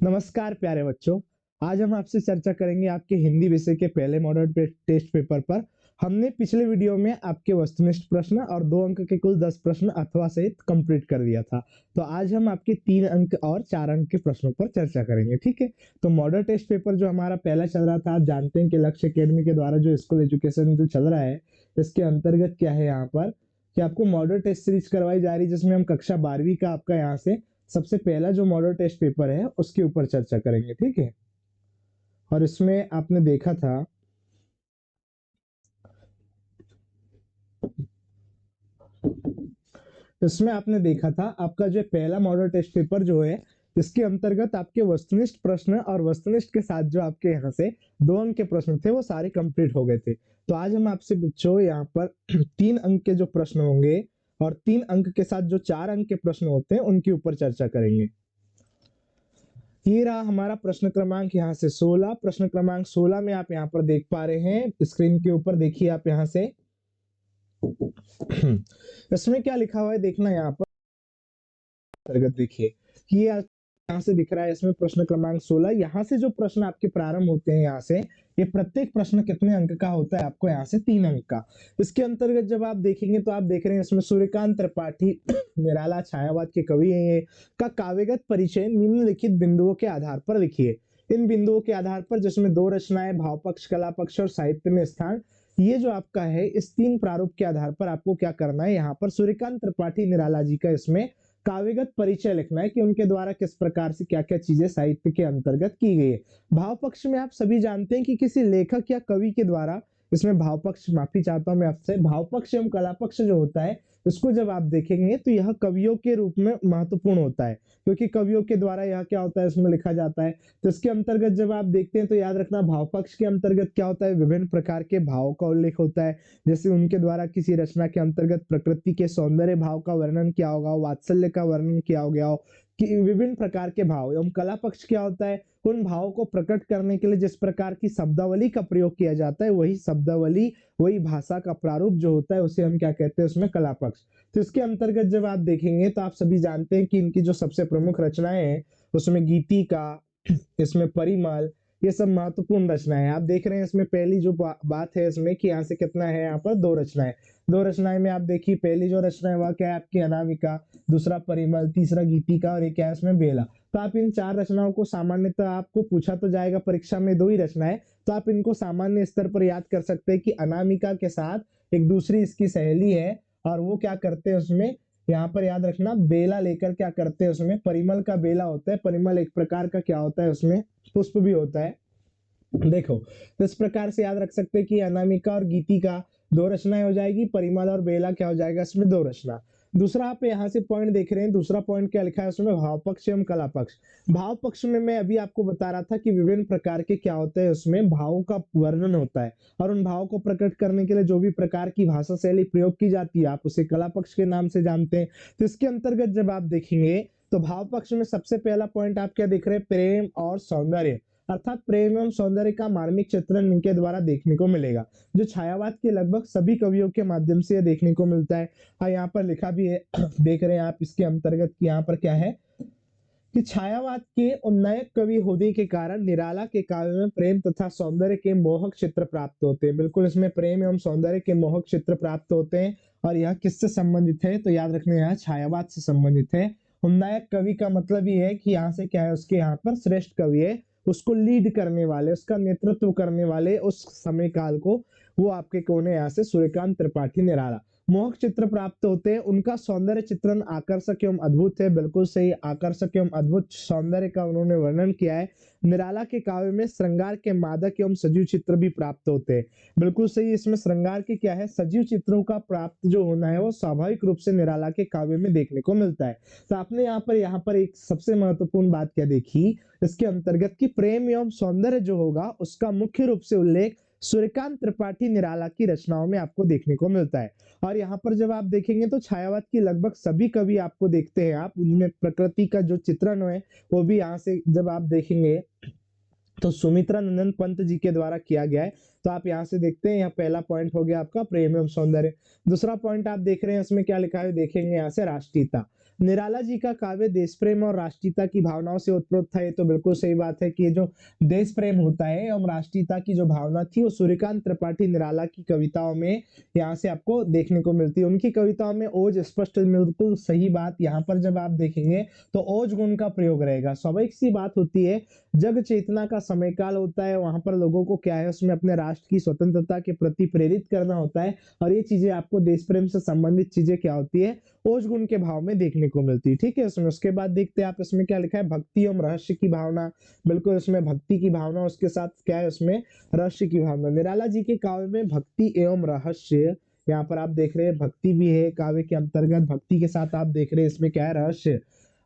नमस्कार प्यारे बच्चों। आज हम आपसे चर्चा करेंगे आपके हिंदी विषय के पहले मॉडल टेस्ट पेपर पर। हमने पिछले वीडियो में आपके वस्तुनिष्ठ प्रश्न और 2 अंक के कुल 10 प्रश्न अथवा सहित कंप्लीट कर दिया था। तो आज हम आपके 3 अंक और 4 अंक के प्रश्नों पर चर्चा करेंगे, ठीक है। तो मॉडल टेस्ट पेपर जो हमारा पहला चल रहा था, आप जानते हैं कि लक्ष्य एकेडमी के द्वारा जो स्कूल एजुकेशन जो चल रहा है, इसके अंतर्गत क्या है यहाँ पर कि आपको मॉडल टेस्ट सीरीज करवाई जा रही है, जिसमें हम कक्षा 12वीं का आपका यहाँ से सबसे पहला जो मॉडल टेस्ट पेपर है उसके ऊपर चर्चा करेंगे, ठीक है। और इसमें आपने देखा था आपका जो पहला मॉडल टेस्ट पेपर जो है, इसके अंतर्गत आपके वस्तुनिष्ठ प्रश्न और वस्तुनिष्ठ के साथ जो आपके यहाँ से 2 अंक के प्रश्न थे वो सारे कंप्लीट हो गए थे। तो आज हम आपसे बच्चों यहाँ पर 3 अंक के जो प्रश्न होंगे और 3 अंक के साथ जो 4 अंक के प्रश्न होते हैं उनके ऊपर चर्चा करेंगे। ये रहा हमारा प्रश्न क्रमांक यहाँ से 16। प्रश्न क्रमांक 16 में आप यहाँ पर देख पा रहे हैं, स्क्रीन के ऊपर देखिए आप यहाँ से इसमें क्या लिखा हुआ है देखना यहाँ पर अंतर्गत देखिए, ये यहाँ से दिख रहा है इसमें प्रश्न क्रमांक 16। यहाँ से जो प्रश्न आपके प्रारंभ होते हैं यहाँ से, ये प्रत्येक प्रश्न कितने अंक का होता है, आपको यहाँ से 3 अंक का। इसके अंतर्गत जब आप देखेंगे तो आप देख रहे हैं इसमें सूर्यकांत त्रिपाठी निराला छायावाद के कवि हैं ये, का काव्यगत परिचय निम्नलिखित बिंदुओं के आधार पर लिखिए। इन बिंदुओं के आधार पर जिसमें 2 रचनाएं, भाव पक्ष, कला पक्ष और साहित्य में स्थान, ये जो आपका है इस 3 प्रारूप के आधार पर आपको क्या करना है, यहाँ पर सूर्यकांत त्रिपाठी निराला जी का इसमें काव्यगत परिचय लिखना है कि उनके द्वारा किस प्रकार से क्या क्या चीजें साहित्य के अंतर्गत की गई है। भाव पक्ष में आप सभी जानते हैं कि किसी लेखक या कवि के द्वारा, इसमें भाव पक्ष, माफी चाहता हूं मैं आपसे, भाव पक्ष एवं कला पक्ष जो होता है इसको जब आप देखेंगे तो यह कवियों के रूप में महत्वपूर्ण होता है, क्योंकि कवियों के द्वारा यह क्या होता है इसमें लिखा जाता है। तो इसके अंतर्गत जब आप देखते हैं तो याद रखना, भाव पक्ष के अंतर्गत क्या होता है, विभिन्न प्रकार के भाव का उल्लेख होता है। जैसे उनके द्वारा किसी रचना के अंतर्गत प्रकृति के सौंदर्य भाव का वर्णन किया होगा, वात्सल्य का वर्णन किया हो गया हो, कि विभिन्न प्रकार के भाव। एवं कला पक्ष क्या होता है, उन भावों को प्रकट करने के लिए जिस प्रकार की शब्दावली का प्रयोग किया जाता है, वही शब्दावली, वही भाषा का प्रारूप जो होता है उसे हम क्या कहते हैं, उसमें कला पक्ष। तो इसके अंतर्गत जब आप देखेंगे तो आप सभी जानते हैं कि इनकी जो सबसे प्रमुख रचनाएं हैं उसमें गीतिका, इसमें परिमल, ये सब महत्वपूर्ण रचनाएं हैं। आप देख रहे हैं इसमें पहली जो बात है इसमें कि यहाँ से कितना है, यहाँ पर 2 रचनाएं। 2 रचनाएं में आप देखिए, पहली जो रचना है वह क्या है आपकी अनामिका, दूसरा परिमल, तीसरा गीतिका और एक क्या है इसमें बेला। तो आप इन 4 रचनाओं को सामान्यतः आपको पूछा तो जाएगा परीक्षा में 2 ही रचनाएं, तो आप इनको सामान्य स्तर पर याद कर सकते हैं कि अनामिका के साथ एक दूसरी इसकी सहेली है और वो क्या करते हैं उसमें, यहाँ पर याद रखना, बेला लेकर क्या करते हैं उसमें, परिमल का बेला होता है। परिमल एक प्रकार का क्या होता है, उसमें पुष्प भी होता है। देखो तो इस प्रकार से याद रख सकते हैं कि अनामिका और गीतिका 2 रचनाएं हो जाएगी, परिमल और बेला क्या हो जाएगा इसमें 2 रचना। दूसरा आप यहाँ से पॉइंट देख रहे हैं, दूसरा पॉइंट क्या लिखा है उसमें, भाव पक्ष एवं कला पक्ष। भाव पक्ष में मैं अभी आपको बता रहा था कि विभिन्न प्रकार के क्या होते हैं, उसमें भावों का वर्णन होता है और उन भावों को प्रकट करने के लिए जो भी प्रकार की भाषा शैली प्रयोग की जाती है, आप उसे कला पक्ष के नाम से जानते हैं। तो इसके अंतर्गत जब आप देखेंगे तो भाव पक्ष में सबसे पहला पॉइंट आप क्या देख रहे हैं, प्रेम और सौंदर्य, अर्थात प्रेम एवं सौंदर्य का मार्मिक चित्रण इनके द्वारा देखने को मिलेगा, जो छायावाद के लगभग सभी कवियों के माध्यम से यह देखने को मिलता है। हाँ, यहाँ पर लिखा भी है देख रहे हैं आप इसके अंतर्गत कि यहाँ पर क्या है कि छायावाद के उन्नायक कवि होने के कारण निराला के काव्य में प्रेम तथा सौंदर्य के मोहक चित्र प्राप्त होते हैं। बिल्कुल इसमें प्रेम एवं सौंदर्य के मोहक चित्र प्राप्त होते हैं। और यह किससे संबंधित है, तो याद रखना यह छायावाद से संबंधित है। उन्नायक कवि का मतलब ये है कि यहाँ से क्या है, उसके यहाँ पर श्रेष्ठ कवि है, उसको लीड करने वाले, उसका नेतृत्व करने वाले उस समय काल को, वो आपके कौन है यहाँ से, सूर्यकांत त्रिपाठी निराला। मोहक चित्र प्राप्त होते हैं, उनका सौंदर्य चित्रण आकर्षक एवं अद्भुत है। बिल्कुल सही, आकर्षक एवं अद्भुत सौंदर्य का उन्होंने वर्णन किया है। निराला के काव्य में श्रृंगार के मादक एवं सजीव चित्र भी प्राप्त होते हैं। बिल्कुल सही, इसमें श्रृंगार के क्या है, सजीव चित्रों का प्राप्त जो होना है वो स्वाभाविक रूप से निराला के काव्य में देखने को मिलता है। तो आपने यहाँ पर एक सबसे महत्वपूर्ण बात क्या देखी इसके अंतर्गत कि प्रेम एवं सौंदर्य जो होगा उसका मुख्य रूप से उल्लेख सूर्यकांत त्रिपाठी निराला की रचनाओं में आपको देखने को मिलता है। और यहाँ पर जब आप देखेंगे तो छायावाद की लगभग सभी कवि आपको देखते हैं आप, उनमें प्रकृति का जो चित्रण है वो भी यहाँ से जब आप देखेंगे तो सुमित्रा नंदन पंत जी के द्वारा किया गया है। तो आप यहाँ से देखते हैं, यहाँ पहला पॉइंट हो गया आपका प्रेम एवं सौंदर्य। दूसरा पॉइंट आप देख रहे हैं उसमें क्या लिखा है, देखेंगे यहाँ से राष्ट्रीयता। निराला जी का काव्य देश प्रेम और राष्ट्रीयता की भावनाओं से उत्प्रोत था। ये तो बिल्कुल सही बात है कि ये जो देश प्रेम होता है और राष्ट्रीयता की जो भावना थी वो सूर्यकांत त्रिपाठी निराला की कविताओं में यहाँ से आपको देखने को मिलती है। उनकी कविताओं में ओज स्पष्ट, बिल्कुल सही बात। यहाँ पर जब आप देखेंगे तो ओज गुण का प्रयोग रहेगा। स्वाभाविक सी बात होती है, जग चेतना का समय काल होता है, वहां पर लोगों को क्या है उसमें अपने राष्ट्र की स्वतंत्रता के प्रति प्रेरित करना होता है और ये चीजें आपको देश प्रेम से संबंधित चीजें क्या होती है, ओज गुण के भाव में देखने को मिलती है। ठीक है, उसमें उसके बाद देखते हैं आप इसमें क्या लिखा है, भक्ति एवं रहस्य की भावना। बिल्कुल इसमें भक्ति की भावना, उसके साथ क्या है उसमें रहस्य की भावना। निराला जी के काव्य में भक्ति एवं रहस्य, यहाँ पर आप देख रहे हैं भक्ति भी है काव्य के अंतर्गत, भक्ति के साथ आप देख रहे हैं इसमें क्या है रहस्य,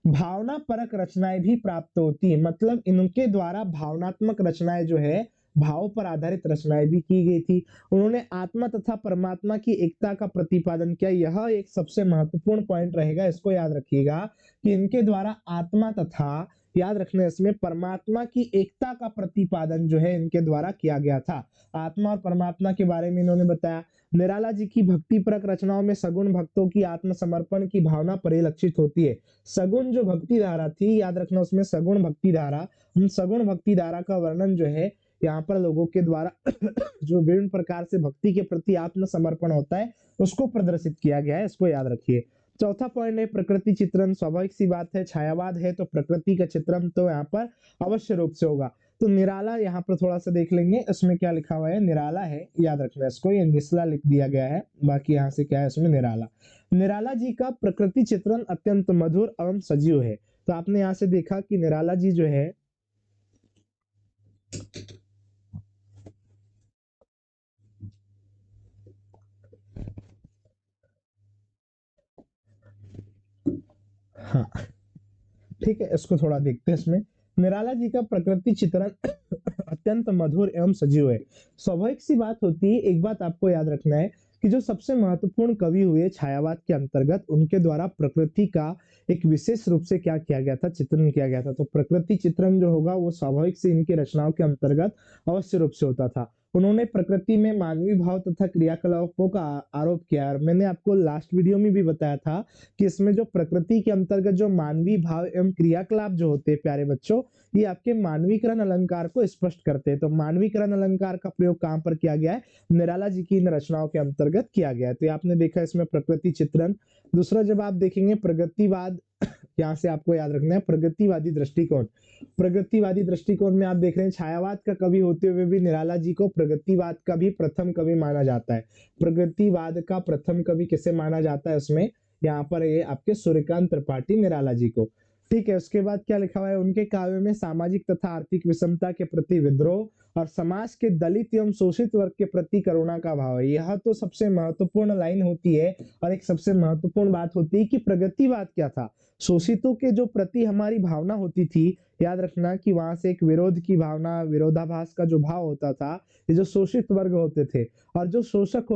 भावना परक रचनाएं भी प्राप्त होती है। मतलब इनके द्वारा भावनात्मक रचनाएं जो है, भाव पर आधारित रचनाएं भी की गई थी। उन्होंने आत्मा तथा परमात्मा की एकता का प्रतिपादन किया। यह एक सबसे महत्वपूर्ण पॉइंट रहेगा, इसको याद रखिएगा कि इनके द्वारा आत्मा तथा, याद रखना इसमें, परमात्मा की एकता का प्रतिपादन जो है इनके द्वारा किया गया था। आत्मा और परमात्मा के बारे में इन्होंने बताया। निराला जी की भक्ति परक रचनाओं में सगुण भक्तों की आत्मसमर्पण की भावना परिलक्षित होती है। सगुण जो भक्ति धारा थी, याद रखना उसमें सगुण भक्ति धारा, उन सगुण भक्ति धारा का वर्णन जो है यहाँ पर लोगों के द्वारा जो विभिन्न प्रकार से भक्ति के प्रति आत्मसमर्पण होता है उसको प्रदर्शित किया गया है, इसको याद रखिए। चौथा पॉइंट है प्रकृति चित्रण। स्वाभाविक सी बात है, छायावाद है तो प्रकृति का चित्रण तो यहाँ पर अवश्य रूप से होगा। तो निराला यहाँ पर थोड़ा सा देख लेंगे, इसमें क्या लिखा हुआ है, निराला है, याद रखना इसको, ये निचला लिख दिया गया है, बाकी यहाँ से क्या है इसमें निराला। निराला जी का प्रकृति चित्रण अत्यंत मधुर एवं सजीव है। तो आपने यहाँ से देखा कि निराला जी जो है, हाँ ठीक है, इसको थोड़ा देखते हैं। इसमें निराला जी का प्रकृति चित्रण अत्यंत मधुर एवं सजीव है। स्वाभाविक सी बात होती है, एक बात आपको याद रखना है कि जो सबसे महत्वपूर्ण कवि हुए छायावाद के अंतर्गत, उनके द्वारा प्रकृति का एक विशेष रूप से क्या किया गया था, चित्रण किया गया था। तो प्रकृति चित्रण जो होगा वो स्वाभाविक से इनकी रचनाओं के अंतर्गत अवश्य रूप से होता था। उन्होंने प्रकृति में मानवीय भाव तथा क्रियाकलापों का आरोप किया। और मैंने आपको लास्ट वीडियो में भी बताया था कि इसमें जो प्रकृति के अंतर्गत जो मानवीय भाव एवं क्रियाकलाप जो होते हैं प्यारे बच्चों, ये आपके मानवीकरण अलंकार को स्पष्ट करते हैं। तो मानवीकरण अलंकार का प्रयोग कहां पर किया गया है, निराला जी की इन रचनाओं के अंतर्गत किया गया है। तो आपने देखा इसमें प्रकृति चित्रण। दूसरा जब आप देखेंगे प्रगतिवाद, यहाँ से आपको याद रखना है प्रगतिवादी दृष्टिकोण। प्रगतिवादी दृष्टिकोण में आप देख रहे हैं छायावाद का कवि होते हुए भी निराला जी को प्रगतिवाद का भी प्रथम कवि माना जाता है। प्रगतिवाद का प्रथम कवि किसे माना जाता है उसमें, यहाँ पर ये आपके सूर्यकांत त्रिपाठी निराला जी को। ठीक है, उसके बाद क्या लिखा हुआ है, उनके काव्य में सामाजिक तथा आर्थिक विषमता के प्रति विद्रोह और समाज के दलित एवं शोषित वर्ग के प्रति करुणा का भाव है। यह तो सबसे महत्वपूर्ण लाइन होती है और एक सबसे महत्वपूर्ण बात होती है कि प्रगतिवाद क्या था, शोषितों के जो प्रति हमारी भावना होती थी, याद रखना कि वहां से एक विरोध की भावना, विरोधाभास का जो भाव होता था, ये जो शोषित वर्ग होते थे और जो शोषक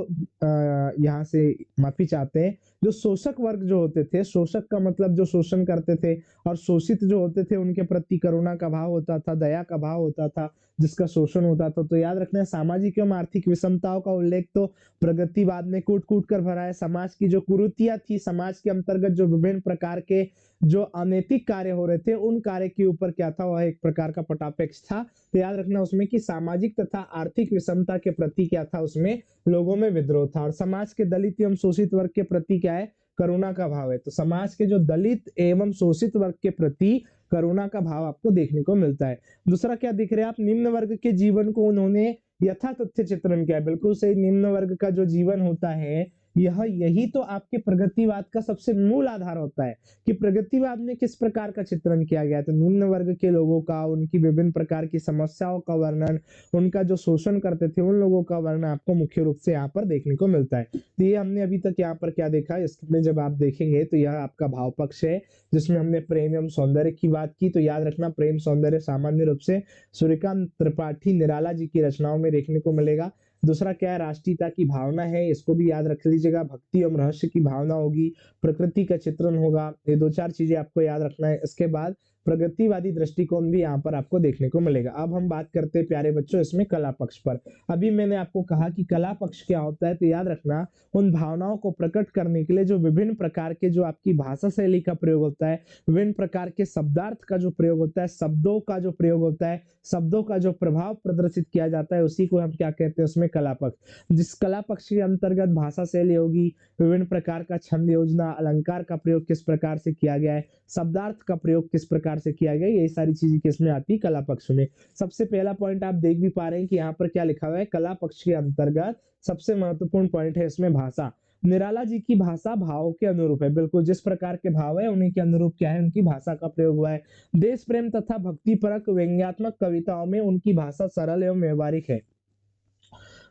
यहाँ से माफी चाहते हैं, जो शोषक वर्ग जो होते थे, शोषक का मतलब जो शोषण करते थे, और शोषित जो होते थे उनके प्रति करुणा का भाव होता था, दया का भाव होता था, जिसका शोषण होता था। तो याद रखना है सामाजिक एवं आर्थिक विषमताओं का उल्लेख तो प्रगतिवाद में कूट कूट कर भरा है। समाज की जो कुरीतियां थी, समाज के अंतर्गत जो विभिन्न प्रकार के जो अनैतिक कार्य हो रहे थे, उन कार्य के ऊपर क्या था, वह एक प्रकार का पटापेक्ष था। तो याद रखना उसमें कि सामाजिक तथा आर्थिक विषमता के प्रति क्या था, उसमें लोगों में विद्रोह था। और समाज के दलित एवं शोषित वर्ग के प्रति क्या है, करुणा का भाव है। तो समाज के जो दलित एवं शोषित वर्ग के प्रति करुणा का भाव आपको देखने को मिलता है। दूसरा क्या दिख रहा है आप, निम्न वर्ग के जीवन को उन्होंने यथा तथ्य चित्रण किया है। बिल्कुल सही, निम्न वर्ग का जो जीवन होता है, यही तो आपके प्रगतिवाद का सबसे मूल आधार होता है कि प्रगतिवाद में किस प्रकार का चित्रण किया गया। तो निम्न वर्ग के लोगों का, उनकी विभिन्न प्रकार की समस्याओं का वर्णन, उनका जो शोषण करते थे उन लोगों का वर्णन आपको मुख्य रूप से यहाँ पर देखने को मिलता है। तो ये हमने अभी तक यहाँ पर क्या देखा, इसमें जब आप देखेंगे तो यह आपका भाव पक्ष है, जिसमें हमने प्रेम एवं सौंदर्य की बात की। तो याद रखना प्रेम सौंदर्य सामान्य रूप से सूर्यकांत त्रिपाठी निराला जी की रचनाओं में देखने को मिलेगा। दूसरा क्या है, राष्ट्रीयता की भावना है, इसको भी याद रख लीजिएगा। भक्ति एवं रहस्य की भावना होगी, प्रकृति का चित्रण होगा, ये दो चार चीजें आपको याद रखना है। इसके बाद प्रगतिवादी दृष्टिकोण भी यहाँ पर आपको देखने को मिलेगा। अब हम बात करते हैं प्यारे बच्चों इसमें कला पक्ष पर। अभी मैंने आपको कहा कि कला पक्ष क्या होता है, तो याद रखना उन भावनाओं को प्रकट करने के लिए जो विभिन्न प्रकार के जो आपकी भाषा शैली का प्रयोग होता है, विभिन्न प्रकार के शब्दार्थ का जो प्रयोग होता है, शब्दों का जो प्रयोग होता है, शब्दों का जो प्रभाव प्रदर्शित किया जाता है, उसी को हम क्या कहते हैं उसमें कला पक्ष। जिस कला पक्ष के अंतर्गत भाषा शैली होगी, विभिन्न प्रकार का छंद योजना, अलंकार का प्रयोग किस प्रकार से किया गया है, शब्दार्थ का प्रयोग किस प्रकार से किया गया है, ये सारी चीजें किसमें आती है कला पक्ष में। सबसे पहला पॉइंट आप देख भी पा रहे हैं कि यहाँ पर क्या लिखा हुआ है, कला पक्ष के अंतर्गत सबसे महत्वपूर्ण पॉइंट है इसमें भाषा। निराला जी की भाषा भावों के अनुरूप है, बिल्कुल जिस प्रकार के भाव है उन्हीं के अनुरूप क्या है उनकी भाषा का प्रयोग हुआ है। देश प्रेम तथा भक्ति परक व्यंग्यात्मक कविताओं में उनकी भाषा सरल एवं व्यवहारिक है।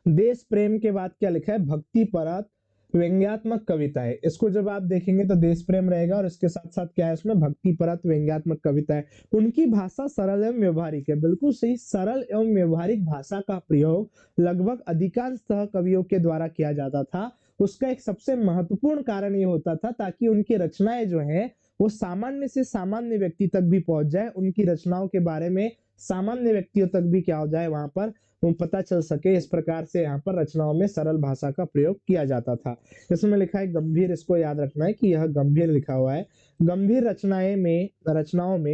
देश प्रेम के बाद क्या लिखा है, भक्ति परक व्यंग्यात्मक कविता है। इसको जब आप देखेंगे तो देश प्रेम रहेगा और इसके साथ साथ क्या है उसमें भक्ति परक व्यंग्यात्मक कविता है। उनकी भाषा सरल एवं व्यवहारिक है, बिल्कुल सही, सरल एवं व्यवहारिक भाषा का प्रयोग लगभग अधिकांशतः कवियों के द्वारा किया जाता था। उसका एक सबसे महत्वपूर्ण कारण ये होता था ताकि उनकी रचनाएं जो है वो सामान्य से सामान्य व्यक्ति तक भी पहुंच जाए, उनकी रचनाओं के बारे में सामान्य व्यक्तियों तक भी क्या हो जाए वहां पर वो पता चल सके। इस प्रकार से यहाँ पर रचनाओं में सरल भाषा का प्रयोग किया जाता था। इसमें लिखा है गंभीर, इसको याद रखना है कि यह गंभीर लिखा हुआ है। गंभीर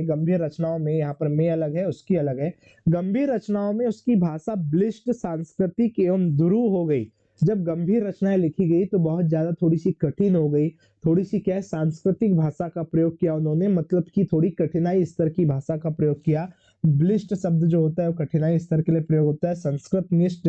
गंभीर रचनाओं में यहाँ पर में अलग है उसकी अलग है। गंभीर रचनाओं में उसकी भाषा ब्लिष्ट, सांस्कृतिक एवं दुरूह हो गई। जब गंभीर रचनाएं लिखी गई तो बहुत ज्यादा थोड़ी सी कठिन हो गई, थोड़ी सी क्या है सांस्कृतिक भाषा का प्रयोग किया उन्होंने, मतलब कि थोड़ी कठिनाई स्तर की भाषा का प्रयोग किया। ब्लिष्ट शब्द जो होता है वो कठिनाई स्तर के लिए प्रयोग होता है। संस्कृत निष्ठ,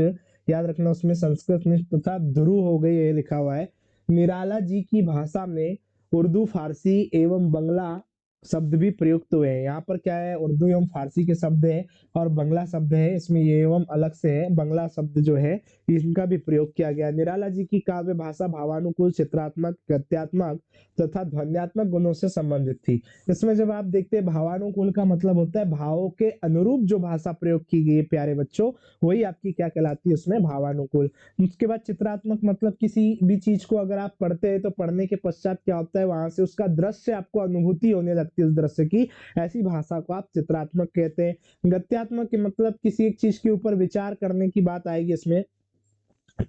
याद रखना उसमें संस्कृत निष्ठ तथा ध्रुव हो गई, ये लिखा हुआ है। निराला जी की भाषा में उर्दू, फारसी एवं बंगला शब्द भी प्रयुक्त हुए हैं। यहाँ पर क्या है, उर्दू एवं फारसी के शब्द है और बंगला शब्द है, इसमें ये एवं अलग से है, बंगला शब्द जो है इनका भी प्रयोग किया गया। निराला जी की काव्य भाषा भावानुकूल, चित्रात्मक, गद्यात्मक तथा ध्वन्यात्मक गुणों से संबंधित थी। इसमें जब आप देखते हैं भावानुकूल का मतलब होता है भावों के अनुरूप जो भाषा प्रयोग की गई है प्यारे बच्चों, वही आपकी क्या कहलाती है उसमें भावानुकूल। उसके बाद चित्रात्मक मतलब किसी भी चीज को अगर आप पढ़ते हैं तो पढ़ने के पश्चात क्या होता है वहां से उसका दृश्य आपको अनुभूति होने लगती है उस दृश्य की, ऐसी भाषा को आप चित्रात्मक कहते हैं। गद्यात्मक के मतलब किसी एक चीज के ऊपर विचार करने की बात आएगी इसमें,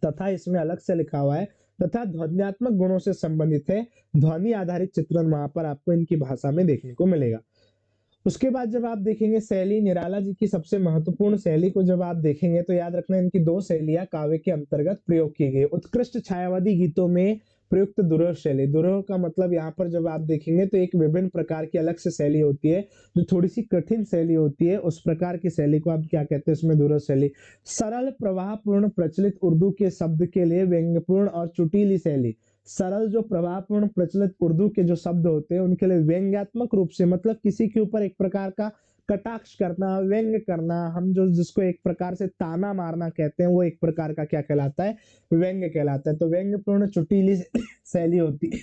तथा इसमें अलग से लिखा हुआ है तथा ध्वन्यात्मक गुणों से संबंधित है। ध्वनि आधारित चित्रण वहां पर आपको इनकी भाषा में देखने को मिलेगा। उसके बाद जब आप देखेंगे शैली, निराला जी की सबसे महत्वपूर्ण शैली को जब आप देखेंगे तो याद रखना इनकी दो शैलियां काव्य के अंतर्गत प्रयोग की गई। उत्कृष्ट छायावादी गीतों में प्रयुक्त दुर्लभ शैली, दुर्लभ का मतलब यहाँ पर जब आप देखेंगे तो एक विभिन्न प्रकार की अलग से शैली होती है जो थोड़ी सी कठिन शैली होती है, उस प्रकार की शैली को आप क्या कहते हैं उसमें दुर्लभ शैली। सरल, प्रवाहपूर्ण, प्रचलित उर्दू के शब्द के लिए व्यंग्यपूर्ण और चुटीली शैली। सरल जो प्रभावपूर्ण प्रचलित उर्दू के जो शब्द होते हैं उनके लिए व्यंग्यात्मक रूप से, मतलब किसी के ऊपर एक प्रकार का कटाक्ष करना, व्यंग करना, हम जो जिसको एक प्रकार से ताना मारना कहते हैं वो एक प्रकार का क्या कहलाता है, व्यंग कहलाता है। तो व्यंग्यपूर्ण चुटीली शैली होती है।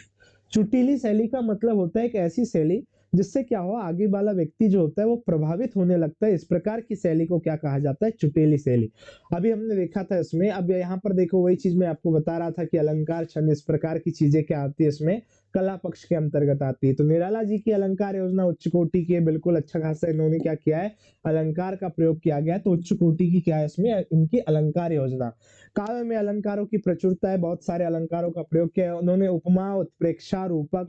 चुटीली शैली का मतलब होता है एक ऐसी शैली जिससे क्या हो आगे वाला व्यक्ति जो होता है वो प्रभावित होने लगता है, इस प्रकार की शैली को क्या कहा जाता है, चुटीली शैली। अभी हमने देखा था इसमें, अब यहाँ पर देखो वही चीज मैं आपको बता रहा था कि अलंकार, छंद, इस प्रकार की चीजें क्या आती है इसमें कला पक्ष के अंतर्गत आती है। तो निराला जी की अलंकार योजना उच्च कोटि की है, बिल्कुल अच्छा खासा इन्होंने क्या किया है, अलंकार का प्रयोग किया गया। तो उच्च कोटि की क्या है इसमें इनकी अलंकार योजना। काव्य में अलंकारों की प्रचुरता है, बहुत सारे अलंकारों का प्रयोग किया है उन्होंने। उपमा, उत्प्रेक्षा, रूपक,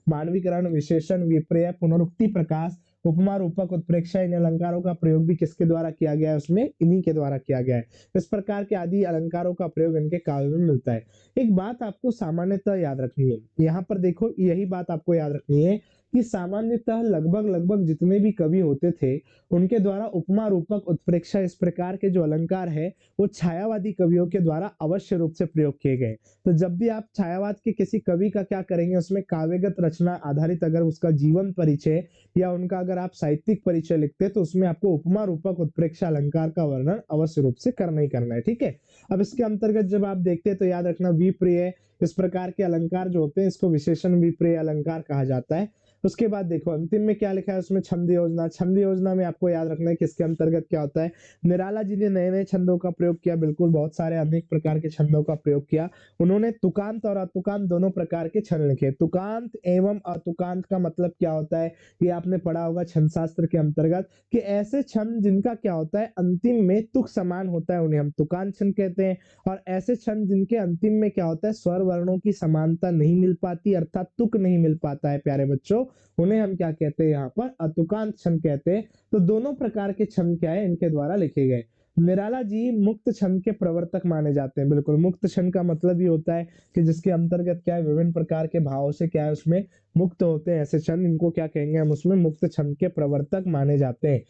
मानवीकरण, विशेषण, विपर्य, पुनरुक्ति, प्रकाश, उपमा, रूपक, उत्प्रेक्षा, इन अलंकारों का प्रयोग भी किसके द्वारा किया गया है उसमें, इन्हीं के द्वारा किया गया है। इस प्रकार के आदि अलंकारों का प्रयोग इनके काव्य में मिलता है। एक बात आपको सामान्यतः याद रखनी है, यहाँ पर देखो यही बात आपको याद रखनी है कि सामान्यतः लगभग जितने भी कवि होते थे उनके द्वारा उपमा, रूपक, उत्प्रेक्षा, इस प्रकार के जो अलंकार है वो छायावादी कवियों के द्वारा अवश्य रूप से प्रयोग किए गए। तो जब भी आप छायावाद के किसी कवि का क्या करेंगे उसमें काव्यगत रचना आधारित अगर उसका जीवन परिचय या उनका अगर आप साहित्यिक परिचय लिखते हैं तो उसमें आपको उपमा, रूपक, उत्प्रेक्षा, अलंकार का वर्णन अवश्य रूप से करना ही करना है, ठीक है। अब इसके अंतर्गत जब आप देखते हैं तो याद रखना विप्रिय, इस प्रकार के अलंकार जो होते हैं इसको विशेषण विप्रिय अलंकार कहा जाता है। उसके बाद देखो अंतिम में क्या लिखा है उसमें, छंद योजना। छंद योजना में आपको याद रखना है किसके अंतर्गत क्या होता है। निराला जी ने नए नए छंदों का प्रयोग किया, बिल्कुल बहुत सारे अनेक प्रकार के छंदों का प्रयोग किया। उन्होंने तुकांत और अतुकांत दोनों प्रकार के छंद लिखे। तुकांत एवं अतुकांत का मतलब क्या होता है, ये आपने पढ़ा होगा छंद शास्त्र के अंतर्गत, कि ऐसे छंद जिनका क्या होता है अंतिम में तुक समान होता है उन्हें हम तुकांत छंद कहते हैं। और ऐसे छंद जिनके अंतिम में क्या होता है स्वर वर्णों की समानता नहीं मिल पाती, अर्थात तुक नहीं मिल पाता है प्यारे बच्चों, उन्हें हम क्या कहते हैं यहाँ पर अतुकांत छंद कहते हैं। तो दोनों प्रकार के छंद क्या है इनके द्वारा लिखे गए। निराला जी मुक्त छंद के प्रवर्तक माने जाते हैं। बिल्कुल, मुक्त छंद का मतलब ये होता है कि जिसके अंतर्गत क्या है विभिन्न प्रकार के भावों से क्या है उसमें मुक्त होते हैं ऐसे छंद, इनको क्या कहेंगे हम उसमें मुक्त छंद के प्रवर्तक माने जाते हैं।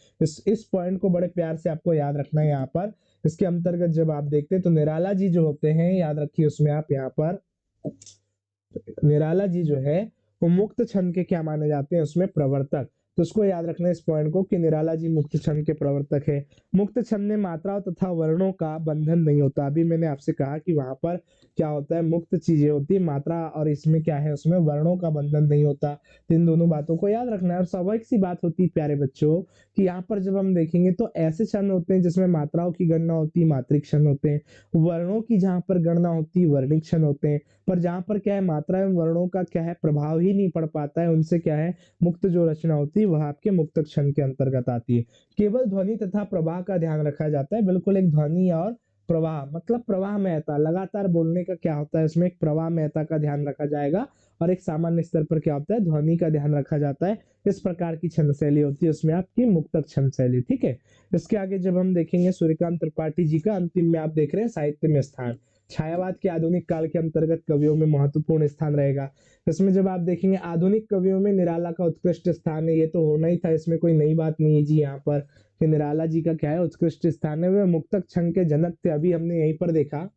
इस पॉइंट को बड़े प्यार से आपको याद रखना है यहाँ पर। इसके अंतर्गत जब आप देखते हैं तो निराला जी जो होते हैं, याद रखिए उसमें आप यहाँ पर, निराला जी जो है वो मुक्त छंद के क्या माने जाते हैं उसमें प्रवर्तक। तो उसको याद रखना है इस पॉइंट को कि निराला जी मुक्त छंद के प्रवर्तक है। मुक्त छंद में मात्राओं तथा वर्णों का बंधन नहीं होता। अभी मैंने आपसे कहा कि वहां पर क्या होता है मुक्त चीजें होती है मात्रा, और इसमें क्या है उसमें वर्णों का बंधन नहीं होता। तो इन दोनों बातों को याद रखना है। और स्वाभाविक सी बात होती है प्यारे बच्चों कि यहाँ पर जब हम देखेंगे तो ऐसे छंद होते हैं जिसमें मात्राओं की गणना होती है, मात्रिक छंद होते हैं। वर्णों की जहां पर गणना होती है वर्णिक छंद होते हैं। पर जहां पर क्या है मात्रा एवं वर्णों का क्या है प्रभाव ही नहीं पड़ पाता है, उनसे क्या है मुक्त जो रचना होती है वह आपके मुक्तक छंद के अंतर्गत आती है। केवल ध्वनि तथा प्रवाह का ध्यान रखा जाता है। बिल्कुल, एक ध्वनि और प्रवाह मतलब प्रवाह महता, लगातार बोलने का क्या होता है इसमें एक प्रवाह महता का ध्यान रखा जाएगा। और एक सामान्य स्तर पर क्या होता है ध्वनि का ध्यान रखा जाता है। इस प्रकार की छंद शैली होती है उसमें आपकी मुक्तक छंद शैली। ठीक है, इसके आगे जब हम देखेंगे सूर्यकांत त्रिपाठी जी का अंतिम में आप देख रहे हैं साहित्य में स्थान। छायावाद के आधुनिक काल के अंतर्गत कवियों में महत्वपूर्ण स्थान रहेगा। इसमें जब आप देखेंगे आधुनिक कवियों में निराला का उत्कृष्ट स्थान है, ये तो होना ही था, इसमें कोई नई बात नहीं है जी। यहाँ पर कि निराला जी का क्या है उत्कृष्ट स्थान है, वे मुक्तक छंद के जनक थे। अभी हमने यहीं पर देखा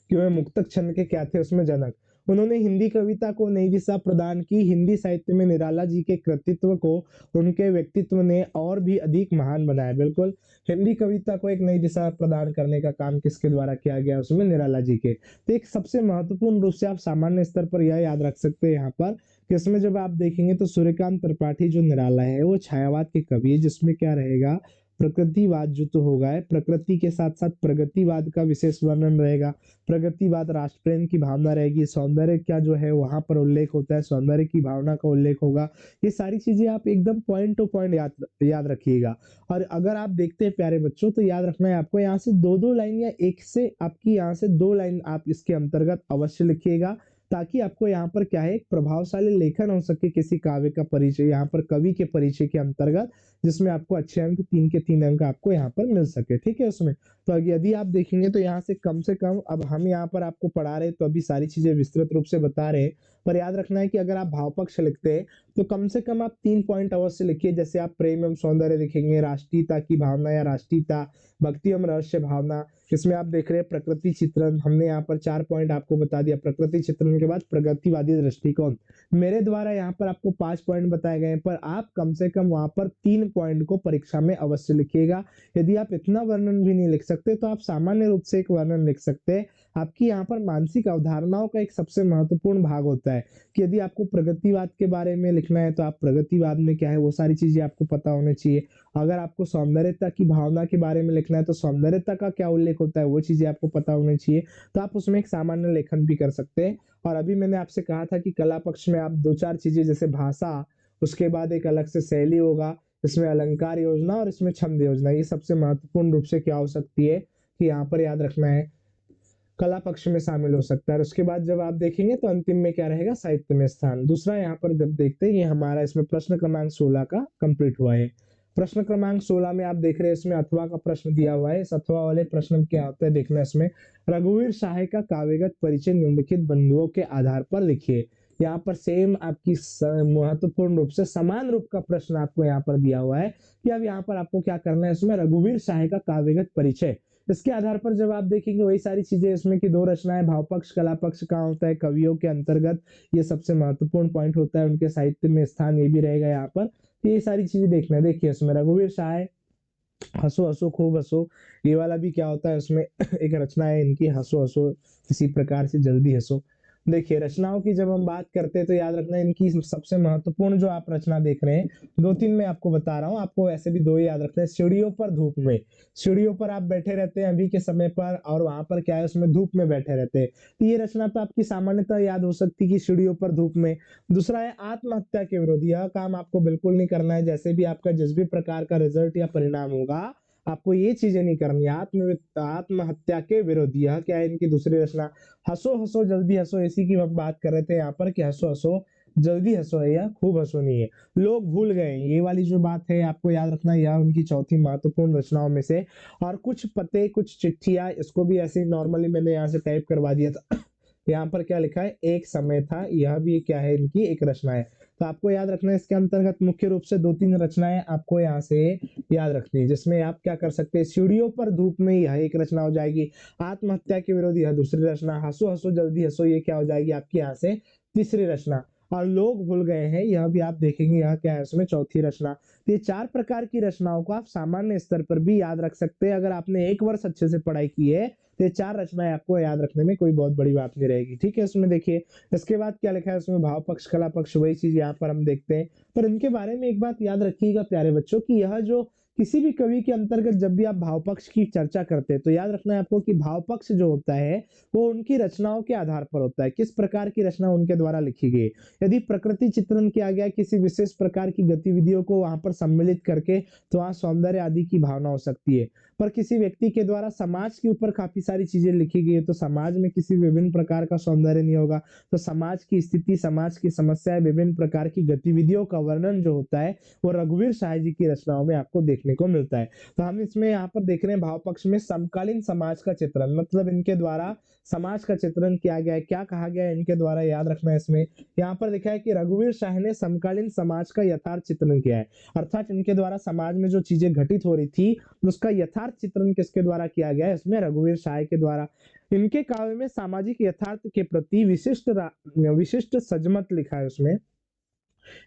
कि वे मुक्तक छंद के क्या थे उसमें जनक। उन्होंने हिंदी कविता को नई दिशा प्रदान की। हिंदी साहित्य में निराला जी के कृतित्व को उनके व्यक्तित्व ने और भी अधिक महान बनाया। बिल्कुल, हिंदी कविता को एक नई दिशा प्रदान करने का काम किसके द्वारा किया गया उसमें निराला जी के। तो एक सबसे महत्वपूर्ण रूप से आप सामान्य स्तर पर यह याद रख सकते हैं यहाँ पर कि इसमें जब आप देखेंगे तो सूर्यकांत त्रिपाठी जो निराला है वो छायावाद के कवि है, जिसमें क्या रहेगा प्रकृतिवाद जो तो होगा है, प्रकृति के साथ साथ प्रगतिवाद का विशेष वर्णन रहेगा। प्रगतिवाद राष्ट्र प्रेम की भावना रहेगी, सौंदर्य का जो है वहां पर उल्लेख होता है, सौंदर्य की भावना का उल्लेख होगा। ये सारी चीजें आप एकदम पॉइंट टू पॉइंट याद रखिएगा। और अगर आप देखते हैं प्यारे बच्चों तो याद रखना है आपको यहाँ से दो दो लाइन या एक से आपकी यहाँ से दो लाइन आप इसके अंतर्गत अवश्य लिखिएगा, ताकि आपको यहाँ पर क्या है एक प्रभावशाली लेखन हो सके किसी काव्य का परिचय, यहाँ पर कवि के परिचय के अंतर्गत, जिसमें आपको अच्छे अंक 3 के 3 अंक आपको यहाँ पर मिल सके। ठीक है, उसमें तो यदि आप देखेंगे तो यहाँ से कम अब हम यहाँ पर आपको पढ़ा रहे तो अभी सारी चीजें विस्तृत रूप से बता रहे हैं, पर याद रखना है कि अगर आप भाव पक्ष लिखते हैं तो कम से कम आप 3 पॉइंट अवश्य लिखिए। जैसे आप प्रेम एवं सौंदर्य लिखेंगे, राष्ट्रीयता की भावना या राष्ट्रीयता, भक्ति एवं रहस्य भावना। इसमें आप देख रहे हैं प्रकृति चित्रण, हमने यहाँ पर 4 पॉइंट आपको बता दिया। प्रकृति चित्रण के बाद प्रगतिवादी दृष्टिकोण, मेरे द्वारा यहाँ पर आपको 5 पॉइंट बताए गए हैं, पर आप कम से कम वहां पर 3 पॉइंट को परीक्षा में अवश्य लिखिएगा। यदि आप इतना वर्णन भी नहीं लिख सकते तो आप सामान्य रूप से एक वर्णन लिख सकते हैं। आपकी यहाँ पर मानसिक अवधारणाओं का एक सबसे महत्वपूर्ण भाग होता है कि यदि आपको प्रगतिवाद के बारे में लिखना है तो आप प्रगतिवाद में क्या है वो सारी चीजें आपको पता होनी चाहिए। अगर आपको सौंदर्यता की भावना के बारे में लिखना है तो सौंदर्यता का क्या उल्लेख होता है वो चीजें आपको पता होनी चाहिए। तो आप उसमें एक सामान्य लेखन भी कर सकते हैं। और अभी मैंने आपसे कहा था कि कला पक्ष में आप 2-4 चीजें जैसे भाषा, उसके बाद एक अलग से शैली होगा, इसमें अलंकार योजना और इसमें छंद योजना, ये सबसे महत्वपूर्ण रूप से क्या हो सकती है कि यहाँ पर याद रखना है कला पक्ष में शामिल हो सकता है। और उसके बाद जब आप देखेंगे तो अंतिम में क्या रहेगा साहित्य में स्थान। दूसरा यहाँ पर जब देखते हैं ये हमारा इसमें प्रश्न क्रमांक 16 का कंप्लीट हुआ है। प्रश्न क्रमांक 16 में आप देख रहे हैं इसमें अथवा का प्रश्न दिया हुआ है। इस अथवा वाले प्रश्न में क्या होता है देखना, इसमें रघुवीर सहाय का काव्यगत परिचय निम्नलिखित बिंदुओं के आधार पर लिखिए। यहाँ पर सेम आपकी महत्वपूर्ण रूप से समान रूप का प्रश्न आपको यहाँ पर दिया हुआ है कि अब यहाँ पर आपको क्या करना है, इसमें रघुवीर सहाय का काव्यगत परिचय, इसके आधार पर जब आप देखेंगे वही सारी चीजें इसमें की 2 रचनाएं, भाव पक्ष कला पक्ष कहाँ होता है कवियों के अंतर्गत, ये सबसे महत्वपूर्ण पॉइंट होता है, उनके साहित्य में स्थान ये भी रहेगा यहाँ पर। तो ये सारी चीजें देखना है। देखिए इसमें रघुवीर सहाय हंसो हंसो खूब हंसो, ये वाला भी क्या होता है उसमें एक रचना है इनकी, हंसो हंसो किसी प्रकार से जल्दी हंसो। देखिए रचनाओं की जब हम बात करते हैं तो याद रखना इनकी सबसे महत्वपूर्ण जो आप रचना देख रहे हैं, 2-3 मैं आपको बता रहा हूँ, आपको वैसे भी 2 ही याद रखने हैं। सीढ़ियों पर धूप में, सीढ़ियों पर आप बैठे रहते हैं अभी के समय पर और वहां पर क्या है उसमें धूप में बैठे रहते हैं। तो ये रचना तो आपकी सामान्यतः याद हो सकती है कि सीढ़ियों पर धूप में। दूसरा है आत्महत्या के विरोध, यह काम आपको बिल्कुल नहीं करना है, जैसे भी आपका जिस भी प्रकार का रिजल्ट या परिणाम होगा आपको ये चीजें नहीं करनी है। आत्महत्या के विरोध, यह क्या है इनकी दूसरी रचना। हंसो हंसो जल्दी हंसो, इसी की हम बात कर रहे थे यहाँ पर कि हंसो हंसो जल्दी हंसो है या खूब हंसो नहीं है। लोग भूल गए, ये वाली जो बात है आपको याद रखना, यह उनकी चौथी महत्वपूर्ण रचनाओं में से। और कुछ पते कुछ चिट्ठियां, इसको भी ऐसे ही नॉर्मली मैंने यहाँ से टाइप करवा दिया था। यहाँ पर क्या लिखा है, एक समय था, यह भी क्या है इनकी एक रचना है। तो आपको याद रखना है इसके अंतर्गत मुख्य रूप से 2-3 रचनाएं आपको यहाँ से याद रखनी है, जिसमें आप क्या कर सकते हैं, सीढ़ियों पर धूप में यह एक रचना हो जाएगी, आत्महत्या के विरोध यह दूसरी रचना, हंसो हंसो जल्दी हंसो ये क्या हो जाएगी आपकी यहाँ से तीसरी रचना, और लोग भूल गए हैं यह भी आप देखेंगे यह क्या है उसमें चौथी रचना। तो ये 4 प्रकार की रचनाओं को आप सामान्य स्तर पर भी याद रख सकते हैं। अगर आपने 1 वर्ष अच्छे से पढ़ाई की है तो ये 4 रचनाएं आपको याद रखने में कोई बहुत बड़ी बात नहीं रहेगी। ठीक है, इसमें देखिए इसके बाद क्या लिखा है उसमें, भाव पक्ष कला पक्ष, वही चीज यहाँ पर हम देखते हैं। पर इनके बारे में एक बात याद रखिएगा प्यारे बच्चों कि यह जो किसी भी कवि के अंतर्गत जब भी आप भाव पक्ष की चर्चा करते हैं तो याद रखना है आपको कि भाव पक्ष जो होता है वो उनकी रचनाओं के आधार पर होता है, किस प्रकार की रचना उनके द्वारा लिखी गई। यदि प्रकृति चित्रण किया गया किसी विशेष प्रकार की गतिविधियों को वहां पर सम्मिलित करके तो वहां सौंदर्य आदि की भावना हो सकती है। पर किसी व्यक्ति के द्वारा समाज के ऊपर काफी सारी चीजें लिखी गई है तो समाज में किसी विभिन्न प्रकार का सौंदर्य नहीं होगा। तो समाज की स्थिति, समाज की समस्याएं, विभिन्न प्रकार की गतिविधियों का वर्णन जो होता है वो रघुवीर शाह जी की रचनाओं में आपको देखने को मिलता है। तो हम इसमें यहाँ पर देख रहे हैं भाव पक्ष में समकालीन समाज का चित्रण, मतलब इनके द्वारा समाज का चित्रण किया गया है। क्या कहा गया है इनके द्वारा, याद रखना है इसमें यहाँ पर लिखा है कि रघुवीर शाह ने समकालीन समाज का यथार्थ चित्रण किया है, अर्थात इनके द्वारा समाज में जो चीजें घटित हो रही थी उसका यथार्थ चित्रण किसके द्वारा किया गया है, इसमें रघुवीर शाह के द्वारा। इनके काव्य में सामाजिक यथार्थ के प्रति विशिष्ट सजमत लिखा है उसमें।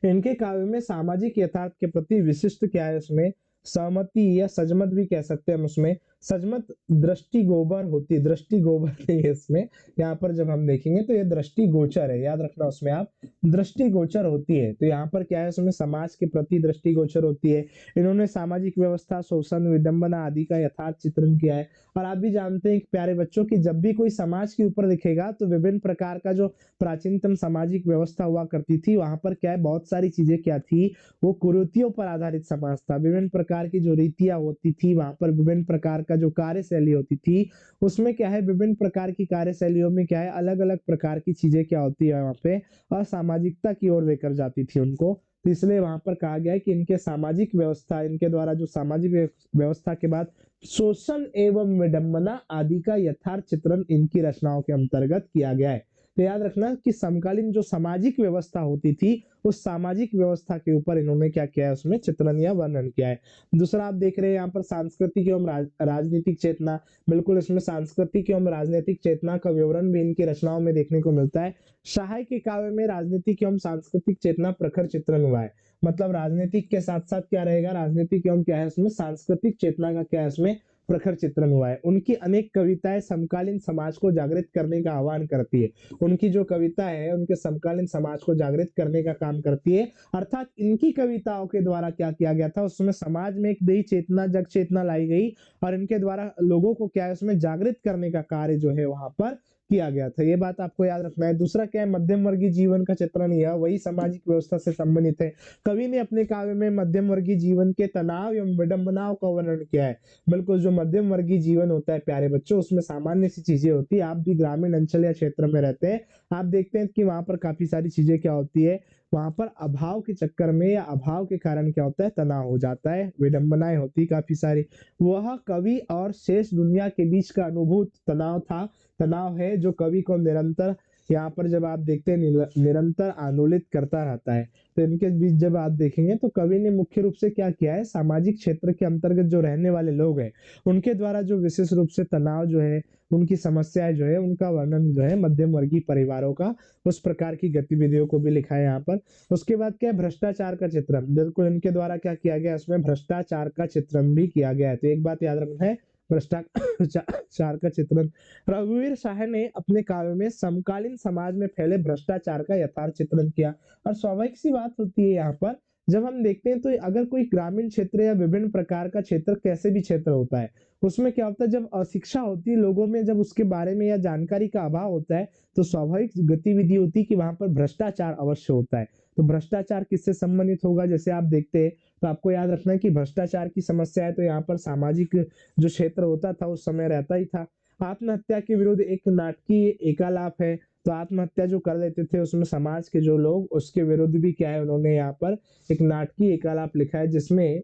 इनके काव्य में सामाजिक यथार्थ के प्रति विशिष्ट क्या है उसमें, सहमति या सजमत भी कह सकते हैं हम उसमें। सजमत दृष्टि गोबर होती है, दृष्टि गोबर नहीं है इसमें, यहाँ पर जब हम देखेंगे तो ये दृष्टि गोचर है, याद रखना उसमें आप दृष्टि गोचर होती है। तो यहाँ पर क्या है उसमें समाज के प्रति दृष्टि गोचर होती है। इन्होंने सामाजिक व्यवस्था, शोषण, विडंबना आदि का यथार्थ चित्रण किया है। और आप भी जानते हैं प्यारे बच्चों की जब भी कोई समाज के ऊपर दिखेगा तो विभिन्न प्रकार का जो प्राचीनतम सामाजिक व्यवस्था हुआ करती थी वहां पर क्या है बहुत सारी चीजें क्या थी, वो कुरीतियों पर आधारित समाज था। विभिन्न प्रकार की जो रीतियां होती थी वहां पर, विभिन्न प्रकार का जो कार्यशैली होती थी उसमें क्या है, विभिन्न प्रकार की कार्यशैलियों में क्या है अलग अलग प्रकार की चीजें क्या होती है वहां पे असामाजिकता की ओर लेकर जाती थी उनको। तो इसलिए वहां पर कहा गया है कि इनके सामाजिक व्यवस्था, इनके द्वारा जो सामाजिक व्यवस्था के बाद शोषण एवं विडंबना आदि का यथार्थ चित्रण इनकी रचनाओं के अंतर्गत किया गया है। तो याद रखना कि समकालीन जो सामाजिक व्यवस्था होती थी उस सामाजिक व्यवस्था के ऊपर इन्होंने क्या किया है उसमें चित्रण या वर्णन किया है। दूसरा आप देख रहे हैं यहाँ पर सांस्कृतिक एवं राजनीतिक चेतना, बिल्कुल इसमें सांस्कृतिक एवं राजनीतिक चेतना का विवरण भी इनकी रचनाओं में देखने को मिलता है। शाह के काव्य में राजनीतिक एवं सांस्कृतिक चेतना प्रखर चित्रण हुआ है, मतलब राजनीतिक के साथ साथ क्या रहेगा, राजनीतिक एवं क्या है उसमें सांस्कृतिक चेतना का क्या है उसमें प्रखर चित्रण हुआ है। उनकी अनेक कविताएं समकालीन समाज को जागृत करने का आह्वान करती है। उनकी जो कविता है उनके समकालीन समाज को जागृत करने का काम करती है, अर्थात इनकी कविताओं के द्वारा क्या किया गया था उसमें समाज में एक नई चेतना, जग चेतना लाई गई और इनके द्वारा लोगों को क्या है उसमें जागृत करने का कार्य जो है वहां पर किया गया था। ये बात आपको याद रखना है। दूसरा क्या है, मध्यम वर्गीय जीवन का चित्रण, यह वही सामाजिक व्यवस्था से संबंधित है। कवि ने अपने काव्य में मध्यम वर्गीय जीवन के तनाव एवं विडंबनाओं का वर्णन किया है। बिल्कुल जो मध्यम वर्गीय जीवन होता है प्यारे बच्चों उसमें सामान्य सी चीजें होती है। आप भी ग्रामीण अंचल या क्षेत्र में रहते हैं, आप देखते हैं कि वहां पर काफी सारी चीजें क्या होती है, वहां पर अभाव के चक्कर में या अभाव के कारण क्या होता है, तनाव हो जाता है, विडंबनाएं होती काफी सारी। वह कवि और शेष दुनिया के बीच का अनुभूत तनाव था, तनाव है जो कवि को निरंतर यहाँ पर जब आप देखते हैं निरंतर आंदोलित करता रहता है। तो इनके बीच जब आप देखेंगे तो कवि ने मुख्य रूप से क्या किया है, सामाजिक क्षेत्र के अंतर्गत जो रहने वाले लोग हैं उनके द्वारा जो विशेष रूप से तनाव जो है, उनकी समस्याएं जो है, उनका वर्णन जो है मध्यम वर्गीय परिवारों का, उस प्रकार की गतिविधियों को भी लिखा है यहाँ पर। उसके बाद क्या है, भ्रष्टाचार का चित्रण, बिल्कुल इनके द्वारा क्या किया गया, इसमें भ्रष्टाचार का चित्रण भी किया गया है। तो एक बात याद रखना है, भ्रष्टाचार का चित्रण। रघुवीर शाह ने अपने काव्य में समकालीन समाज में फैले भ्रष्टाचार का यथार्थ चित्रण किया। और स्वाभाविक सी बात होती है यहाँ पर, जब हम देखते हैं तो अगर कोई ग्रामीण क्षेत्र या विभिन्न प्रकार का क्षेत्र, कैसे भी क्षेत्र होता है, उसमें क्या होता है, जब अशिक्षा होती है लोगों में, जब उसके बारे में या जानकारी का अभाव होता है, तो स्वाभाविक गतिविधि होती है कि वहां पर भ्रष्टाचार अवश्य होता है। तो भ्रष्टाचार किससे संबंधित होगा, जैसे आप देखते हैं तो आपको याद रखना है कि भ्रष्टाचार की समस्या है तो यहाँ पर सामाजिक जो क्षेत्र होता था उस समय रहता ही था। आत्महत्या के विरुद्ध एक नाटकीय एकालाप है, तो आत्महत्या जो कर लेते थे उसमें समाज के जो लोग, उसके विरुद्ध भी क्या है, उन्होंने यहाँ पर एक नाटकीय एकालाप लिखा है जिसमें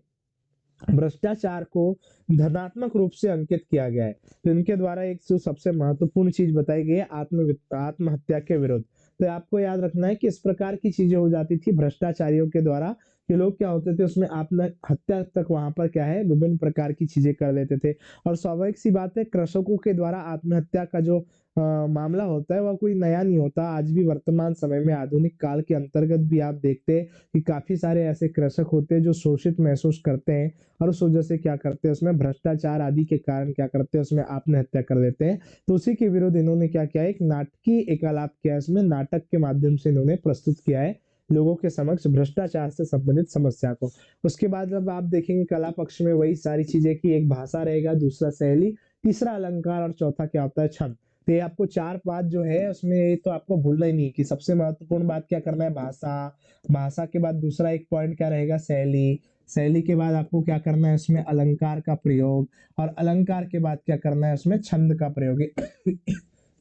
भ्रष्टाचार को धनात्मक रूप से अंकित किया गया है। तो इनके द्वारा एक जो सबसे महत्वपूर्ण चीज बताई गई है आत्महत्या के विरुद्ध। तो आपको याद रखना है कि इस प्रकार की चीजें हो जाती थी भ्रष्टाचारियों के द्वारा, कि लोग क्या होते थे उसमें आत्महत्या तक वहां पर क्या है विभिन्न प्रकार की चीजें कर लेते थे। और स्वाभाविक सी बात है, कृषकों के द्वारा आत्महत्या का जो मामला होता है वह कोई नया नहीं होता। आज भी वर्तमान समय में आधुनिक काल के अंतर्गत भी आप देखते हैं कि काफी सारे ऐसे कृषक होते हैं जो शोषित महसूस करते हैं और उस वजह से क्या करते हैं, उसमें भ्रष्टाचार आदि के कारण क्या करते हैं, उसमें आत्महत्या कर लेते हैं। तो उसी के विरुद्ध इन्होंने क्या किया, एक नाटकीय एकालाप किया, इसमें नाटक के माध्यम से इन्होंने प्रस्तुत किया है लोगों के समक्ष भ्रष्टाचार से संबंधित समस्या को। उसके बाद जब आप देखेंगे कला पक्ष में वही सारी चीजें कि एक भाषा रहेगा, दूसरा शैली, तीसरा अलंकार और चौथा क्या होता है, छंद। तो ये आपको चार बात जो है उसमें, ये तो आपको भूलना ही नहीं कि सबसे महत्वपूर्ण बात क्या करना है, भाषा। भाषा के बाद दूसरा एक पॉइंट क्या रहेगा, शैली। शैली के बाद आपको क्या करना है, उसमें अलंकार का प्रयोग। और अलंकार के बाद क्या करना है, उसमें छंद का प्रयोग।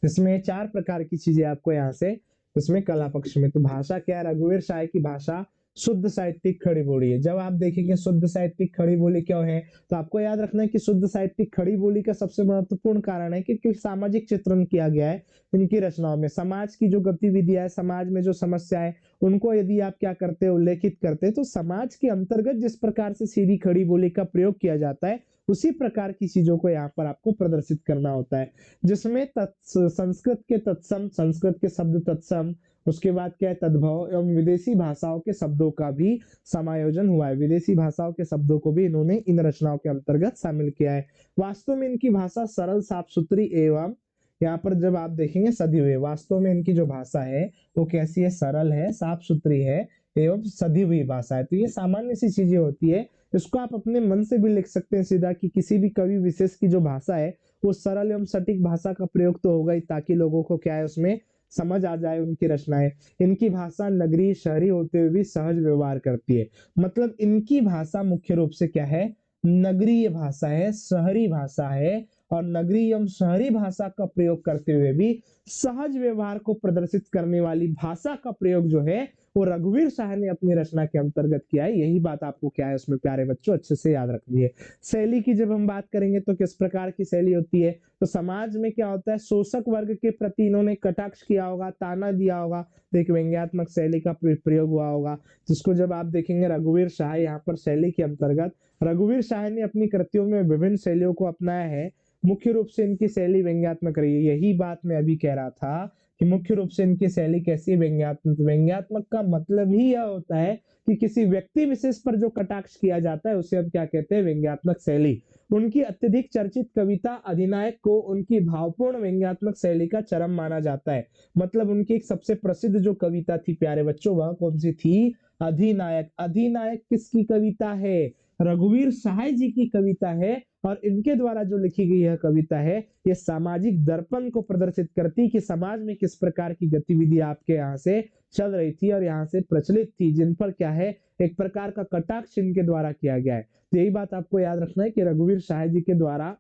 इसमें चार प्रकार की चीजें आपको यहाँ से इसमें कला पक्ष में। तो भाषा क्या है, रघुवीर शाह की भाषा शुद्ध साहित्यिक खड़ी बोली है। जब आप देखेंगे शुद्ध साहित्यिक खड़ी बोली क्यों है, तो आपको याद रखना है कि शुद्ध साहित्यिक खड़ी बोली का सबसे महत्वपूर्ण कारण है कि क्योंकि सामाजिक चित्रण किया गया है इनकी रचनाओं में। समाज की जो गतिविधियां है, समाज में जो समस्या है, उनको यदि आप क्या करते हैं, उल्लेखित करते हैं, तो समाज के अंतर्गत जिस प्रकार से सीधी खड़ी बोली का प्रयोग किया जाता है उसी प्रकार की चीजों को यहाँ पर आपको प्रदर्शित करना होता है। जिसमें संस्कृत के तत्सम, संस्कृत के शब्द तत्सम, उसके बाद क्या है तद्भव, एवं विदेशी भाषाओं के शब्दों का भी समायोजन हुआ है। विदेशी भाषाओं के शब्दों को भी इन्होंने इन रचनाओं के अंतर्गत शामिल किया है। वास्तव में इनकी भाषा सरल, साफ सुथरी एवं यहाँ पर जब आप देखेंगे सदी हुई, वास्तव में इनकी जो भाषा है वो कैसी है, सरल है, साफ सुथरी है एवं सदी हुई भाषा है। तो ये सामान्य सी चीजें होती है, इसको आप अपने मन से भी लिख सकते हैं सीधा कि किसी भी कवि विशेष की जो भाषा है वो सरल एवं सटीक भाषा का प्रयोग तो होगा ही, ताकि लोगों को क्या है उसमें समझ आ जाए उनकी रचनाएं। इनकी भाषा नगरीय शहरी होते हुए भी सहज व्यवहार करती है। मतलब इनकी भाषा मुख्य रूप से क्या है, नगरीय भाषा है, शहरी भाषा है। और नगरीय एवं शहरी भाषा का प्रयोग करते हुए भी सहज व्यवहार को प्रदर्शित करने वाली भाषा का प्रयोग जो है वो रघुवीर शाह ने अपनी रचना के अंतर्गत किया है। यही बात आपको क्या है उसमें प्यारे बच्चों अच्छे से याद रखनी है। शैली की जब हम बात करेंगे तो किस प्रकार की शैली होती है, तो समाज में क्या होता है, शोषक वर्ग के प्रति इन्होंने कटाक्ष किया होगा, ताना दिया होगा, तो एक व्यंग्यात्मक शैली का प्रयोग हुआ होगा, जिसको जब आप देखेंगे रघुवीर शाह यहाँ पर शैली के अंतर्गत, रघुवीर शाह ने अपनी कृतियों में विभिन्न शैलियों को अपनाया है। मुख्य रूप से इनकी शैली व्यंग्यात्मक रही है। यही बात मैं अभी कह रहा था कि मुख्य रूप से इनकी शैली कैसी है, व्यंग्यात्मक। व्यंग्यात्मक का मतलब ही यह होता है कि किसी व्यक्ति विशेष पर जो कटाक्ष किया जाता है उसे हम क्या कहते हैं, व्यंग्यात्मक शैली। उनकी अत्यधिक चर्चित कविता अधिनायक को उनकी भावपूर्ण व्यंग्यात्मक शैली का चरम माना जाता है। मतलब उनकी एक सबसे प्रसिद्ध जो कविता थी प्यारे बच्चों, वह कौन सी थी, अधिनायक। अधिनायक किसकी कविता है, रघुवीर शाह जी की कविता है। और इनके द्वारा जो लिखी गई यह कविता है, ये सामाजिक दर्पण को प्रदर्शित करती कि समाज में किस प्रकार की गतिविधि आपके यहाँ से चल रही थी और यहाँ से प्रचलित थी, जिन पर क्या है एक प्रकार का कटाक्ष इनके द्वारा किया गया है। तो यही बात आपको याद रखना है कि रघुवीर शाह जी के द्वारा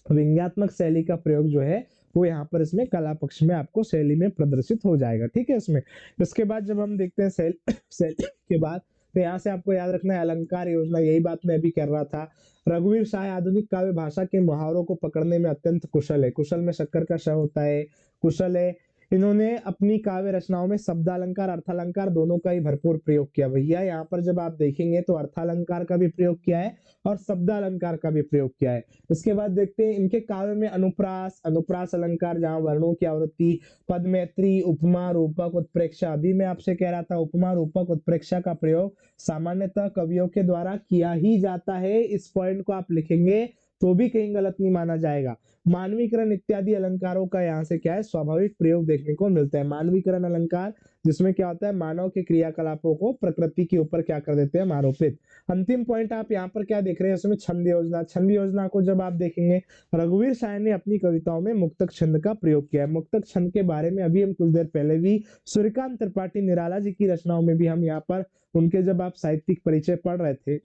व्यंग्यात्मक शैली का प्रयोग जो है वो यहाँ पर इसमें कला पक्ष में आपको शैली में प्रदर्शित हो जाएगा। ठीक है, इसमें इसके बाद जब हम देखते हैं शैली के बाद, तो यहाँ से आपको याद रखना है अलंकार योजना। यही बात मैं अभी कर रहा था। रघुवीर शाह आधुनिक काव्य भाषा के मुहावरों को पकड़ने में अत्यंत कुशल है। कुशल में शक्कर का श होता है, कुशल है। इन्होंने अपनी काव्य रचनाओं में शब्दालंकार अर्थालंकार दोनों का ही भरपूर प्रयोग किया। भैया यहाँ पर जब आप देखेंगे तो अर्थालंकार का भी प्रयोग किया है और शब्दालंकार का भी प्रयोग किया है। इसके बाद देखते हैं इनके काव्य में अनुप्रास, अनुप्रास अलंकार जहाँ वर्णों की आवृत्ति, पदमैत्री, उपमा, रूपक, उत्प्रेक्षा। अभी मैं आपसे कह रहा था उपमा, रूपक, उत्प्रेक्षा का प्रयोग सामान्यतः कवियों के द्वारा किया ही जाता है। इस पॉइंट को आप लिखेंगे तो भी कहीं गलत नहीं माना जाएगा। मानवीकरण इत्यादि अलंकारों का यहाँ से क्या है, स्वाभाविक प्रयोग देखने को मिलता है। मानवीकरण अलंकार जिसमें क्या होता है, मानव के क्रियाकलापों को प्रकृति के ऊपर क्या कर देते हैं, आरोपित। अंतिम पॉइंट आप यहाँ पर क्या देख रहे हैं, उसमें छंद योजना। छंद योजना को जब आप देखेंगे, रघुवीर साय ने अपनी कविताओं में मुक्तक छंद का प्रयोग किया है। मुक्तक छंद के बारे में अभी हम कुछ देर पहले भी सूर्यकांत त्रिपाठी निराला जी की रचनाओं में भी हम यहाँ पर उनके जब आप साहित्यिक परिचय पढ़ रहे थे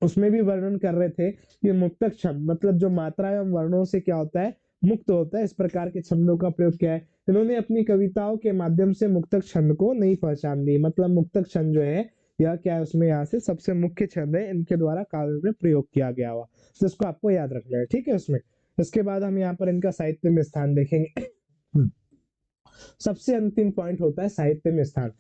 उसमें भी वर्णन कर रहे थे कि मुक्तक छंद मतलब जो मात्रा एवं वर्णों से क्या होता है, मुक्त होता है, इस प्रकार के छंदों का प्रयोग किया है। इन्होंने अपनी कविताओं के माध्यम से मुक्तक छंद को नई पहचान दी। मतलब मुक्तक छंद जो है यह क्या है, उसमें यहाँ से सबसे मुख्य छंद है, इनके द्वारा काव्य में प्रयोग किया गया हुआ, तो इसको आपको याद रखना है, ठीक है। उसमें इसके बाद हम यहाँ पर इनका साहित्य में स्थान देखेंगे। सबसे अंतिम पॉइंट होता है साहित्य में स्थान।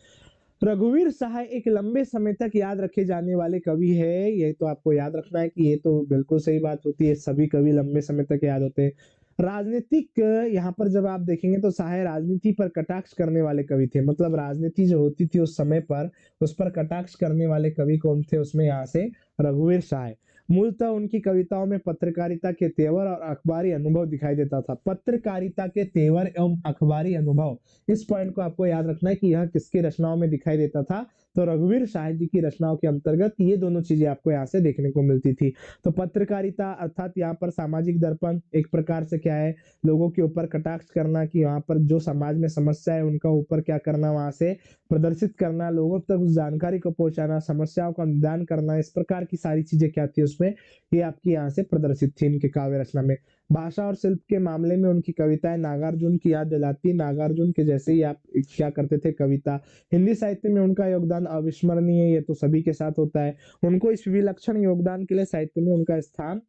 रघुवीर सहाय एक लंबे समय तक याद रखे जाने वाले कवि है। ये तो आपको याद रखना है कि ये तो बिल्कुल सही बात होती है, सभी कवि लंबे समय तक याद होते हैं। राजनीतिक यहाँ पर जब आप देखेंगे तो सहाय राजनीति पर कटाक्ष करने वाले कवि थे। मतलब राजनीति जो होती थी उस समय पर, उस पर कटाक्ष करने वाले कवि कौन थे, उसमें यहाँ से रघुवीर सहाय। मूलतः उनकी कविताओं में पत्रकारिता के तेवर और अखबारी अनुभव दिखाई देता था। पत्रकारिता के तेवर एवं अखबारी अनुभव, इस पॉइंट को आपको याद रखना है कि यह किसकी रचनाओं में दिखाई देता था, तो रघुवीर शाह जी की रचनाओं के अंतर्गत ये दोनों चीजें आपको यहाँ से देखने को मिलती थी। तो पत्रकारिता अर्थात यहाँ पर सामाजिक दर्पण, एक प्रकार से क्या है, लोगों के ऊपर कटाक्ष करना कि यहाँ पर जो समाज में समस्या है उनका ऊपर क्या करना, वहां से प्रदर्शित करना, लोगों तक उस जानकारी को पहुंचाना, समस्याओं का निदान करना, इस प्रकार की सारी चीजें क्या थी उसमें, ये आपकी यहाँ से प्रदर्शित थी इनके काव्य रचना में। भाषा और शिल्प के मामले में उनकी कविताएं नागार्जुन की याद दिलाती। नागार्जुन के जैसे ही आप क्या करते थे कविता। हिंदी साहित्य में उनका योगदान अविस्मरणीय है, ये तो सभी के साथ होता है। उनको इस विलक्षण योगदान के लिए साहित्य में उनका स्थान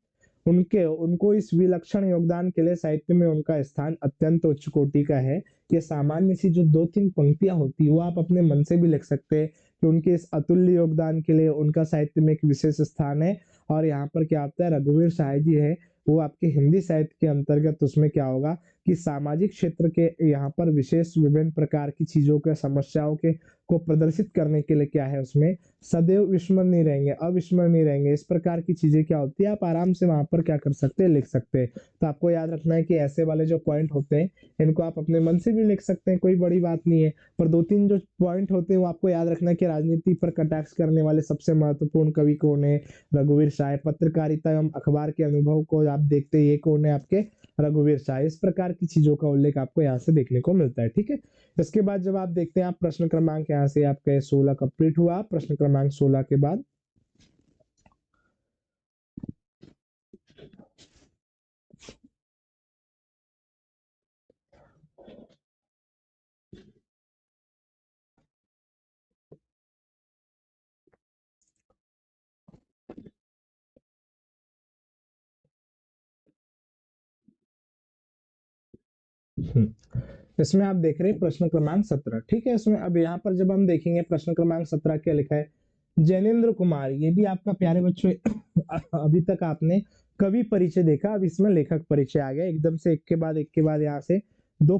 उनको इस विलक्षण योगदान के लिए साहित्य में उनका स्थान अत्यंत उच्च कोटि का है। ये सामान्य सी जो दो तीन पंक्तियां होती है वो आप अपने मन से भी लिख सकते हैं कि उनके इस अतुल्य योगदान के लिए उनका साहित्य में एक विशेष स्थान है। और यहाँ पर क्या होता है, रघुवीर सहाय जी है वो आपके हिंदी साहित्य के अंतर्गत उसमें क्या होगा कि सामाजिक क्षेत्र के यहाँ पर विशेष विभिन्न प्रकार की चीजों के समस्याओं के को प्रदर्शित करने के लिए क्या है, उसमें सदैव विस्मरणीय रहेंगे, अविस्मरणीय रहेंगे। इस प्रकार की चीजें क्या होती है, आप आराम से वहां पर क्या कर सकते हैं, लिख सकते हैं। तो आपको याद रखना है कि ऐसे वाले जो पॉइंट होते हैं इनको आप अपने मन से भी लिख सकते हैं, कोई बड़ी बात नहीं है। पर दो तीन जो पॉइंट होते हैं वो आपको याद रखना है कि राजनीति पर कटाक्ष करने वाले सबसे महत्वपूर्ण कवि कौन है, रघुवीर शाह। पत्रकारिता एवं अखबार के अनुभव को आप देखते हैं, ये कौन है आपके, रघुवीर शाह। इस प्रकार की चीजों का उल्लेख आपको यहाँ से देखने को मिलता है, ठीक है। इसके बाद जब आप देखते हैं, आप प्रश्न क्रमांक यहाँ से आपका 16 कंप्लीट हुआ। प्रश्न क्रमांक 16 के बाद इसमें आप देख रहे हैं प्रश्न क्रमांक 17, ठीक है। इसमें अब यहाँ पर जब हम देखेंगे प्रश्न क्रमांक 17 क्या लिखा है, जैनेन्द्र कुमार। ये भी आपका प्यारे बच्चों अभी तक आपने कवि परिचय देखा, अब इसमें लेखक परिचय आ गया एकदम से, एक के बाद यहाँ से दो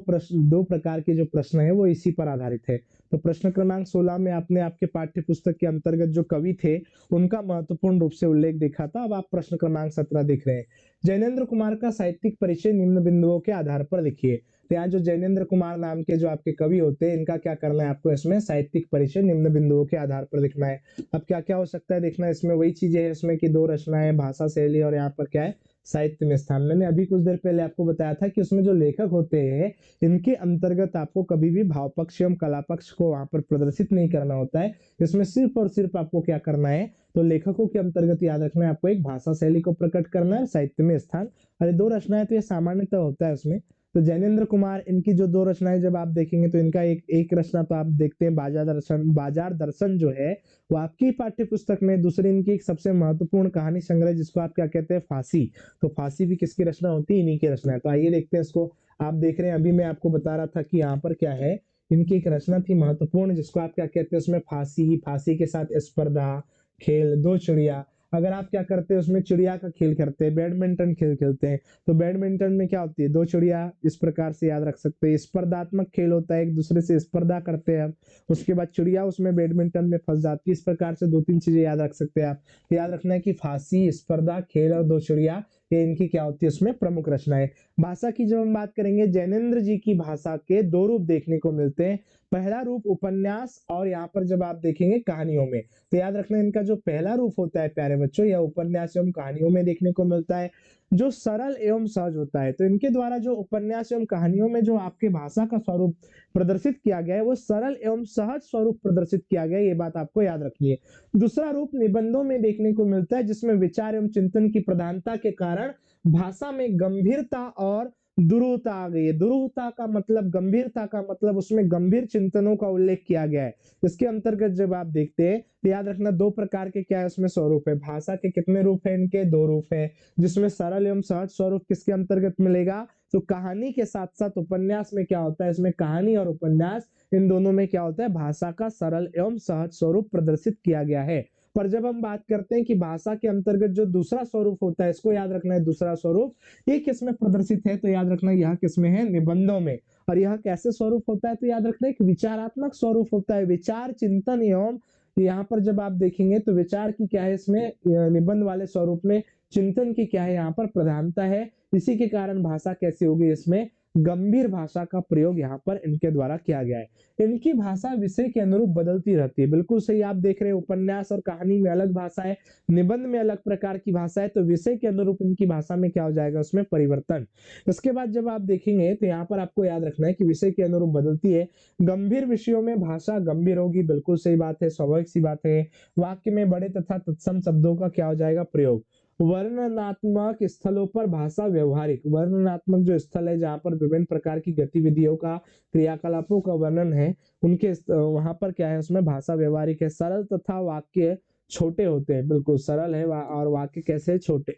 प्रकार के जो प्रश्न है वो इसी पर आधारित है। तो प्रश्न क्रमांक 16 में आपने आपके पाठ्य पुस्तक के अंतर्गत जो कवि थे उनका महत्वपूर्ण रूप से उल्लेख देखा था। अब आप प्रश्न क्रमांक 17 देख रहे हैं। जैनेन्द्र कुमार का साहित्यिक परिचय निम्न बिंदुओं के आधार पर लिखिए। तो यहाँ जो जैनेन्द्र कुमार नाम के जो आपके कवि होते हैं इनका क्या करना है आपको, इसमें साहित्यिक परिचय निम्न बिंदुओं के आधार पर लिखना है। अब क्या क्या हो सकता है देखना, इसमें वही चीजें है इसमें कि दो रचनाएं, भाषा शैली, और यहाँ पर क्या है, साहित्य में स्थान। मैंने अभी कुछ देर पहले आपको बताया था कि उसमें जो लेखक होते हैं इनके अंतर्गत आपको कभी भी भाव पक्ष एवं कला पक्ष को वहां पर प्रदर्शित नहीं करना होता है। इसमें सिर्फ और सिर्फ आपको क्या करना है, तो लेखकों के अंतर्गत याद रखना है आपको, एक भाषा शैली को प्रकट करना है, साहित्य में स्थान। अरे दो रचनाएं तो ये सामान्यतः होता है उसमें। तो जैनेन्द्र कुमार इनकी जो दो रचनाएं जब आप देखेंगे तो इनका एक रचना तो आप देखते हैं बाजार दर्शन जो है वो आपकी पाठ्य पुस्तक में। दूसरी इनकी एक सबसे महत्वपूर्ण कहानी संग्रह जिसको आप क्या कहते हैं, फांसी। तो फांसी भी किसकी रचना होती है, इन्हीं की रचना है। तो आइए देखते हैं इसको। आप देख रहे हैं अभी मैं आपको बता रहा था कि यहाँ पर क्या है, इनकी एक रचना थी महत्वपूर्ण जिसको आप क्या कहते हैं उसमें, फांसी। फांसी के साथ स्पर्धा, खेल, दो चिड़िया। अगर आप क्या करते हैं उसमें चिड़िया का खेल करते हैं, बैडमिंटन खेल खेलते हैं, तो बैडमिंटन में क्या होती है, दो चिड़िया, इस प्रकार से याद रख सकते हैं। स्पर्धात्मक खेल होता है, एक दूसरे से स्पर्धा करते हैं हम, उसके बाद चिड़िया उसमें बैडमिंटन में फंस जाती है। इस प्रकार से दो तीन चीजें याद रख सकते हैं आप। याद रखना है कि फांसी, स्पर्धा, खेल और दो चिड़िया ये इनकी क्या होती है उसमें प्रमुख रचनाएं। भाषा की जब हम बात करेंगे, जैनेंद्र जी की भाषा के दो रूप देखने को मिलते हैं। पहला रूप उपन्यास और यहाँ पर जब आप देखेंगे कहानियों में, तो याद रखना इनका जो पहला रूप होता है प्यारे बच्चों, यह उपन्यास एवं कहानियों में देखने को मिलता है, जो सरल एवं सहज होता है। तो इनके द्वारा जो उपन्यास एवं कहानियों में जो आपके भाषा का स्वरूप प्रदर्शित किया गया है वो सरल एवं सहज स्वरूप प्रदर्शित किया गया है, ये बात आपको याद रखनी है। दूसरा रूप निबंधों में देखने को मिलता है, जिसमें विचार एवं चिंतन की प्रधानता के कारण भाषा में गंभीरता और दुरूहता आ गई है। दुरूहता का मतलब, गंभीरता का मतलब उसमें गंभीर चिंतनों का उल्लेख किया गया है। इसके अंतर्गत जब आप देखते हैं तो याद रखना दो प्रकार के क्या है उसमें स्वरूप है। भाषा के कितने रूप है, इनके दो रूप है, जिसमें सरल एवं सहज स्वरूप किसके अंतर्गत मिलेगा, तो कहानी के साथ साथ उपन्यास में क्या होता है, इसमें कहानी और उपन्यास इन दोनों में क्या होता है, भाषा का सरल एवं सहज स्वरूप प्रदर्शित किया गया है। पर जब हम बात करते हैं कि भाषा के अंतर्गत जो दूसरा स्वरूप होता है, इसको याद रखना है, दूसरा स्वरूप ये किसमें प्रदर्शित है, तो याद रखना यह किसमें है, निबंधों में। और यह कैसे स्वरूप होता है, तो याद रखना एक विचारात्मक स्वरूप होता है, विचार चिंतन एवं यहाँ पर जब आप देखेंगे तो विचार की क्या है इसमें, निबंध वाले स्वरूप में चिंतन की क्या है यहाँ पर प्रधानता है। इसी के कारण भाषा कैसी होगी, इसमें गंभीर भाषा का प्रयोग यहाँ पर इनके द्वारा किया गया है। इनकी भाषा विषय के अनुरूप बदलती रहती है, बिल्कुल सही आप देख रहे हैं, उपन्यास और कहानी में अलग भाषा है, निबंध में अलग प्रकार की भाषा है, तो विषय के अनुरूप इनकी भाषा में क्या हो जाएगा, उसमें परिवर्तन। इसके बाद जब आप देखेंगे तो यहाँ पर आपको याद रखना है कि विषय के अनुरूप बदलती है। गंभीर विषयों में भाषा गंभीर होगी, बिल्कुल सही बात है, स्वाभाविक सी बात है। वाक्य में बड़े तथा तत्सम शब्दों का क्या हो जाएगा, प्रयोग। वर्णनात्मक स्थलों पर भाषा व्यवहारिक, वर्णनात्मक जो स्थल है जहां पर विभिन्न प्रकार की गतिविधियों का, क्रियाकलापों का वर्णन है, उनके वहां पर क्या है उसमें भाषा व्यवहारिक है। सरल तथा वाक्य छोटे होते हैं, बिल्कुल सरल है और वाक्य कैसे छोटे।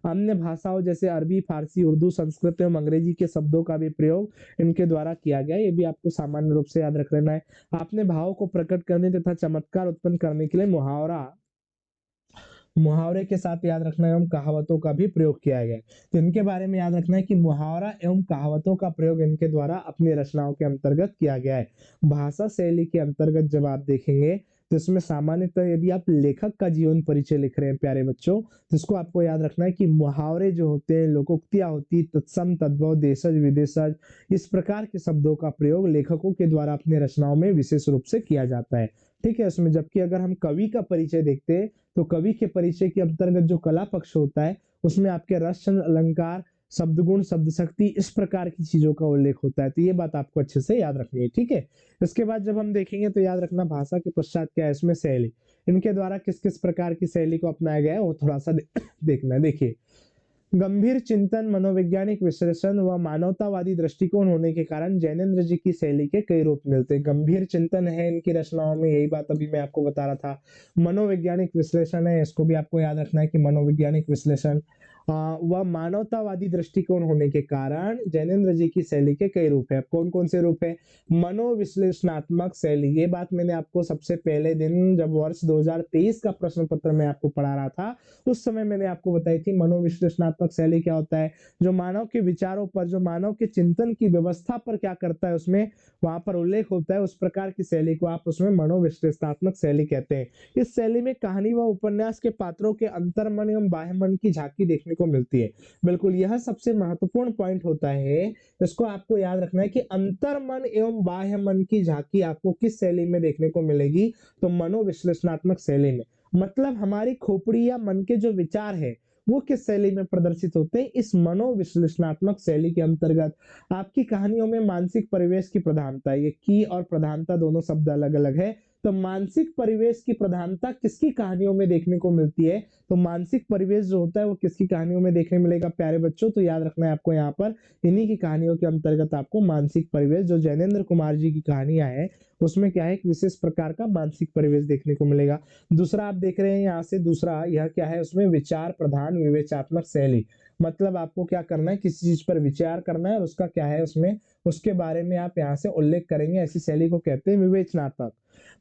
अन्य भाषाओं जैसे अरबी, फारसी, उर्दू, संस्कृत एवं अंग्रेजी के शब्दों का भी प्रयोग इनके द्वारा किया गया है, ये भी आपको सामान्य रूप से याद रख लेना है। आपने भाव को प्रकट करने तथा चमत्कार उत्पन्न करने के लिए मुहावरे के साथ याद रखना एवं कहावतों का भी प्रयोग किया गया है। तो इनके बारे में याद रखना है कि मुहावरा एवं कहावतों का प्रयोग इनके द्वारा अपनी रचनाओं के अंतर्गत किया गया है। भाषा शैली के अंतर्गत जब आप देखेंगे तो इसमें सामान्यतः यदि आप लेखक का जीवन परिचय लिख रहे हैं प्यारे बच्चों, तो इसको आपको याद रखना है कि मुहावरे जो होते हैं, लोकोक्तियां होती, तत्सम, तद्भव, देशज, विदेशज, इस प्रकार के शब्दों का प्रयोग लेखकों के द्वारा अपनी रचनाओं में विशेष रूप से किया जाता है। ठीक है, उसमें जबकि अगर हम कवि का परिचय देखते हैं तो कवि के परिचय के अंतर्गत जो कला पक्ष होता है उसमें आपके रस, छंद, अलंकार, शब्द गुण, शब्द शक्ति, इस प्रकार की चीजों का उल्लेख होता है। तो ये बात आपको अच्छे से याद रखनी है, ठीक है। इसके बाद जब हम देखेंगे तो याद रखना भाषा के पश्चात क्या है इसमें शैली, इनके द्वारा किस किस प्रकार की शैली को अपनाया गया है वो थोड़ा सा देखना है। देखिए, गंभीर चिंतन, मनोवैज्ञानिक विश्लेषण व मानवतावादी दृष्टिकोण होने के कारण जैनेंद्र जी की शैली के कई रूप मिलते हैं। गंभीर चिंतन है इनकी रचनाओं में, यही बात अभी मैं आपको बता रहा था। मनोवैज्ञानिक विश्लेषण है, इसको भी आपको याद रखना है कि मनोवैज्ञानिक विश्लेषण व मानवतावादी दृष्टिकोण होने के कारण जैनेंद्र जी की शैली के कई रूप है। कौन कौन से रूप है, मनोविश्लेषणात्मक शैली, ये बात मैंने आपको सबसे पहले दिन जब वर्ष 2023 का प्रश्न पत्र मैं आपको पढ़ा रहा था उस समय मैंने आपको बताई थी। मनोविश्लेषणात्मक शैली क्या होता है, जो मानव के विचारों पर, जो मानव के चिंतन की व्यवस्था पर क्या करता है उसमें वहां पर उल्लेख होता है, उस प्रकार की शैली को आप उसमें मनोविश्लेषणात्मक शैली कहते हैं। इस शैली में कहानी व उपन्यास के पात्रों के अंतर्मन एवं बाह्यमन की झांकी देखने को मिलती है। बिल्कुल, यह सबसे महत्वपूर्ण पॉइंट होता है, इसको आपको याद रखना है कि अंतर्मन एवं बाह्यमन की झांकी आपको किस शैली में देखने को मिलेगी, तो मनोविश्लेषणात्मक शैली में। मतलब हमारी खोपड़ी या मन के जो विचार है वो किस शैली में प्रदर्शित होते हैं, इस मनोविश्लेषणात्मक शैली के अंतर्गत। आपकी कहानियों में मानसिक परिवेश की प्रधानता, ये की और प्रधानता दोनों शब्द अलग अलग है, तो मानसिक परिवेश की प्रधानता किसकी कहानियों में देखने को मिलती है, तो मानसिक परिवेश जो होता है वो किसकी कहानियों में देखने मिलेगा प्यारे बच्चों, तो याद रखना है आपको यहाँ पर इन्हीं की कहानियों के अंतर्गत आपको मानसिक परिवेश, जो जैनेंद्र कुमार जी की कहानियां है उसमें क्या है, एक विशेष प्रकार का मानसिक परिवेश देखने को मिलेगा। दूसरा आप देख रहे हैं यहाँ से, दूसरा यह क्या है उसमें, विचार प्रधान विवेचनात्मक शैली। मतलब आपको क्या करना है, किसी चीज पर विचार करना है और उसका क्या है उसमें, उसके बारे में आप यहाँ से उल्लेख करेंगे, ऐसी शैली को कहते हैं विवेचनात्मक।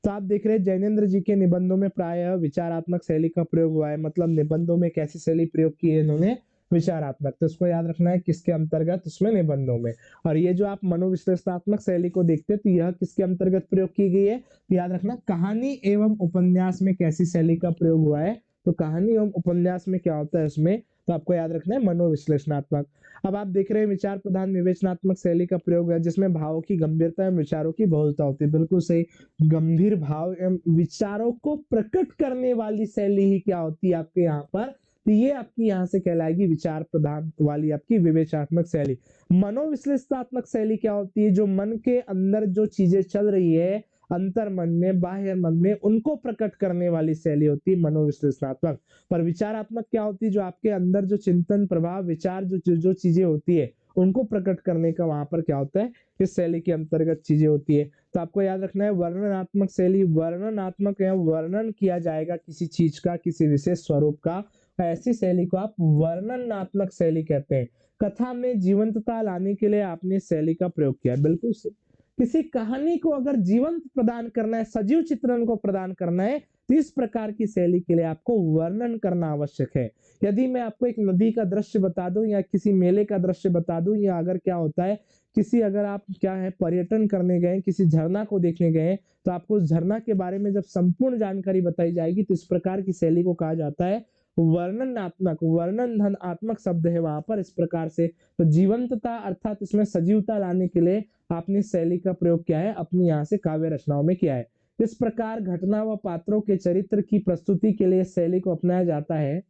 तो आप देख रहे हैं जैनेंद्र जी के निबंधों में प्रायः विचारात्मक शैली का प्रयोग हुआ है। मतलब निबंधों में कैसी शैली प्रयोग की है इन्होंने, विचारात्मक। तो इसको याद रखना है किसके अंतर्गत, उसमें निबंधों में। और ये जो आप मनोविश्लेषणात्मक शैली को देखते हैं तो यह किसके अंतर्गत प्रयोग की गई है, तो याद रखना कहानी एवं उपन्यास में कैसी शैली का प्रयोग हुआ है, तो कहानी एवं उपन्यास में क्या होता है उसमें तो आपको याद रखना है मनोविश्लेषणात्मक। अब आप देख रहे हैं विचार प्रधान विवेचनात्मक शैली का प्रयोग है, जिसमें भावों की गंभीरता एवं विचारों की बहुलता होती है। बिल्कुल सही, गंभीर भाव एवं विचारों को प्रकट करने वाली शैली ही क्या होती है आपके यहाँ पर, तो ये आपकी यहाँ से कहलाएगी विचार प्रधान वाली आपकी विवेचनात्मक शैली। मनोविश्लेषणात्मक शैली क्या होती है, जो मन के अंदर जो चीजें चल रही है अंतर मन में बाह्य मन में, उनको प्रकट करने वाली शैली होती है मनोविश्लेषणात्मक। पर विचारात्मक क्या होती है, जो आपके अंदर जो चिंतन प्रभाव विचार जो चीजें होती है उनको प्रकट करने का वहां पर क्या होता है, इस शैली के अंतर्गत चीजें होती है। तो आपको याद रखना है वर्णनात्मक शैली, वर्णनात्मक या वर्णन किया जाएगा किसी चीज का, किसी विशेष स्वरूप का, ऐसी शैली को आप वर्णनात्मक शैली कहते हैं। कथा में जीवंतता लाने के लिए आपने शैली का प्रयोग किया, बिल्कुल सही। किसी कहानी को अगर जीवंत प्रदान करना है, सजीव चित्रण को प्रदान करना है, तो इस प्रकार की शैली के लिए आपको वर्णन करना आवश्यक है। यदि मैं आपको एक नदी का दृश्य बता दूं या किसी मेले का दृश्य बता दूं, या अगर क्या होता है किसी अगर आप क्या है पर्यटन करने गए, किसी झरना को देखने गए, तो आपको उस झरना के बारे में जब संपूर्ण जानकारी बताई जाएगी, तो इस प्रकार की शैली को कहा जाता है वर्णनात्मक। वर्णन धनात्मक शब्द है वहां पर, इस प्रकार से। तो जीवंतता अर्थात इसमें सजीवता लाने के लिए आपने शैली का प्रयोग किया है, अपनी यहाँ से काव्य रचनाओं में किया है। इस प्रकार घटना व पात्रों के चरित्र की प्रस्तुति के लिए शैली को अपनाया जाता है,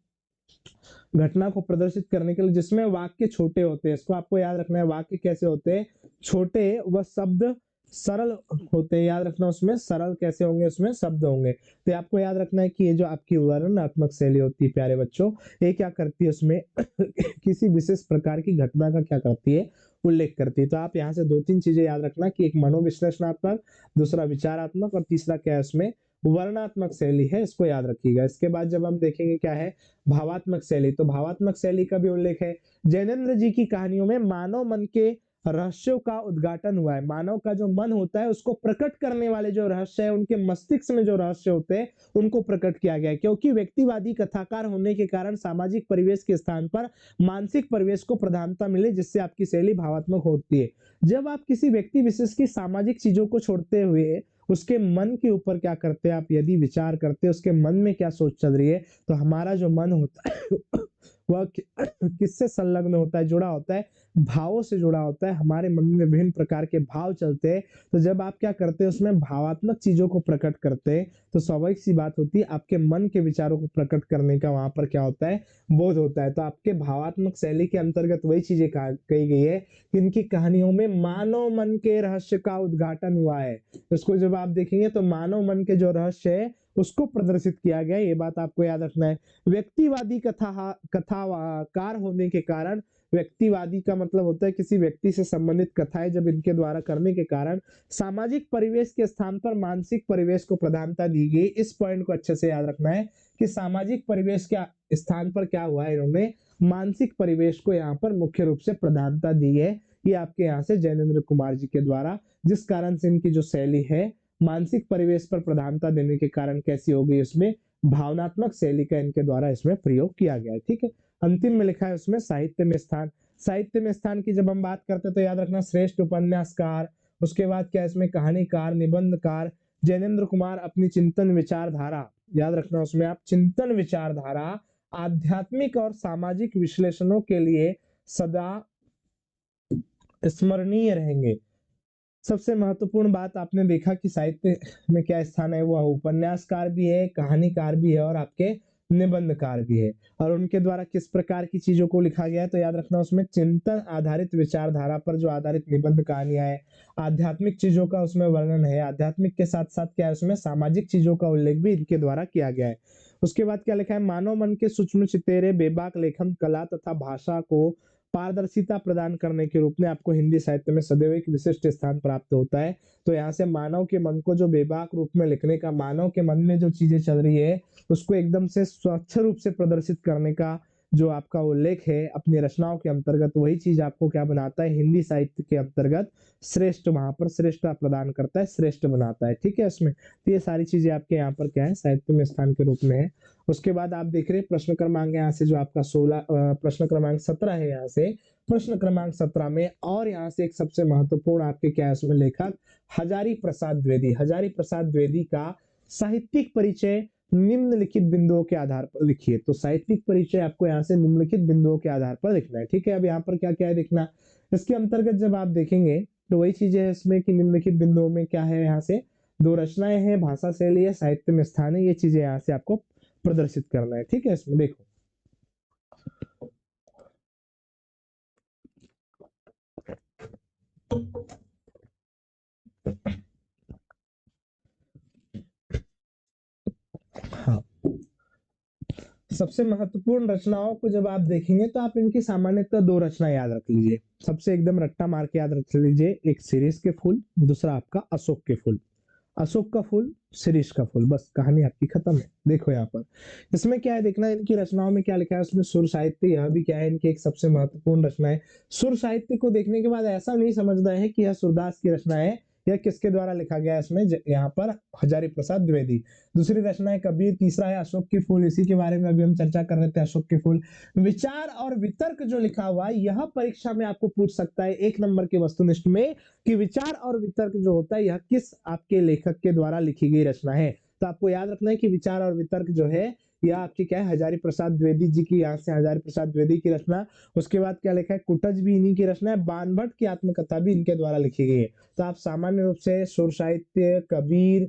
घटना को प्रदर्शित करने के लिए, जिसमें वाक्य छोटे होते हैं। इसको आपको याद रखना है, वाक्य कैसे होते हैं, छोटे, व शब्द सरल होते हैं। याद रखना उसमें सरल कैसे होंगे, उसमें शब्द होंगे। तो आपको याद रखना है कि ये जो आपकी वर्णनात्मक शैली होती है प्यारे बच्चों, ये क्या करती है, उसमें किसी विशेष प्रकार की घटना का क्या करती है, उल्लेख करती है। तो आप यहाँ से दो तीन चीजें याद रखना कि एक मनोविश्लेषणात्मक, दूसरा विचारात्मक, और तीसरा क्या है उसमें वर्णात्मक शैली है, इसको याद रखिएगा। इसके बाद जब हम देखेंगे क्या है भावात्मक शैली, तो भावात्मक शैली का भी उल्लेख है। जैनेन्द्र जी की कहानियों में मानव मन के रहस्यों का उद्घाटन हुआ है। मानव का जो मन होता है उसको प्रकट करने वाले जो रहस्य है, उनके मस्तिष्क में जो रहस्य होते हैं उनको प्रकट किया गया है। क्योंकि व्यक्तिवादी कथाकार होने के कारण सामाजिक परिवेश के स्थान पर मानसिक परिवेश को प्रधानता मिले, जिससे आपकी शैली भावात्मक होती है। जब आप किसी व्यक्ति विशेष की सामाजिक चीजों को छोड़ते हुए उसके मन के ऊपर क्या करते हैं, आप यदि विचार करते हैं उसके मन में क्या सोच चल रही है, तो हमारा जो मन होता है वह किससे संलग्न होता है, जुड़ा होता है, भावों से जुड़ा होता है। हमारे मन में विभिन्न प्रकार के भाव चलते हैं। तो जब आप क्या करते हैं उसमें भावात्मक चीजों को प्रकट करते हैं, तो स्वाभाविक सी बात होती है आपके मन के विचारों को प्रकट करने का वहां पर क्या होता है, बोध होता है। तो आपके भावात्मक शैली के अंतर्गत वही चीजें कही गई है कि इनकी कहानियों में मानव मन के रहस्य का उद्घाटन हुआ है। इसको जब आप देखेंगे तो मानव मन के जो रहस्य है उसको प्रदर्शित किया गया है, ये बात आपको याद रखना है। व्यक्तिवादी कथाकार होने के कारण, व्यक्तिवादी का मतलब होता है किसी व्यक्ति से संबंधित कथाएं जब इनके द्वारा करने के कारण सामाजिक परिवेश के स्थान पर मानसिक परिवेश को प्रधानता दी गई। इस पॉइंट को अच्छे से याद रखना है कि सामाजिक परिवेश के स्थान पर क्या हुआ है, इन्होंने मानसिक परिवेश को यहाँ पर मुख्य रूप से प्रधानता दी है। ये आपके यहाँ से जैनेन्द्र कुमार जी के द्वारा, जिस कारण से इनकी जो शैली है मानसिक परिवेश पर प्रधानता देने के कारण कैसी हो गई, उसमें भावनात्मक शैली का इनके द्वारा इसमें प्रयोग किया गया है। ठीक है, अंतिम में लिखा है उसमें साहित्य में स्थान। साहित्य में स्थान की जब हम बात करते हैं तो याद रखना श्रेष्ठ उपन्यासकार, उसके बाद क्या इसमें कहानीकार, निबंधकार। जैनेन्द्र कुमार अपनी चिंतन विचारधारा, याद रखना उसमें आप चिंतन विचारधारा, आध्यात्मिक और सामाजिक विश्लेषणों के लिए सदा स्मरणीय रहेंगे। सबसे महत्वपूर्ण बात आपने देखा कि साहित्य में क्या स्थान है, वह उपन्यासकार भी है, कहानीकार भी है और आपके निबंधकार भी है। और उनके द्वारा किस प्रकार की चीजों को लिखा गया है, तो याद रखना उसमें चिंतन आधारित विचारधारा पर जो आधारित निबंध कहानियां है, आध्यात्मिक चीजों का उसमें वर्णन है, आध्यात्मिक के साथ साथ क्या है उसमें सामाजिक चीजों का उल्लेख भी इनके द्वारा किया गया है। उसके बाद क्या लिखा है, मानव मन के सूक्ष्म चितेरे बेबाक लेखन कला तथा भाषा को पारदर्शिता प्रदान करने के रूप में आपको हिंदी साहित्य में सदैव एक विशिष्ट स्थान प्राप्त होता है। तो यहाँ से मानव के मन को जो बेबाक रूप में लिखने का, मानव के मन में जो चीजें चल रही है उसको एकदम से स्वच्छ रूप से प्रदर्शित करने का जो आपका उल्लेख है अपनी रचनाओं के अंतर्गत, वही चीज आपको क्या बनाता है, हिंदी साहित्य के अंतर्गत श्रेष्ठ, वहां पर श्रेष्ठता प्रदान करता है, श्रेष्ठ बनाता है। ठीक है, इसमें तो ये सारी चीजें आपके यहाँ पर क्या है साहित्य में स्थान के रूप में है। उसके बाद आप देख रहे हैं प्रश्न क्रमांक यहाँ से जो आपका 16 प्रश्न क्रमांक 17 है, यहाँ से प्रश्न क्रमांक 17 में और यहाँ से एक सबसे महत्वपूर्ण आपके क्या है उसमें लेखक हजारी प्रसाद द्विवेदी। हजारी प्रसाद द्विवेदी का साहित्यिक परिचय निम्नलिखित बिंदुओं के आधार पर लिखिए। तो साहित्यिक परिचय आपको यहाँ से निम्नलिखित बिंदुओं के आधार पर लिखना है। ठीक है, अब यहाँ पर क्या क्या है देखना। इसके अंतर्गत जब आप देखेंगे तो वही चीजें है इसमें कि निम्नलिखित बिंदुओं में क्या है, यहाँ से दो रचनाएं हैं, भाषा शैली है, साहित्य में स्थान है, ये चीजें यहाँ से आपको प्रदर्शित करना है। ठीक है, इसमें देखो हाँ, सबसे महत्वपूर्ण रचनाओं को जब आप देखेंगे तो आप इनकी सामान्यतः दो रचना याद रख लीजिए। सबसे एकदम रट्टा मार के याद रख लीजिए, एक शिरीष के फूल, दूसरा आपका अशोक के फूल। अशोक का फूल, शिरीष का फूल, बस कहानी आपकी खत्म है। देखो यहाँ पर इसमें क्या है देखना, इनकी रचनाओं में क्या लिखा है उसमें सुर साहित्य, यह भी क्या है इनकी एक सबसे महत्वपूर्ण रचना है। सुर साहित्य को देखने के बाद ऐसा नहीं समझना है कि यह सूरदास की रचना है या किसके द्वारा लिखा गया है, इसमें यहाँ पर हजारी प्रसाद द्विवेदी। दूसरी रचना है कबीर, तीसरा है अशोक के फूल, इसी के बारे में अभी हम चर्चा कर रहे थे, अशोक के फूल। विचार और वितर्क जो लिखा हुआ है यह परीक्षा में आपको पूछ सकता है 1 नंबर के वस्तुनिष्ठ में, कि विचार और वितर्क जो होता है यह किस आपके लेखक के द्वारा लिखी गई रचना है। तो आपको याद रखना है कि विचार और वितर्क जो है यह आपकी क्या है, हजारी प्रसाद द्विवेदी जी की, यहाँ से हजारी प्रसाद द्विवेदी की रचना। उसके बाद क्या लिखा है, कुटज भी इन्हीं की रचना है, बाणभट्ट की आत्मकथा भी इनके द्वारा लिखी गई है। तो आप सामान्य रूप से सुर साहित्य, कबीर,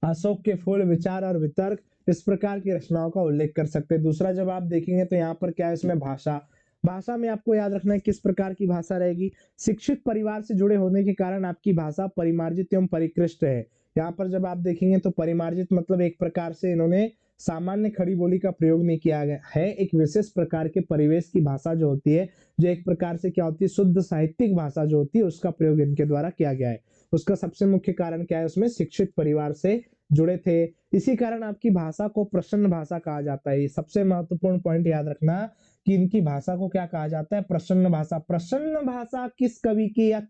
अशोक के फूल, विचार और वितर्क, इस प्रकार की रचनाओं का उल्लेख कर सकते हैं। दूसरा जब आप देखेंगे तो यहाँ पर क्या है, इसमें भाषा, भाषा में आपको याद रखना है किस प्रकार की भाषा रहेगी। शिक्षित परिवार से जुड़े होने के कारण आपकी भाषा परिमार्जित एवं परिकृष्ट है। यहाँ पर जब आप देखेंगे तो परिमार्जित मतलब एक प्रकार से इन्होंने सामान्य खड़ी बोली का प्रयोग नहीं किया गया है, एक विशेष प्रकार के परिवेश की भाषा जो होती है, जो एक प्रकार से क्या होती है, शुद्ध साहित्यिक भाषा जो होती है, उसका प्रयोग इनके द्वारा किया गया है। उसका सबसे मुख्य कारण क्या है, उसमें शिक्षित परिवार से जुड़े थे, इसी कारण आपकी भाषा को प्रसन्न भाषा कहा जाता है। ये सबसे महत्वपूर्ण पॉइंट याद रखना कि इनकी भाषा को क्या कहा जाता है, प्रसन्न भाषा। प्रसन्न भाषा किस कवि की या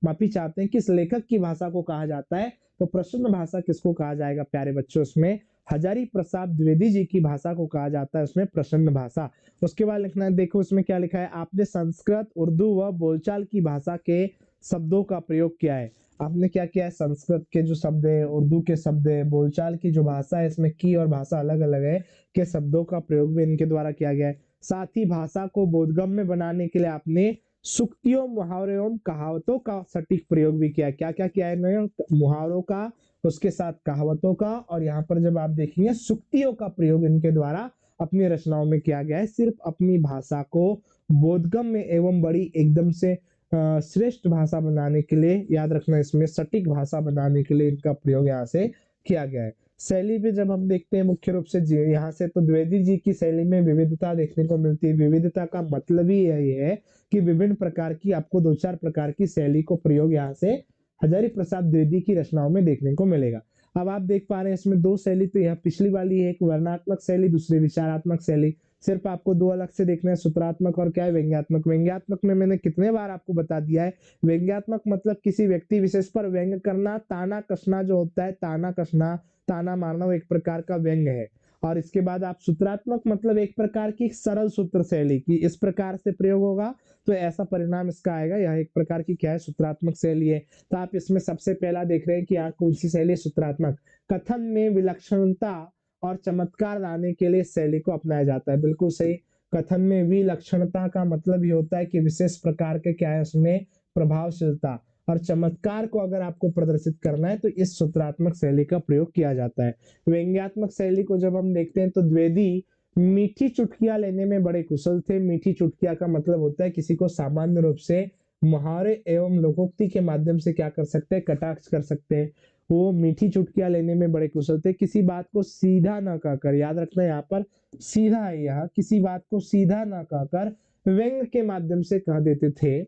माफी चाहते हैं किस लेखक की भाषा को कहा जाता है, तो प्रसन्न भाषा किसको कहा जाएगा प्यारे बच्चों, उसमें हजारी प्रसाद द्विवेदी जी की भाषा को कहा जाता है, उसमें प्रसन्न भाषा। उसके बाद लिखना है, देखो उसमें क्या लिखा है, आपने संस्कृत, उर्दू व बोलचाल की भाषा के शब्दों का प्रयोग किया है। आपने क्या किया है, संस्कृत के जो शब्द है, उर्दू के शब्द है, बोलचाल की जो भाषा है, इसमें की और भाषा अलग अलग है, के शब्दों का प्रयोग भी इनके द्वारा किया गया है। साथ ही भाषा को बोधगम्य बनाने के लिए आपने सुक्तियों, मुहावरों एवं कहावतों का सटीक प्रयोग भी किया। क्या क्या किया है इन्होंने, मुहावरों का, उसके साथ कहावतों का, और यहाँ पर जब आप देखेंगे सुक्तियों का प्रयोग इनके द्वारा अपनी रचनाओं में किया गया है। सिर्फ अपनी भाषा को बोधगम्य एवं बड़ी एकदम से श्रेष्ठ भाषा बनाने के लिए, याद रखना इसमें सटीक भाषा बनाने के लिए इनका प्रयोग यहाँ से किया गया है। शैली पे जब हम देखते हैं मुख्य रूप से यहाँ से तो द्विवेदी जी की शैली में विविधता देखने को मिलती है। विविधता का मतलब ही यही है कि विभिन्न प्रकार की, आपको 2-4 प्रकार की शैली को प्रयोग यहाँ से हजारी प्रसाद द्विवेदी की रचनाओं में देखने को मिलेगा। अब आप देख पा रहे हैं इसमें दो शैली, तो यह पिछली वाली है, एक वर्णात्मक शैली, दूसरी विचारात्मक शैली। सिर्फ आपको दो अलग से देखना है, सूत्रात्मक और क्या है, व्यंग्यात्मक। व्यंग्यात्मक में मैंने कितने बार आपको बता दिया है, व्यंग्यात्मक मतलब किसी व्यक्ति विशेष पर व्यंग करना, ताना कसना जो होता है, ताना कसना, ताना मारना, वो एक प्रकार का व्यंग है। और इसके बाद आप सूत्रात्मक मतलब एक प्रकार की सरल सूत्र शैली की, इस प्रकार से प्रयोग होगा तो ऐसा परिणाम इसका आएगा, यह एक प्रकार की क्या है, सूत्रात्मक शैली है। तो आप इसमें सबसे पहला देख रहे हैं कि यहाँ कौन सी शैली, सूत्रात्मक। कथन में विलक्षणता और चमत्कार लाने के लिए शैली को अपनाया जाता है, बिल्कुल सही। कथन में विलक्षणता का मतलब ये होता है कि विशेष प्रकार के क्या है उसमें प्रभावशीलता, और चमत्कार को अगर आपको प्रदर्शित करना है तो इस सूत्रात्मक शैली का प्रयोग किया जाता है। व्यंग्यात्मक शैली को जब हम देखते हैं तो द्विवेदी मीठी चुटकियां लेने में बड़े कुशल थे। मीठी चुटकियां का मतलब होता है किसी को सामान्य रूप से मुहावरे एवं लोकोक्ति के माध्यम से क्या कर सकते हैं, कटाक्ष कर सकते हैं। वो मीठी चुटकियां लेने में बड़े कुशल थे। किसी बात को सीधा ना कहकर, याद रखना यहाँ पर सीधा है, यहाँ किसी बात को सीधा ना कहकर व्यंग के माध्यम से कह देते थे।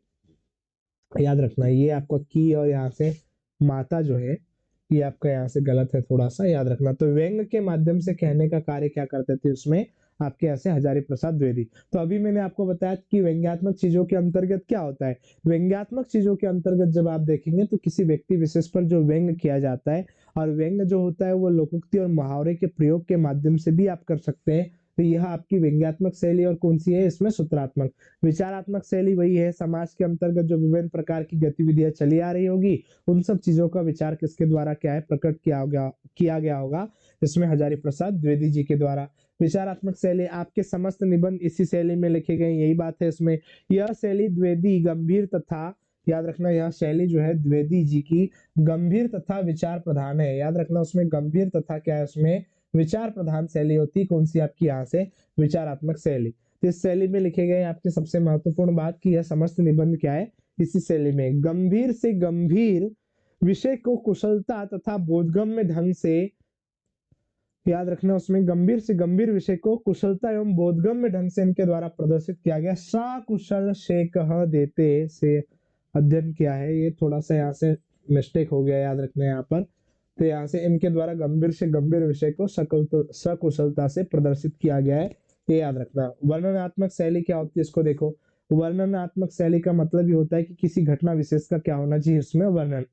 याद रखना ये आपका की और यहाँ से माता जो है ये आपका यहाँ से गलत है, थोड़ा सा याद रखना। तो व्यंग के माध्यम से कहने का कार्य क्या करते थे उसमें आपके ऐसे हजारी प्रसाद द्विवेदी। तो अभी मैंने आपको बताया कि व्यंग्यात्मक चीजों के अंतर्गत क्या होता है। व्यंग्यात्मक चीजों के अंतर्गत जब आप देखेंगे तो किसी व्यक्ति विशेष पर जो व्यंग किया जाता है, और व्यंग जो होता है वो लोकोक्ति और मुहावरे के प्रयोग के माध्यम से भी आप कर सकते हैं। तो यह आपकी व्यंग्यात्मक शैली और कौन सी है इसमें सूत्रात्मक। विचारात्मक शैली वही है समाज के अंतर्गत जो विभिन्न प्रकार की गतिविधियां चली आ रही होगी उन सब चीजों का विचार किसके द्वारा क्या है प्रकट किया गया होगा इसमें हजारी प्रसाद द्विवेदी जी के द्वारा। विचारात्मक शैली आपके समस्त निबंध इसी शैली में लिखे गए यही बात है इसमें। यह शैली द्विवेदी गंभीर तथा याद रखना यह शैली जो है द्विवेदी जी की गंभीर तथा विचार प्रधान है। याद रखना उसमें गंभीर तथा क्या है उसमें विचार प्रधान शैली होती है कौन सी आपकी यहाँ से विचारात्मक शैली। तो इस शैली में लिखे गए आपके सबसे महत्वपूर्ण बात की यह समस्त निबंध क्या है इसी शैली में गंभीर से गंभीर विषय को कुशलता तथा बोधगम्य ढंग से याद रखना उसमें गंभीर से गंभीर विषय को कुशलता एवं बोधगम्य ढंग से इनके द्वारा प्रदर्शित किया गया। सकुशल से कह देते से अध्ययन किया है ये थोड़ा सा यहाँ से मिस्टेक हो गया याद रखना यहाँ पर। तो यहाँ से इनके द्वारा गंभीर से गंभीर विषय को सकुशलता से प्रदर्शित किया गया है ये याद रखना। वर्णनात्मक शैली क्या होती है इसको देखो। वर्णनात्मक शैली का मतलब ये होता है कि किसी घटना विशेष का क्या होना चाहिए उसमें वर्णन।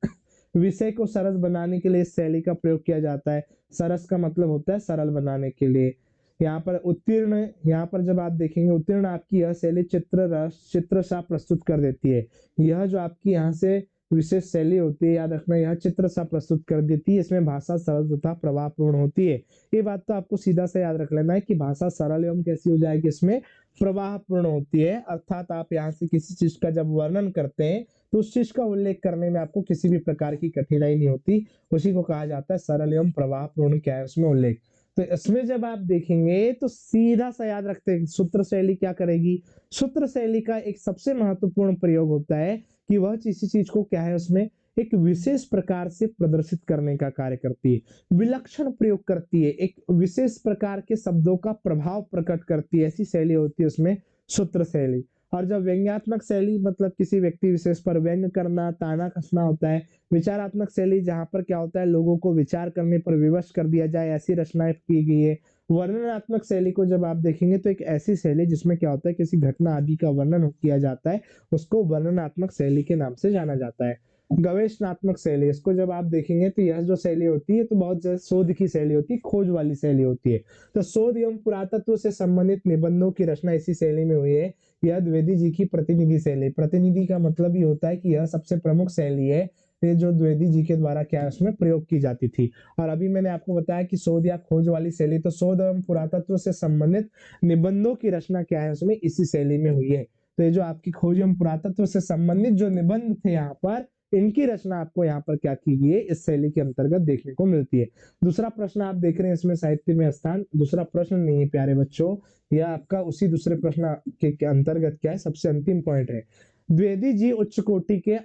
विषय को सरस बनाने के लिए इस शैली का प्रयोग किया जाता है। सरस का मतलब होता है सरल बनाने के लिए। यहाँ पर उत्तीर्ण यहाँ पर जब आप देखेंगे उत्तीर्ण आपकी यह शैली चित्रसा प्रस्तुत कर देती है। यह जो आपकी यहाँ से विशेष शैली होती है याद रखना यह चित्र सा प्रस्तुत कर देती है। इसमें भाषा सरल तथा प्रभावपूर्ण होती है। ये बात तो आपको सीधा सा याद रख लेना है कि भाषा सरल एवं कैसी हो जाएगी इसमें प्रवाहपूर्ण होती है। अर्थात आप यहाँ से किसी चीज का जब वर्णन करते हैं तो उस चीज का उल्लेख करने में आपको किसी भी प्रकार की कठिनाई नहीं होती। उसी को कहा जाता है सरल एवं प्रवाहपूर्ण क्या है उसमें उल्लेख। तो इसमें जब आप देखेंगे तो सीधा सा याद रखते हैं सूत्र शैली क्या करेगी। सूत्र शैली का एक सबसे महत्वपूर्ण प्रयोग होता है कि वह किसी चीज को क्या है उसमें एक विशेष प्रकार से प्रदर्शित करने का कार्य करती है। विलक्षण प्रयोग करती है एक विशेष प्रकार के शब्दों का प्रभाव प्रकट करती है ऐसी शैली होती है उसमें सूत्र शैली। और जब व्यंग्यात्मक शैली मतलब किसी व्यक्ति विशेष पर व्यंग करना ताना कसना होता है। विचारात्मक शैली जहां पर क्या होता है लोगों को विचार करने पर विवश कर दिया जाए ऐसी रचनाएं की गई है। वर्णनात्मक शैली को जब आप देखेंगे तो एक ऐसी शैली जिसमें क्या होता है किसी घटना आदि का वर्णन किया जाता है उसको वर्णनात्मक शैली के नाम से जाना जाता है। गवेषणात्मक शैली इसको जब आप देखेंगे तो यह जो शैली होती है तो बहुत ज्यादा शोध की शैली होती है खोज वाली शैली होती है। तो शोध एवं पुरातत्व से संबंधित निबंधों की रचना इसी शैली में हुई है। यह द्विवेदी जी की प्रतिनिधि शैली। प्रतिनिधि का मतलब ये होता है कि यह सबसे प्रमुख शैली है ये जो द्विवेदी जी के द्वारा क्या है उसमें प्रयोग की जाती थी। और अभी मैंने आपको बताया कि शोध या खोज वाली शैली तो शोध एवं पुरातत्व से संबंधित निबंधों की रचना क्या है उसमें इसी शैली में हुई है। तो ये जो आपकी खोज एवं पुरातत्व से संबंधित जो निबंध थे यहाँ पर इनकी रचना आपको यहाँ पर क्या की गई है इस शैली के अंतर्गत देखने को मिलती है। दूसरा प्रश्न आप देख रहे हैं इसमें साहित्य में स्थान दूसरा प्रश्न नहीं है प्यारे बच्चों यह आपका उसी दूसरे प्रश्न के अंतर्गत क्या है सबसे अंतिम पॉइंट है। द्विवेदी जी उच्च कोटि के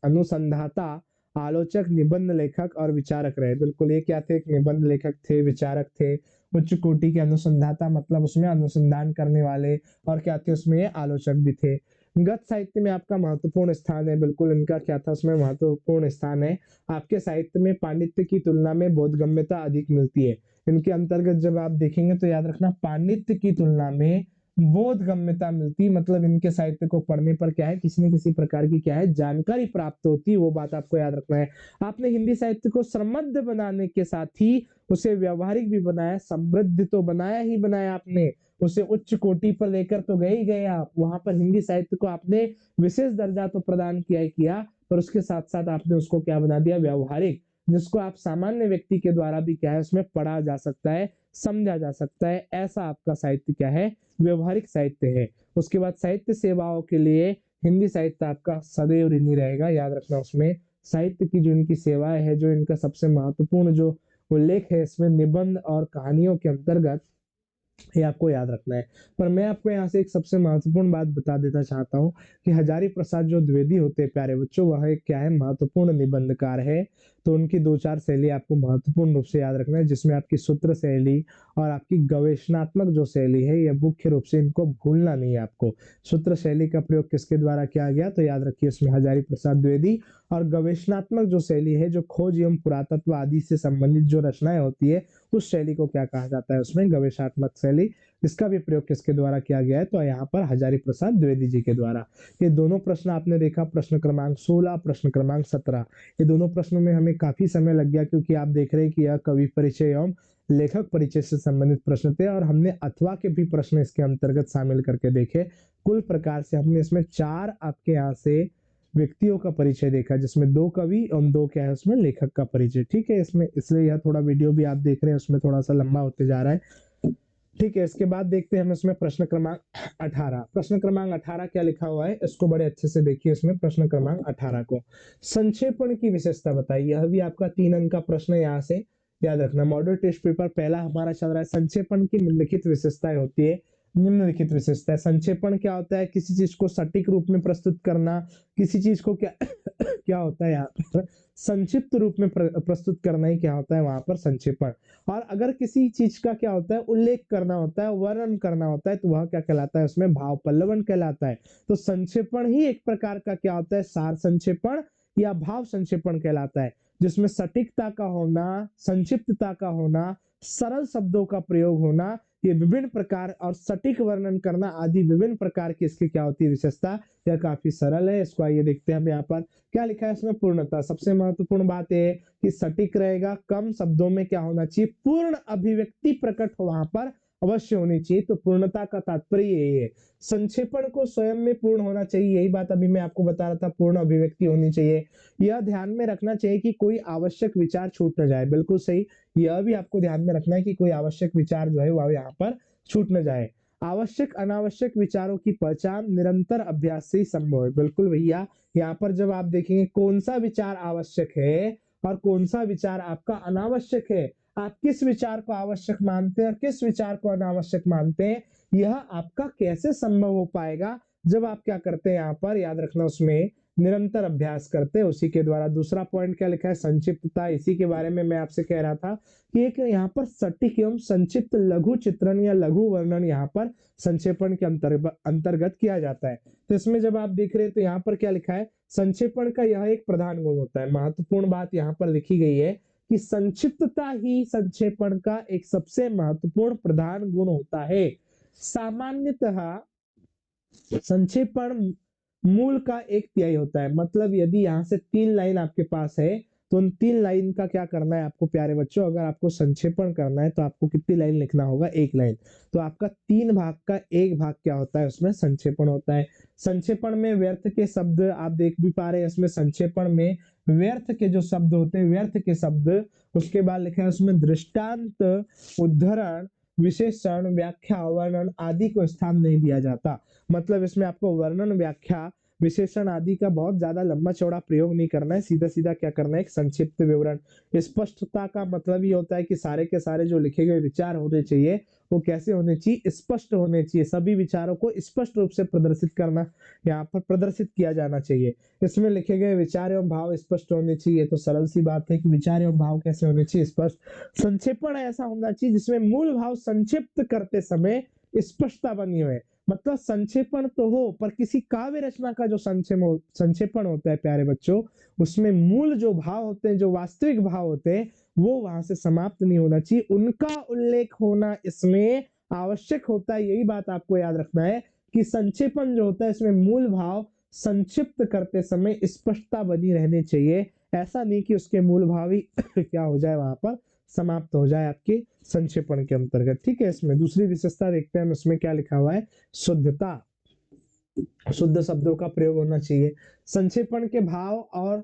अनुसंधाता आलोचक निबंध लेखक और विचारक रहे। बिल्कुल ये क्या थे एक निबंध लेखक थे विचारक थे उच्च कोटि के अनुसंधाता मतलब उसमें अनुसंधान करने वाले और क्या थे उसमें ये आलोचक भी थे। गद्य साहित्य में आपका महत्वपूर्ण स्थान है। बिल्कुल इनका क्या था उसमें महत्वपूर्ण स्थान है। आपके साहित्य में पांडित्य की तुलना में बोधगम्यता अधिक मिलती है। इनके अंतर्गत जब आप देखेंगे तो याद रखना पांडित्य की तुलना में बोधगम्यता मिलती मतलब इनके साहित्य को पढ़ने पर क्या है किसी न किसी प्रकार की क्या है जानकारी प्राप्त होती वो बात आपको याद रखना है। आपने हिंदी साहित्य को समृद्ध बनाने के साथ ही उसे व्यवहारिक भी बनाया। समृद्ध तो बनाया ही बनाया आपने उसे उच्च कोटि पर लेकर तो गए ही गए आप। वहां पर हिंदी साहित्य को आपने विशेष दर्जा तो प्रदान किया ही किया पर उसके साथ साथ आपने उसको क्या बना दिया व्यवहारिक जिसको आप सामान्य व्यक्ति के द्वारा भी क्या है उसमें पढ़ा जा सकता है समझा जा सकता है ऐसा आपका साहित्य क्या है व्यवहारिक साहित्य है। उसके बाद साहित्य सेवाओं के लिए हिंदी साहित्य आपका सदैव ऋणी रहेगा। याद रखना उसमें साहित्य की जो इनकी सेवाएं है जो इनका सबसे महत्वपूर्ण जो उल्लेख है इसमें निबंध और कहानियों के अंतर्गत ये आपको याद रखना है। पर मैं आपको यहाँ से एक सबसे महत्वपूर्ण बात बता देना चाहता हूँ कि हजारी प्रसाद जो द्विवेदी होते हैं प्यारे बच्चों वह एक क्या है महत्वपूर्ण निबंधकार है। तो उनकी दो चार शैली आपको महत्वपूर्ण रूप से याद रखना है जिसमें आपकी सूत्र शैली और आपकी गवेषणात्मक जो शैली है यह मुख्य रूप से इनको भूलना नहीं है आपको। सूत्र शैली का प्रयोग किसके द्वारा किया गया तो याद रखिए इसमें हजारी प्रसाद द्विवेदी। और गवेषणात्मक जो शैली है जो खोज एवं पुरातत्व आदि से संबंधित जो रचनाएं होती है उस शैली को क्या कहा जाता है उसमें गवेषणात्मक शैली। इसका भी प्रयोग किसके द्वारा किया गया है तो यहाँ पर हजारी प्रसाद द्विवेदी जी के द्वारा। ये दोनों प्रश्न आपने देखा प्रश्न क्रमांक 16 प्रश्न क्रमांक 17 ये दोनों प्रश्नों में हमें काफी समय लग गया क्योंकि आप देख रहे हैं कि यह कवि परिचय एवं लेखक परिचय से संबंधित प्रश्न थे और हमने अथवा के भी प्रश्न इसके अंतर्गत शामिल करके देखे। कुल प्रकार से हमने इसमें 4 आपके यहाँ से व्यक्तियों का परिचय देखा, जिसमें 2 कवि और 2 क्या है उसमें लेखक का परिचय। ठीक है, इसमें इसलिए यह थोड़ा वीडियो भी आप देख रहे हैं उसमें थोड़ा सा लंबा होते जा रहा है। ठीक है, इसके बाद देखते हैं हम इसमें प्रश्न क्रमांक 18। प्रश्न क्रमांक 18 क्या लिखा हुआ है, इसको बड़े अच्छे से देखिए। इसमें प्रश्न क्रमांक 18 को संक्षेपण की विशेषता बताइए। यह भी आपका 3 अंक का प्रश्न है, यहाँ से याद रखना। मॉडल टेस्ट पेपर पहला हमारा चल रहा है। संक्षेपण की निम्नलिखित विशेषताएं होती है। निम्नलिखित विशेषता है। संक्षेपण क्या होता है, किसी चीज को सटीक रूप में प्रस्तुत करना। किसी चीज को क्या क्या होता है यहाँ पर संक्षिप्त रूप में प्रस्तुत करना ही क्या होता है वहां पर संक्षेपण। और अगर किसी चीज का क्या होता है उल्लेख करना होता है, वर्णन करना होता है, तो वह क्या कहलाता है, उसमें भाव पल्लवन कहलाता है। तो संक्षेपण ही एक प्रकार का क्या होता है, सार संक्षेपण या भाव संक्षेपण कहलाता है, जिसमें सटीकता का होना, संक्षिप्तता का होना, सरल शब्दों का प्रयोग होना, ये विभिन्न प्रकार और सटीक वर्णन करना आदि विभिन्न प्रकार की इसकी क्या होती है विशेषता। यह काफी सरल है। इसको आइए देखते हैं हम यहाँ पर क्या लिखा है इसमें। पूर्णता, सबसे महत्वपूर्ण बात है कि सटीक रहेगा, कम शब्दों में क्या होना चाहिए, पूर्ण अभिव्यक्ति प्रकट वहां पर अवश्य होनी चाहिए। तो पूर्णता का तात्पर्य यही है। संक्षेपण को स्वयं में पूर्ण होना चाहिए, यही बात अभी मैं आपको बता रहा था, पूर्ण अभिव्यक्ति होनी चाहिए। यह ध्यान में रखना चाहिए कि कोई आवश्यक विचार छूट न जाए, बिल्कुल सही। यह भी आपको ध्यान में रखना है कि कोई आवश्यक विचार जो है वह यहाँ पर छूट न जाए। आवश्यक अनावश्यक विचारों की पहचान निरंतर अभ्यास से ही संभव है, बिल्कुल भैया। यहाँ पर जब आप देखेंगे कौन सा विचार आवश्यक है और कौन सा विचार आपका अनावश्यक है, आप किस विचार को आवश्यक मानते हैं और किस विचार को अनावश्यक मानते हैं, यह आपका कैसे संभव हो पाएगा, जब आप क्या करते हैं यहाँ पर याद रखना, उसमें निरंतर अभ्यास करते हैं उसी के द्वारा। दूसरा पॉइंट क्या लिखा है, संक्षिप्तता। इसी के बारे में मैं आपसे कह रहा था कि एक यहाँ पर सटीक एवं संक्षिप्त लघु चित्रण या लघु वर्णन यहाँ पर संक्षेपण के अंतर्गत किया जाता है। तो इसमें जब आप देख रहे हैं तो यहाँ पर क्या लिखा है, संक्षेपण का यह एक प्रधान गुण होता है। महत्वपूर्ण बात यहाँ पर लिखी गई है कि संक्षिप्तता ही संक्षेपण का एक सबसे महत्वपूर्ण प्रधान गुण होता है। सामान्यतः संक्षेपण मूल का 1/3 होता है। मतलब यदि यहाँ से 3 लाइन आपके पास है तो उन 3 लाइन का क्या करना है आपको प्यारे बच्चों, अगर आपको संक्षेपण करना है तो आपको कितनी लाइन लिखना होगा, 1 लाइन। तो आपका 3 भाग का 1 भाग क्या होता है, उसमें संक्षेपण होता है। संक्षेपण में व्यर्थ के शब्द आप देख भी पा रहे हैं, इसमें संक्षेपण में व्यर्थ के जो शब्द होते हैं, व्यर्थ के शब्द, उसके बाद लिखा है उसमें दृष्टांत, उद्धरण, विशेषण, व्याख्या, वर्णन आदि को स्थान नहीं दिया जाता। मतलब इसमें आपको वर्णन, व्याख्या, विशेषण आदि का बहुत ज्यादा लंबा चौड़ा प्रयोग नहीं करना है, सीधा सीधा क्या करना है, एक संक्षिप्त विवरण। स्पष्टता का मतलब ये होता है कि सारे के सारे जो लिखे गए विचार होने चाहिए वो कैसे होने चाहिए, स्पष्ट होने चाहिए। सभी विचारों को स्पष्ट रूप से प्रदर्शित करना, यहाँ पर प्रदर्शित किया जाना चाहिए। इसमें लिखे गए विचार एवं भाव स्पष्ट होने चाहिए। तो सरल सी बात है कि विचार एवं भाव कैसे होने चाहिए, स्पष्ट। संक्षेपण ऐसा होना चाहिए जिसमें मूल भाव संक्षिप्त करते समय स्पष्टता बनी हुई। मतलब संक्षेपण तो हो पर किसी काव्य रचना का जो संक्षेपण होता है प्यारे बच्चों, उसमें मूल जो भाव होते हैं, जो वास्तविक भाव होते हैं, वो वहां से समाप्त नहीं होना चाहिए, उनका उल्लेख होना इसमें आवश्यक होता है। यही बात आपको याद रखना है कि संक्षेपण जो होता है इसमें मूल भाव संक्षिप्त करते समय स्पष्टता बनी रहनी चाहिए। ऐसा नहीं कि उसके मूल भाव ही क्या हो जाए, वहां पर समाप्त हो जाए आपके संक्षेपण के अंतर्गत। ठीक है, इसमें दूसरी विशेषता देखते हैं, इसमें क्या लिखा हुआ है, शुद्धता। शुद्ध शब्दों का प्रयोग होना चाहिए। संक्षेपण के भाव और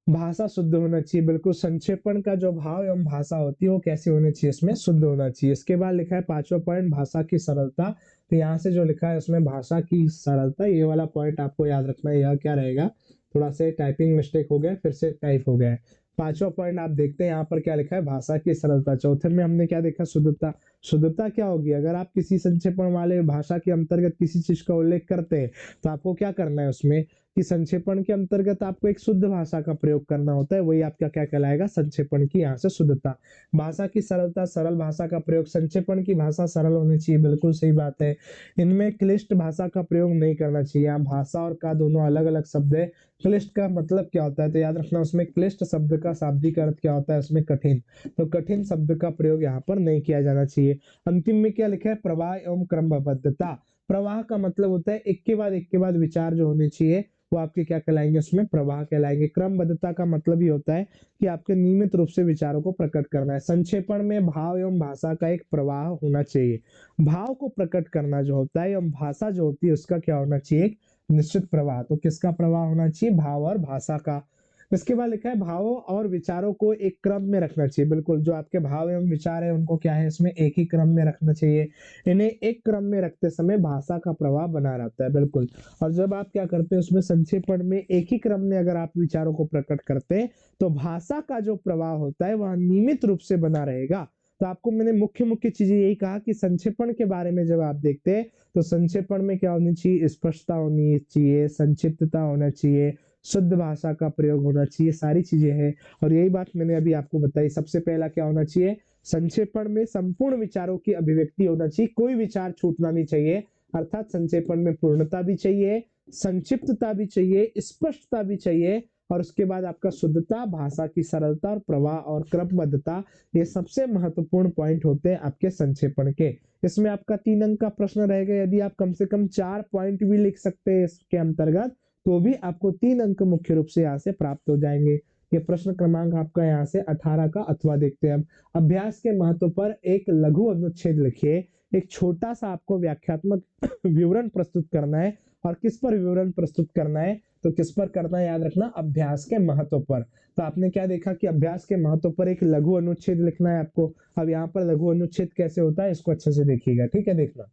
भाषा शुद्ध होना चाहिए। बिल्कुल, संक्षेपण का जो भाव एवं भाषा होती है वो कैसे होनी चाहिए, इसमें शुद्ध होना चाहिए। इसके बाद लिखा है 5वां पॉइंट, भाषा की सरलता। तो यहाँ से जो लिखा है उसमें भाषा की सरलता, ये वाला पॉइंट आपको याद रखना है। यह क्या रहेगा, थोड़ा से टाइपिंग मिस्टेक हो गया, फिर से टाइप हो गया है। 5वां पॉइंट आप देखते हैं यहाँ पर क्या लिखा है, भाषा की सरलता। चौथे में हमने क्या देखा, शुद्धता। शुद्धता क्या होगी, अगर आप किसी संक्षेपण वाले भाषा के अंतर्गत किसी चीज का उल्लेख करते हैं तो आपको क्या करना है उसमें कि संक्षेपण के अंतर्गत आपको एक शुद्ध भाषा का प्रयोग करना होता है, वही आपका क्या कहलाएगा, संक्षेपण की यहाँ से शुद्धता। भाषा की सरलता, सरल भाषा का प्रयोग। संक्षेपण की भाषा सरल होनी चाहिए, बिल्कुल सही बात है। इनमें क्लिष्ट भाषा का प्रयोग नहीं करना चाहिए। यहाँ भाषा और का दोनों अलग अलग शब्द है। क्लिष्ट का मतलब क्या होता है, तो याद रखना उसमें क्लिष्ट शब्द का शाब्दिक अर्थ क्या होता है, उसमें कठिन। तो कठिन शब्द का प्रयोग यहाँ पर नहीं किया जाना चाहिए। अंतिम में क्या लिखा है, प्रवाह एवं क्रमबद्धता। प्रवाह का मतलब होता है एक के बाद विचार जो होने चाहिए वो आपके क्या कहलाएंगे, उसमें प्रवाह कहलाएंगे। क्रमबद्धता का मतलब ही होता है कि आपके नियमित रूप से विचारों को प्रकट करना है। संक्षेपण में भाव एवं भाषा का एक प्रवाह होना चाहिए। भाव को प्रकट करना जो होता है एवं भाषा जो होती है उसका क्या होना चाहिए, एक निश्चित प्रवाह। तो किसका प्रवाह होना चाहिए, भाव और भाषा का। इसके बाद लिखा है भावों और विचारों को एक क्रम में रखना चाहिए। बिल्कुल, जो आपके भाव एवं विचार है उनको क्या है, इसमें एक ही क्रम में रखना चाहिए। इन्हें एक क्रम में रखते समय भाषा का प्रवाह बना रहता है। बिल्कुल, और जब आप क्या करते हैं उसमें संक्षेपण में एक ही क्रम में अगर आप विचारों को प्रकट करते हैं तो भाषा का जो प्रवाह होता है वह नियमित रूप से बना रहेगा। तो आपको मैंने मुख्य मुख्य चीजें यही कहा कि संक्षेपण के बारे में जब आप देखते हैं तो संक्षेपण में क्या होनी चाहिए, स्पष्टता होनी चाहिए, संक्षिप्तता होना चाहिए, शुद्ध भाषा का प्रयोग होना चाहिए, सारी चीजें हैं। और यही बात मैंने अभी आपको बताई। सबसे पहला क्या होना चाहिए, संक्षेपण में संपूर्ण विचारों की अभिव्यक्ति होना चाहिए, कोई विचार छूटना नहीं चाहिए। अर्थात संक्षेपण में पूर्णता भी चाहिए, संक्षिप्तता भी चाहिए, स्पष्टता भी चाहिए, और उसके बाद आपका शुद्धता, भाषा की सरलता और प्रवाह और क्रमबद्धता, ये सबसे महत्वपूर्ण पॉइंट होते हैं आपके संक्षेपण के। इसमें आपका 3 अंक का प्रश्न रहेगा। यदि आप कम से कम 4 पॉइंट भी लिख सकते हैं इसके अंतर्गत तो भी आपको 3 अंक मुख्य रूप से यहाँ से प्राप्त हो जाएंगे। ये प्रश्न क्रमांक आपका यहाँ से 18 का अथवा देखते हैं। अब अभ्यास के महत्व पर एक लघु अनुच्छेद लिखिए। एक छोटा सा आपको व्याख्यात्मक विवरण प्रस्तुत करना है। और किस पर विवरण प्रस्तुत करना है, तो किस पर करना है, याद रखना, अभ्यास के महत्व पर। तो आपने क्या देखा कि अभ्यास के महत्व पर एक लघु अनुच्छेद लिखना है आपको। अब यहाँ पर लघु अनुच्छेद कैसे होता है इसको अच्छे से देखिएगा, ठीक है। देखना,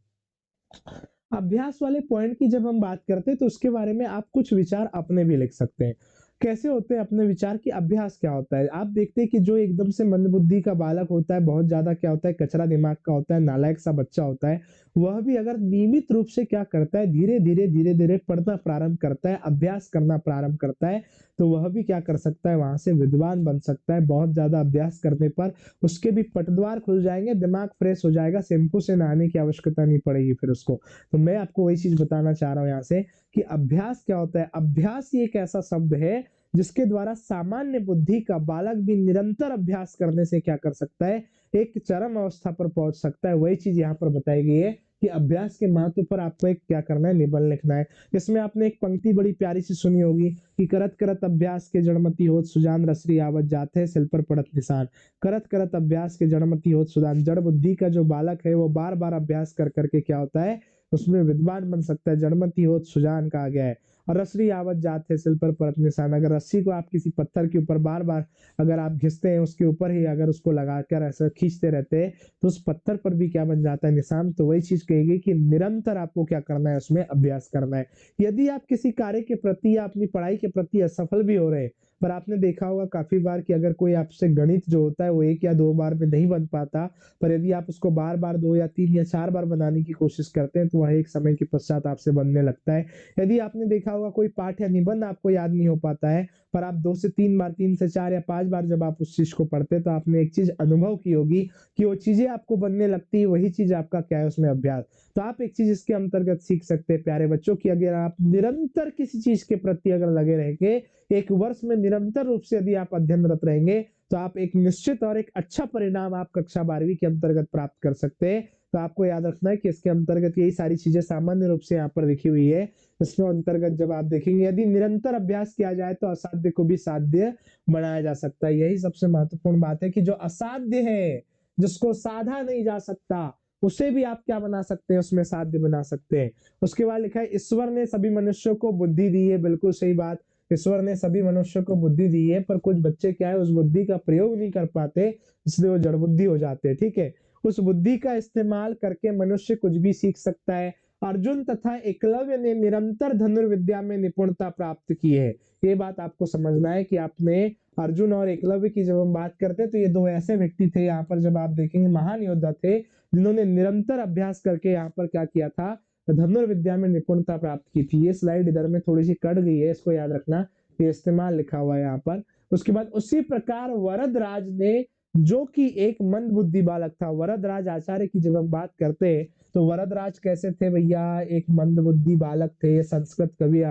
अभ्यास वाले पॉइंट की जब हम बात करते हैं तो उसके बारे में आप कुछ विचार अपने भी लिख सकते हैं। कैसे होते हैं अपने विचार, की अभ्यास क्या होता है। आप देखते हैं कि जो एकदम से मंदबुद्धि का बालक होता है, बहुत ज्यादा क्या होता है, कचरा दिमाग का होता है, नालायक सा बच्चा होता है, वह भी अगर नियमित रूप से क्या करता है, धीरे धीरे धीरे धीरे पढ़ना प्रारंभ करता है, अभ्यास करना प्रारंभ करता है, तो वह भी क्या कर सकता है, वहां से विद्वान बन सकता है। बहुत ज्यादा अभ्यास करने पर उसके भी पटद्वार खुल जाएंगे, दिमाग फ्रेश हो जाएगा, शैम्पू से नहाने की आवश्यकता नहीं पड़ेगी फिर उसको। तो मैं आपको वही चीज बताना चाह रहा हूं यहाँ से कि अभ्यास क्या होता है। अभ्यास ये एक ऐसा शब्द है जिसके द्वारा सामान्य बुद्धि का बालक भी निरंतर अभ्यास करने से क्या कर सकता है, एक चरम अवस्था पर पहुंच सकता है। वही चीज यहाँ पर बताई गई है कि अभ्यास के महत्व पर आपको एक क्या करना है, निबंध लिखना है। इसमें आपने एक पंक्ति बड़ी प्यारी सी सुनी होगी कि करत करत अभ्यास के जड़मति होत सुजान रसरी आवत जाते सिल पर पड़त निशान। करत करत अभ्यास के जड़मति होत सुजान, जड़ बुद्धि का जो बालक है वो बार बार अभ्यास कर करके क्या होता है, उसमें विद्वान बन सकता है। जड़मति होत सुजान कहा गया है। और रसरी आवत जात है सिल पर परत निशान, अगर रस्सी को आप किसी पत्थर के ऊपर बार बार अगर आप घिसते हैं, उसके ऊपर ही अगर उसको लगाकर ऐसा खींचते रहते हैं तो उस पत्थर पर भी क्या बन जाता है, निशान। तो वही चीज कही गई कि निरंतर आपको क्या करना है, उसमें अभ्यास करना है। यदि आप किसी कार्य के प्रति या अपनी पढ़ाई के प्रति असफल भी हो रहे हैं, पर आपने देखा होगा काफी बार कि अगर कोई आपसे गणित जो होता है वो 1 या 2 बार में नहीं बन पाता, पर यदि आप उसको बार बार 2 या 3 या 4 बार बनाने की कोशिश करते हैं तो वह एक समय के पश्चात आपसे बनने लगता है। यदि आपने देखा होगा कोई पाठ या निबंध आपको याद नहीं हो पाता है, पर आप 2 से 3 बार, 3 से 4 या 5 बार जब आप उस चीज को पढ़ते हैं तो आपने एक चीज अनुभव की होगी कि वो चीजें आपको बनने लगती है। वही चीज आपका क्या है, उसमें अभ्यास। तो आप एक चीज इसके अंतर्गत सीख सकते हैं प्यारे बच्चों की, अगर आप निरंतर किसी चीज के प्रति अगर लगे रहेंगे, 1 वर्ष में निरंतर रूप से यदि आप अध्ययनरत रहेंगे तो आप एक निश्चित और एक अच्छा परिणाम आप कक्षा 12वीं के अंतर्गत प्राप्त कर सकते हैं। तो आपको याद रखना है कि इसके अंतर्गत यही सारी चीजें सामान्य रूप से यहाँ पर लिखी हुई है। इसके अंतर्गत जब आप देखेंगे, यदि निरंतर अभ्यास किया जाए तो असाध्य को भी साध्य बनाया जा सकता है। यही सबसे महत्वपूर्ण बात है कि जो असाध्य है, जिसको साधा नहीं जा सकता, उसे भी आप क्या बना सकते हैं, उसमें साध्य बना सकते हैं। उसके बाद लिखा है ईश्वर ने सभी मनुष्यों को बुद्धि दी है। बिल्कुल सही बात, ईश्वर ने सभी मनुष्यों को बुद्धि दी है, पर कुछ बच्चे क्या है, उस बुद्धि का प्रयोग नहीं कर पाते, इसलिए वो जड़ बुद्धि हो जाते हैं। ठीक है, उस बुद्धि का इस्तेमाल करके मनुष्य कुछ भी सीख सकता है। अर्जुन तथा एकलव्य ने निरंतर धनुर्विद्या में निपुणता प्राप्त की है। ये बात आपको समझना है कि आपने अर्जुन और एकलव्य की जब हम बात करते हैं तो ये 2 ऐसे व्यक्ति थे, यहाँ पर जब आप देखेंगे महान योद्धा थे जिन्होंने निरंतर अभ्यास करके यहाँ पर क्या किया था, धनुर्विद्या में निपुणता प्राप्त की थी। ये स्लाइड इधर में थोड़ी सी कट गई है, इसको याद रखना, ये इस्तेमाल लिखा हुआ है यहाँ पर। उसके बाद उसी प्रकार वरदराज ने, जो कि एक मंद बुद्धि बालक था, वरदराज आचार्य की जब हम बात करते हैं तो वरदराज कैसे थे भैया, एक मंद बुद्धि बालक थे। ये संस्कृत कवि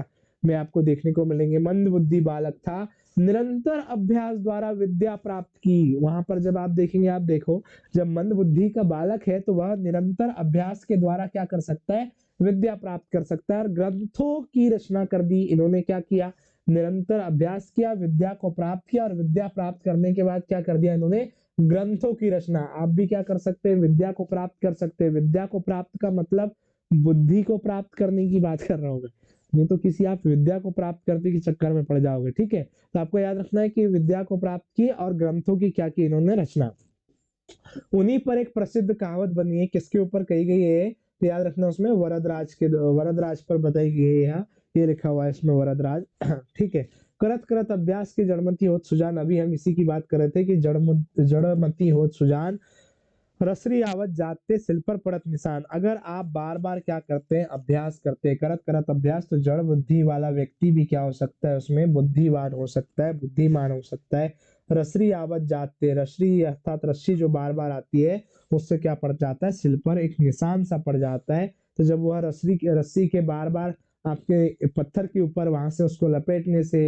में आपको देखने को मिलेंगे। मंद बुद्धि बालक था, निरंतर अभ्यास द्वारा विद्या प्राप्त की। वहां पर जब आप देखेंगे, आप देखो, जब मंद बुद्धि का बालक है तो वह निरंतर अभ्यास के द्वारा क्या कर सकता है, विद्या प्राप्त कर सकता है। और ग्रंथों की रचना कर दी इन्होंने, क्या किया, निरंतर अभ्यास किया, विद्या को प्राप्त किया, और विद्या प्राप्त करने के बाद क्या कर दिया इन्होंने, ग्रंथों की रचना। आप भी क्या कर सकते हैं, विद्या को प्राप्त कर सकते हैं। विद्या को प्राप्त का मतलब बुद्धि को प्राप्त करने की बात कर रहा हूं मैं, नहीं तो किसी आप विद्या को प्राप्त करने के चक्कर में पड़ जाओगे। ठीक है, तो आपको याद रखना है कि विद्या को प्राप्त की और ग्रंथों की क्या की इन्होंने, रचना। उन्हीं पर एक प्रसिद्ध कहावत बनी है, किसके ऊपर कही गई है, तो याद रखना उसमें वरदराज पर बताई गई है। यहाँ ये लिखा हुआ है इसमें, वरदराज। ठीक है, करत करत अभ्यास की जड़मति होत सुजान। अभी हम इसी की बात कर रहे थे कि जड़मति होत सुजान, रसरी आवत जाते सिल पर पड़त निशान। अगर आप बार बार क्या करते हैं, अभ्यास करते हैं, करत करत अभ्यास, तो जड़ बुद्धि वाला व्यक्ति भी क्या हो सकता है, उसमें बुद्धिवान हो सकता है, बुद्धिमान हो सकता है। रसरी आवत जाते, रसरी अर्थात रस्सी जो बार बार आती है, उससे क्या पड़ जाता है, सिल पर एक निशान सा पड़ जाता है। तो जब वह रस्सी के बार बार आपके पत्थर के ऊपर वहां से उसको लपेटने से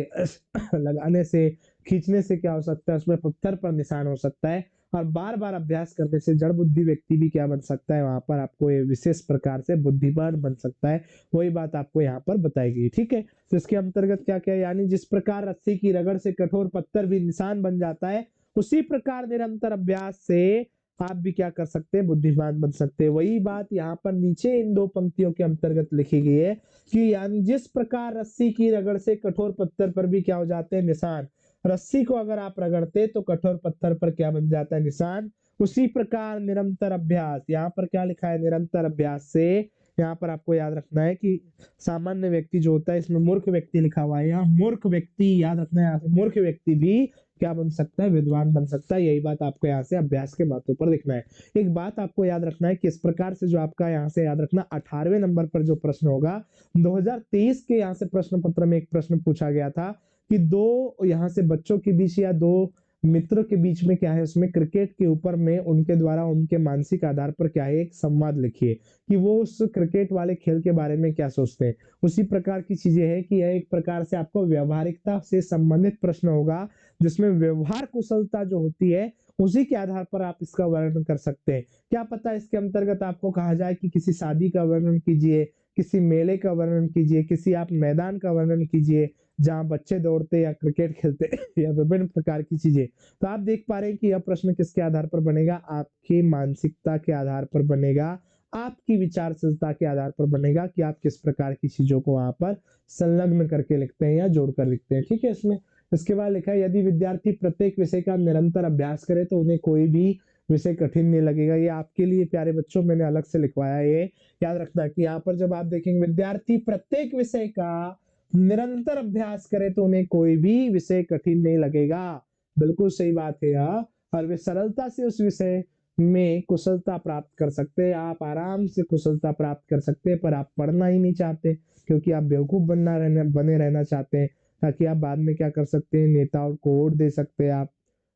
लगाने से, खींचने से क्या हो सकता है, उसमें पत्थर पर निशान हो सकता है। और बार बार अभ्यास करने से जड़ बुद्धि व्यक्ति भी क्या बन सकता है, वहां पर आपको ये विशेष प्रकार से बुद्धिमान बन सकता है। वही बात आपको यहाँ पर बताई गई। ठीक है, तो इसके अंतर्गत क्या क्या, यानी जिस प्रकार रस्सी की रगड़ से कठोर पत्थर भी निशान बन जाता है, उसी प्रकार निरंतर अभ्यास से आप भी क्या कर सकते हैं, बुद्धिमान बन सकते हैं। वही बात यहाँ पर नीचे इन दो पंक्तियों के अंतर्गत लिखी गई है कि यानी जिस प्रकार रस्सी की रगड़ से कठोर पत्थर पर भी क्या हो जाते हैं, निशान। रस्सी को अगर आप रगड़ते तो कठोर पत्थर पर क्या बन जाता है, निशान। उसी प्रकार निरंतर अभ्यास, यहाँ पर क्या लिखा है, निरंतर अभ्यास से, यहाँ पर आपको याद रखना है कि सामान्य व्यक्ति जो होता है, इसमें मूर्ख व्यक्ति लिखा हुआ है, यहाँ मूर्ख व्यक्ति याद रखना है, यहाँ से मूर्ख व्यक्ति भी क्या बन सकता है, विद्वान बन सकता है। यही बात आपको यहाँ से अभ्यास के बातों पर लिखना है। एक बात आपको याद रखना है कि इस प्रकार से जो आपका यहाँ से याद रखना, 18वें नंबर पर जो प्रश्न होगा, 2023 के यहाँ से प्रश्न पत्र में एक प्रश्न पूछा गया था कि दो यहाँ से बच्चों के बीच या दो मित्रों के बीच में क्या है, उसमें क्रिकेट के ऊपर में उनके द्वारा उनके मानसिक आधार पर क्या है, एक संवाद लिखिए कि वो उस क्रिकेट वाले खेल के बारे में क्या सोचते हैं। उसी प्रकार की चीजें है कि यह एक प्रकार से आपको व्यवहारिकता से संबंधित प्रश्न होगा, जिसमें व्यवहार कुशलता जो होती है, उसी के आधार पर आप इसका वर्णन कर सकते हैं। क्या पता इसके अंतर्गत आपको कहा जाए कि किसी शादी का वर्णन कीजिए, किसी मेले का वर्णन कीजिए, किसी आप मैदान का वर्णन कीजिए जहां बच्चे दौड़ते या क्रिकेट खेलते या विभिन्न प्रकार की चीजें। तो आप देख पा रहे हैं कि यह प्रश्न किसके आधार पर बनेगा, आपकी मानसिकता के आधार पर बनेगा, आपकी विचारशीलता के आधार पर बनेगा कि आप किस प्रकार की चीजों को वहां पर संलग्न करके लिखते हैं या जोड़कर लिखते हैं। ठीक है, इसमें इसके बाद लिखा है यदि विद्यार्थी प्रत्येक विषय का निरंतर अभ्यास करे तो उन्हें कोई भी विषय कठिन नहीं लगेगा। ये आपके लिए प्यारे बच्चों मैंने अलग से लिखवाया है, ये याद रखना कि यहाँ पर जब आप देखेंगे विद्यार्थी प्रत्येक विषय का निरंतर अभ्यास करे तो उन्हें कोई भी विषय कठिन नहीं लगेगा। बिल्कुल सही बात है यह, और वे सरलता से उस विषय में कुशलता प्राप्त कर सकते हैं। आप आराम से कुशलता प्राप्त कर सकते हैं, पर आप पढ़ना ही नहीं चाहते क्योंकि आप बेवकूफ बने रहना चाहते हैं, ताकि आप बाद में क्या कर सकते हैं, नेताओं को वोट दे सकते हैं आप।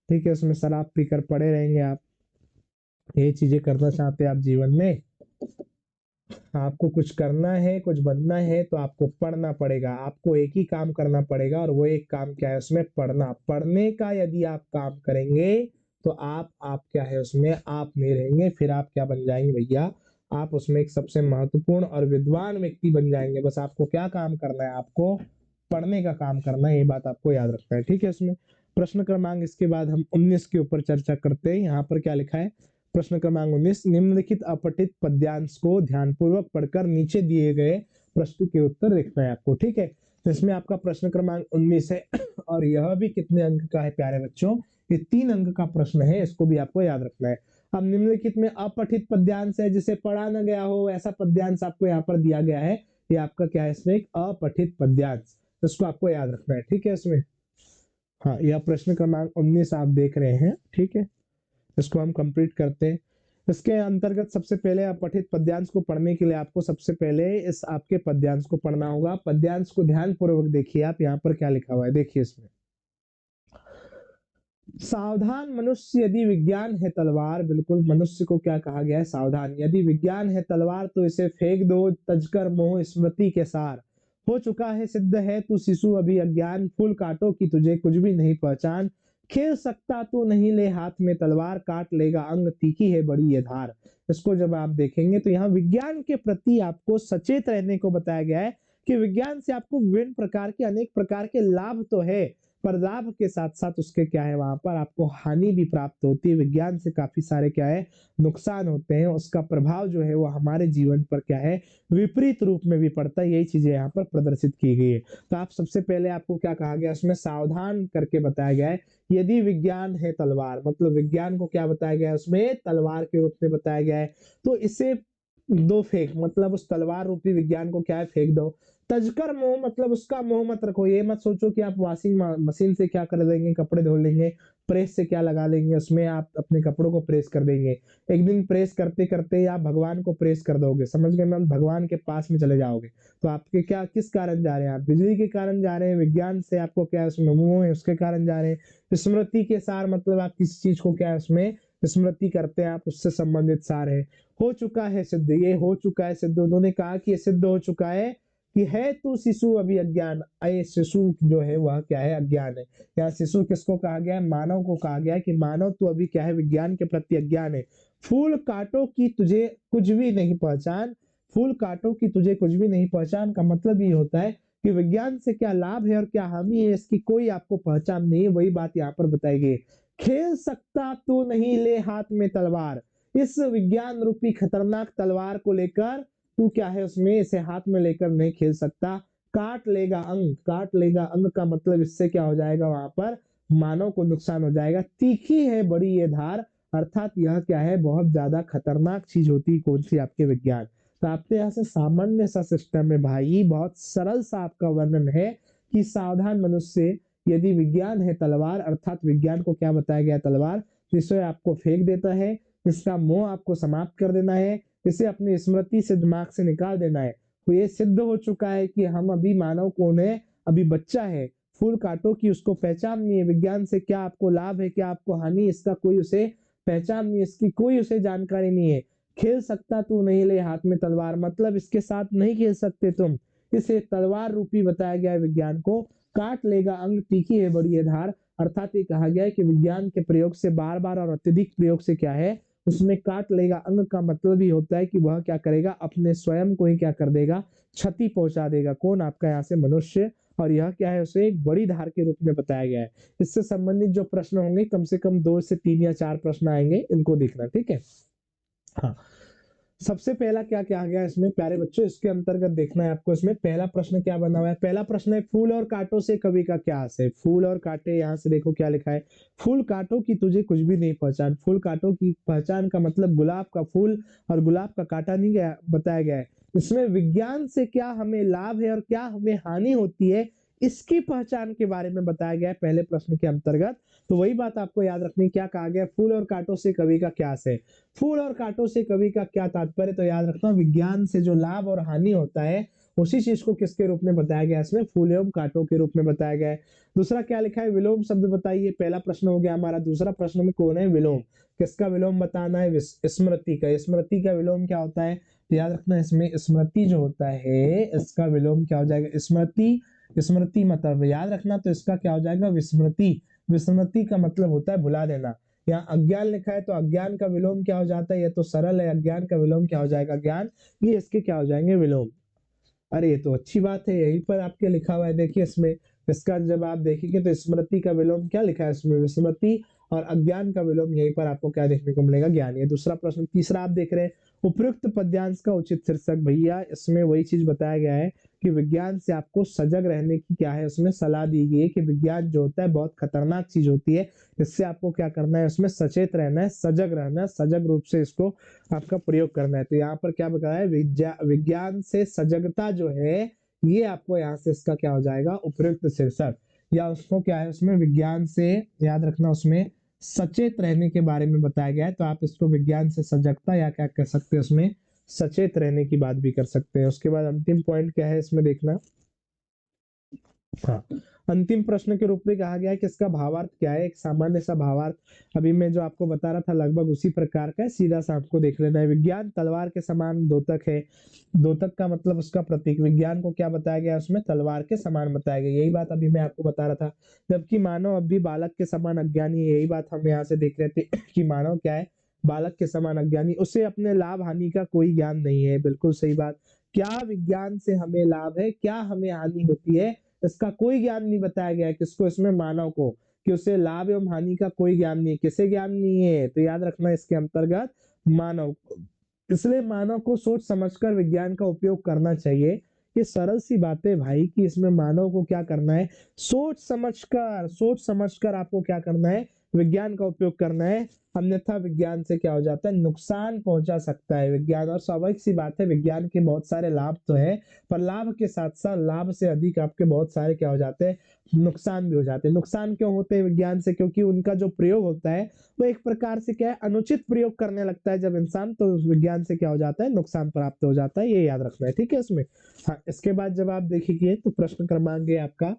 ठीक है, उसमें शराब पीकर पड़े रहेंगे आप, ये चीजें करना चाहते हैं आप जीवन में। आपको कुछ करना है, कुछ बनना है, तो आपको पढ़ना पड़ेगा। आपको एक ही काम करना पड़ेगा, और वो एक काम क्या है, उसमें पढ़ना। पढ़ने का यदि आप काम करेंगे तो आप क्या है, उसमें आप नहीं रहेंगे, फिर आप क्या बन जाएंगे भैया, आप उसमें एक सबसे महत्वपूर्ण और विद्वान व्यक्ति बन जाएंगे। बस आपको क्या काम करना है, आपको पढ़ने का काम करना है, ये बात आपको याद रखना है। ठीक है, इसमें प्रश्न क्रमांक, इसके बाद हम 19 के ऊपर चर्चा करते हैं। यहाँ पर क्या लिखा है, प्रश्न क्रमांक 19, निम्नलिखित अपठित पद्यांश को ध्यानपूर्वक पढ़कर नीचे दिए गए प्रश्न के उत्तर लिखना है आपको। ठीक है, तो इसमें आपका प्रश्न क्रमांक 19 है, और यह भी कितने अंक का है प्यारे बच्चों, ये 3 अंक का प्रश्न है, इसको भी आपको याद रखना है। अब निम्नलिखित में अपठित पद्यांश है, जिसे पढ़ा न गया हो ऐसा पद्यांश आपको यहाँ पर दिया गया है। ये आपका क्या है, इसमें एक अपठित पद्यांश, इसको आपको याद रखना है। ठीक है, इसमें हाँ, यह प्रश्न क्रमांक 19 आप देख रहे हैं। ठीक है, इसको हम कंप्लीट करते हैं। इसके अंतर्गत सबसे पहले आप पठित पद्यांश को पढ़ने के लिए आपको सबसे पहले इस आपके पद्यांश को पढ़ना होगा। पद्यांश को ध्यान पूर्वक देखिए आप, यहाँ पर क्या लिखा हुआ है देखिए इसमें, सावधान मनुष्य यदि विज्ञान है तलवार, बिल्कुल मनुष्य को क्या कहा गया है, सावधान। यदि विज्ञान है तलवार तो इसे फेंक दो, तजकर मोह स्मृति के सार। हो चुका है सिद्ध है तू शिशु अभी अज्ञान, फूल काटो कि तुझे कुछ भी नहीं पहचान। खेल सकता तो नहीं ले हाथ में तलवार, काट लेगा अंग तीखी है बड़ी ये धार। इसको जब आप देखेंगे तो यहाँ विज्ञान के प्रति आपको सचेत रहने को बताया गया है कि विज्ञान से आपको विभिन्न प्रकार के अनेक प्रकार के लाभ तो है, पर लाभ के साथ साथ उसके क्या है वहां पर आपको हानि भी प्राप्त होती है। विज्ञान से काफी सारे क्या है नुकसान होते हैं, उसका प्रभाव जो है वो हमारे जीवन पर क्या है विपरीत रूप में भी पड़ता है। यही चीजें यहाँ पर प्रदर्शित की गई है। तो आप सबसे पहले आपको क्या कहा गया उसमें सावधान करके बताया गया है, यदि विज्ञान है तलवार, मतलब विज्ञान को क्या बताया गया है उसमें तलवार के रूप में बताया गया है, तो इसे दो फेंक, मतलब उस तलवार रूपी विज्ञान को क्या है फेंक दो। तजकर मोह, मतलब उसका मोह मत रखो, ये मत सोचो कि आप वॉशिंग मशीन से क्या कर देंगे कपड़े धो लेंगे, प्रेस से क्या लगा लेंगे उसमें आप अपने कपड़ों को प्रेस कर देंगे। एक दिन प्रेस करते करते आप भगवान को प्रेस कर दोगे, समझ गए मैम, भगवान के पास में चले जाओगे। तो आपके क्या किस कारण जा रहे हैं आप, बिजली के कारण जा रहे हैं, विज्ञान से आपको क्या है उसमें मोह है उसके कारण जा रहे हैं। स्मृति के सार, मतलब आप किसी चीज को क्या है उसमें स्मृति करते हैं, आप उससे संबंधित सार है। हो चुका है सिद्ध, ये हो चुका है सिद्ध, उन्होंने कहा कि ये सिद्ध हो चुका है कि है तू शिशु अभी अज्ञान, अये शिशु जो है वह क्या है अज्ञान है। या शिशु किसको कहा गया है, मानव को कहा गया है कि मानव तू अभी क्या है विज्ञान के प्रति अज्ञान है। फूल काटो की तुझे कुछ भी नहीं पहचान, फूल काटो की तुझे कुछ भी नहीं पहचान का मतलब ये होता है कि विज्ञान से क्या लाभ है और क्या हानि है इसकी कोई आपको पहचान नहीं है, वही बात यहाँ पर बताई गई। खेल सकता तो नहीं ले हाथ में तलवार, इस विज्ञान रूपी खतरनाक तलवार को लेकर तू क्या है उसमें इसे हाथ में लेकर नहीं खेल सकता। काट लेगा अंग, काट लेगा अंग का मतलब इससे क्या हो जाएगा वहां पर मानव को नुकसान हो जाएगा। तीखी है बड़ी ये धार, अर्थात यह क्या है बहुत ज्यादा खतरनाक चीज होती है कौन सी आपके विज्ञान। तो आपके यहाँ से सामान्य सा सिस्टम है भाई, बहुत सरल सा आपका वर्णन है कि सावधान मनुष्य, यदि विज्ञान है तलवार, अर्थात विज्ञान को क्या बताया गया तलवार, जिसे आपको फेंक देता है, इसका मोह आपको समाप्त कर देना है, इसे अपनी स्मृति से दिमाग से निकाल देना है। तो ये सिद्ध हो चुका है कि हम अभी मानव कौन है, अभी बच्चा है। फूल काटो की उसको पहचान नहीं है, विज्ञान से क्या आपको लाभ है क्या आपको हानि, इसका कोई उसे पहचान नहीं है, इसकी कोई उसे जानकारी नहीं है। खेल सकता तू नहीं ले हाथ में तलवार, मतलब इसके साथ नहीं खेल सकते तुम, इसे तलवार रूपी बताया गया है विज्ञान को। काट लेगा अंग तीखी है बड़ी है धार, अर्थात ये कहा गया है कि विज्ञान के प्रयोग से बार बार और अत्यधिक प्रयोग से क्या है उसमें काट लेगा अंग का मतलब ही होता है कि वह क्या करेगा अपने स्वयं को ही क्या कर देगा क्षति पहुंचा देगा। कौन आपका यहाँ से मनुष्य, और यह क्या है उसे एक बड़ी धार के रूप में बताया गया है। इससे संबंधित जो प्रश्न होंगे कम से कम 2 से 3 या 4 प्रश्न आएंगे, इनको देखना ठीक है। हाँ, सबसे पहला क्या क्या आ गया इसमें प्यारे बच्चों, इसके अंतर्गत देखना है आपको। इसमें पहला प्रश्न क्या बना हुआ है, पहला प्रश्न है फूल और कांटों से कवि का क्या आशय। फूल और कांटे, यहाँ से देखो क्या लिखा है, फूल कांटों की तुझे कुछ भी नहीं पहचान। फूल कांटों की पहचान का मतलब गुलाब का फूल और गुलाब का कांटा नहीं गया बताया गया है। इसमें विज्ञान से क्या हमें लाभ है और क्या हमें हानि होती है इसकी पहचान के बारे में बताया गया है पहले प्रश्न के अंतर्गत। तो वही बात आपको याद रखनी, क्या कहा गया, फूल और कांटों से कवि का क्या आशय। फूल और कांटों से कवि का क्या तात्पर्य, तो याद रखना विज्ञान से जो लाभ और हानि होता है उसी चीज को किसके रूप में बताया गया इसमें फूल एवं कांटों के रूप में बताया गया है। दूसरा क्या लिखा है, विलोम शब्द बताइए। पहला प्रश्न हो गया हमारा। दूसरा प्रश्न में कौन है विलोम, किसका विलोम बताना है, स्मृति का। स्मृति का विलोम क्या होता है, तो याद रखना इसमें स्मृति जो होता है इसका विलोम क्या हो जाएगा, स्मृति। स्मृति मतलब याद रखना, तो इसका क्या हो जाएगा विस्मृति। विस्मृति का मतलब होता है भुला देना। यहाँ अज्ञान लिखा है तो अज्ञान का विलोम क्या हो जाता है, ये तो सरल है, अज्ञान का विलोम क्या हो जाएगा ज्ञान, ये इसके क्या हो जाएंगे विलोम। अरे ये तो अच्छी बात है, यहीं पर आपके लिखा हुआ है देखिए इसमें। इसका जब आप देखेंगे तो स्मृति का विलोम क्या लिखा है इसमें विस्मृति, और अज्ञान का विलोम यहीं पर आपको क्या देखने को मिलेगा ज्ञान। ये दूसरा प्रश्न। तीसरा आप देख रहे हैं उपयुक्त पद्यांश का उचित शीर्षक। भैया इसमें वही चीज बताया गया है कि विज्ञान से आपको सजग रहने की क्या है उसमें सलाह दी गई है कि विज्ञान जो होता है बहुत खतरनाक चीज होती है, इससे आपको क्या करना है उसमें सचेत रहना है, सजग रहना है, सजग रूप से इसको आपका प्रयोग करना है। तो यहाँ पर क्या बताया है, विज्ञान से सजगता जो है ये आपको यहाँ से इसका क्या हो जाएगा उपयुक्त शीर्षक, या उसको क्या है उसमें विज्ञान से याद रखना उसमें सचेत रहने के बारे में बताया गया है। तो आप इसको विज्ञान से सजगता या क्या कह सकते हैं उसमें सचेत रहने की बात भी कर सकते हैं। उसके बाद अंतिम पॉइंट क्या है इसमें देखना। हाँ, अंतिम प्रश्न के रूप में कहा गया है कि इसका भावार्थ क्या है। एक सामान्य सा भावार्थ अभी मैं जो आपको बता रहा था लगभग उसी प्रकार का है, सीधा सा आपको देख लेना है। विज्ञान तलवार के समान द्योतक है। द्योतक का मतलब उसका प्रतीक। विज्ञान को क्या बताया गया उसमें, तलवार के समान बताया गया। यही बात अभी मैं आपको बता रहा था। जबकि मानव अब भी बालक के समान अज्ञानी है। यही बात हम यहाँ से देख रहे थे कि मानव क्या है, बालक के समान अज्ञानी। उसे अपने लाभ हानि का कोई ज्ञान नहीं है। बिल्कुल सही बात। क्या विज्ञान से हमें लाभ है, क्या हमें हानि होती है, इसका कोई ज्ञान नहीं बताया गया है। किसको, इसमें मानव को, कि उसे लाभ एवं हानि का कोई ज्ञान नहीं है। किसे ज्ञान नहीं है, तो याद रखना इसके अंतर्गत मानव को। इसलिए मानव को सोच समझकर विज्ञान का उपयोग करना चाहिए। ये सरल सी बात है भाई, कि इसमें मानव को क्या करना है, सोच समझकर आपको क्या करना है, विज्ञान का उपयोग करना है। अन्यथा विज्ञान से क्या हो जाता है, नुकसान पहुंचा सकता है विज्ञान। और स्वाभाविक सी बात है, विज्ञान के बहुत सारे लाभ तो है, पर लाभ के साथ साथ लाभ से अधिक आपके बहुत सारे क्या हो जाते हैं, नुकसान भी हो जाते हैं। नुकसान क्यों होते हैं विज्ञान से, क्योंकि उनका जो प्रयोग होता है वो एक प्रकार से क्या है, अनुचित प्रयोग करने लगता है जब इंसान, तो विज्ञान से क्या हो जाता है, नुकसान प्राप्त हो जाता है। ये याद रखना है, ठीक है इसमें। हाँ, इसके बाद जब आप देखिए तो प्रश्न क्रमांक है आपका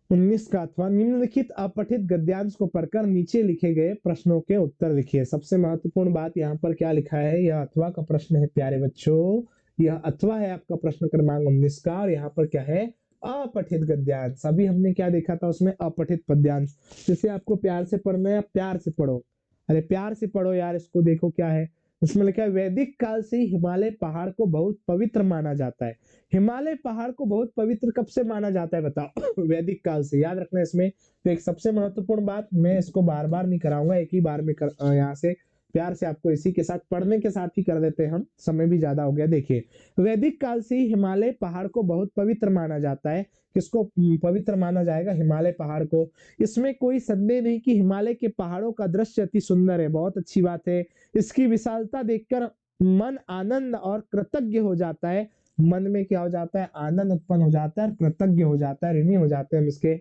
19 का, अथवा निम्नलिखित अपठित गद्यांश को पढ़कर नीचे लिखे गए प्रश्नों के उत्तर लिखिए। सबसे महत्वपूर्ण बात यहाँ पर क्या लिखा है, यह अथवा का प्रश्न है प्यारे बच्चों। यह अथवा है आपका प्रश्न क्रमांक 19 का, और यहाँ पर क्या है, अपठित गद्यांश। अभी हमने क्या देखा था उसमें, अपठित पद्यांश। जिसे आपको प्यार से पढ़ना है, प्यार से पढ़ो, अरे प्यार से पढ़ो यार इसको। देखो क्या है इसमें लिखा है, वैदिक काल से हिमालय पहाड़ को बहुत पवित्र माना जाता है। हिमालय पहाड़ को बहुत पवित्र कब से माना जाता है बताओ? वैदिक काल से। याद रखना इसमें। तो एक सबसे महत्वपूर्ण बात, मैं इसको बार बार नहीं कराऊंगा, एक ही बार में यहाँ से प्यार से आपको इसी के साथ पढ़ने के साथ ही कर देते हैं हम, समय भी ज्यादा हो गया। देखिए, वैदिक काल से ही हिमालय पहाड़ को बहुत पवित्र माना जाता है। किसको पवित्र माना जाएगा, हिमालय पहाड़ को। इसमें कोई संदेह नहीं कि हिमालय के पहाड़ों का दृश्य अति सुंदर है, बहुत अच्छी बात है। इसकी विशालता देखकर मन आनंद और कृतज्ञ हो जाता है। मन में क्या हो जाता है, आनंद उत्पन्न हो जाता है, कृतज्ञ हो जाता है, ऋणी हो जाते हैं हम इसके।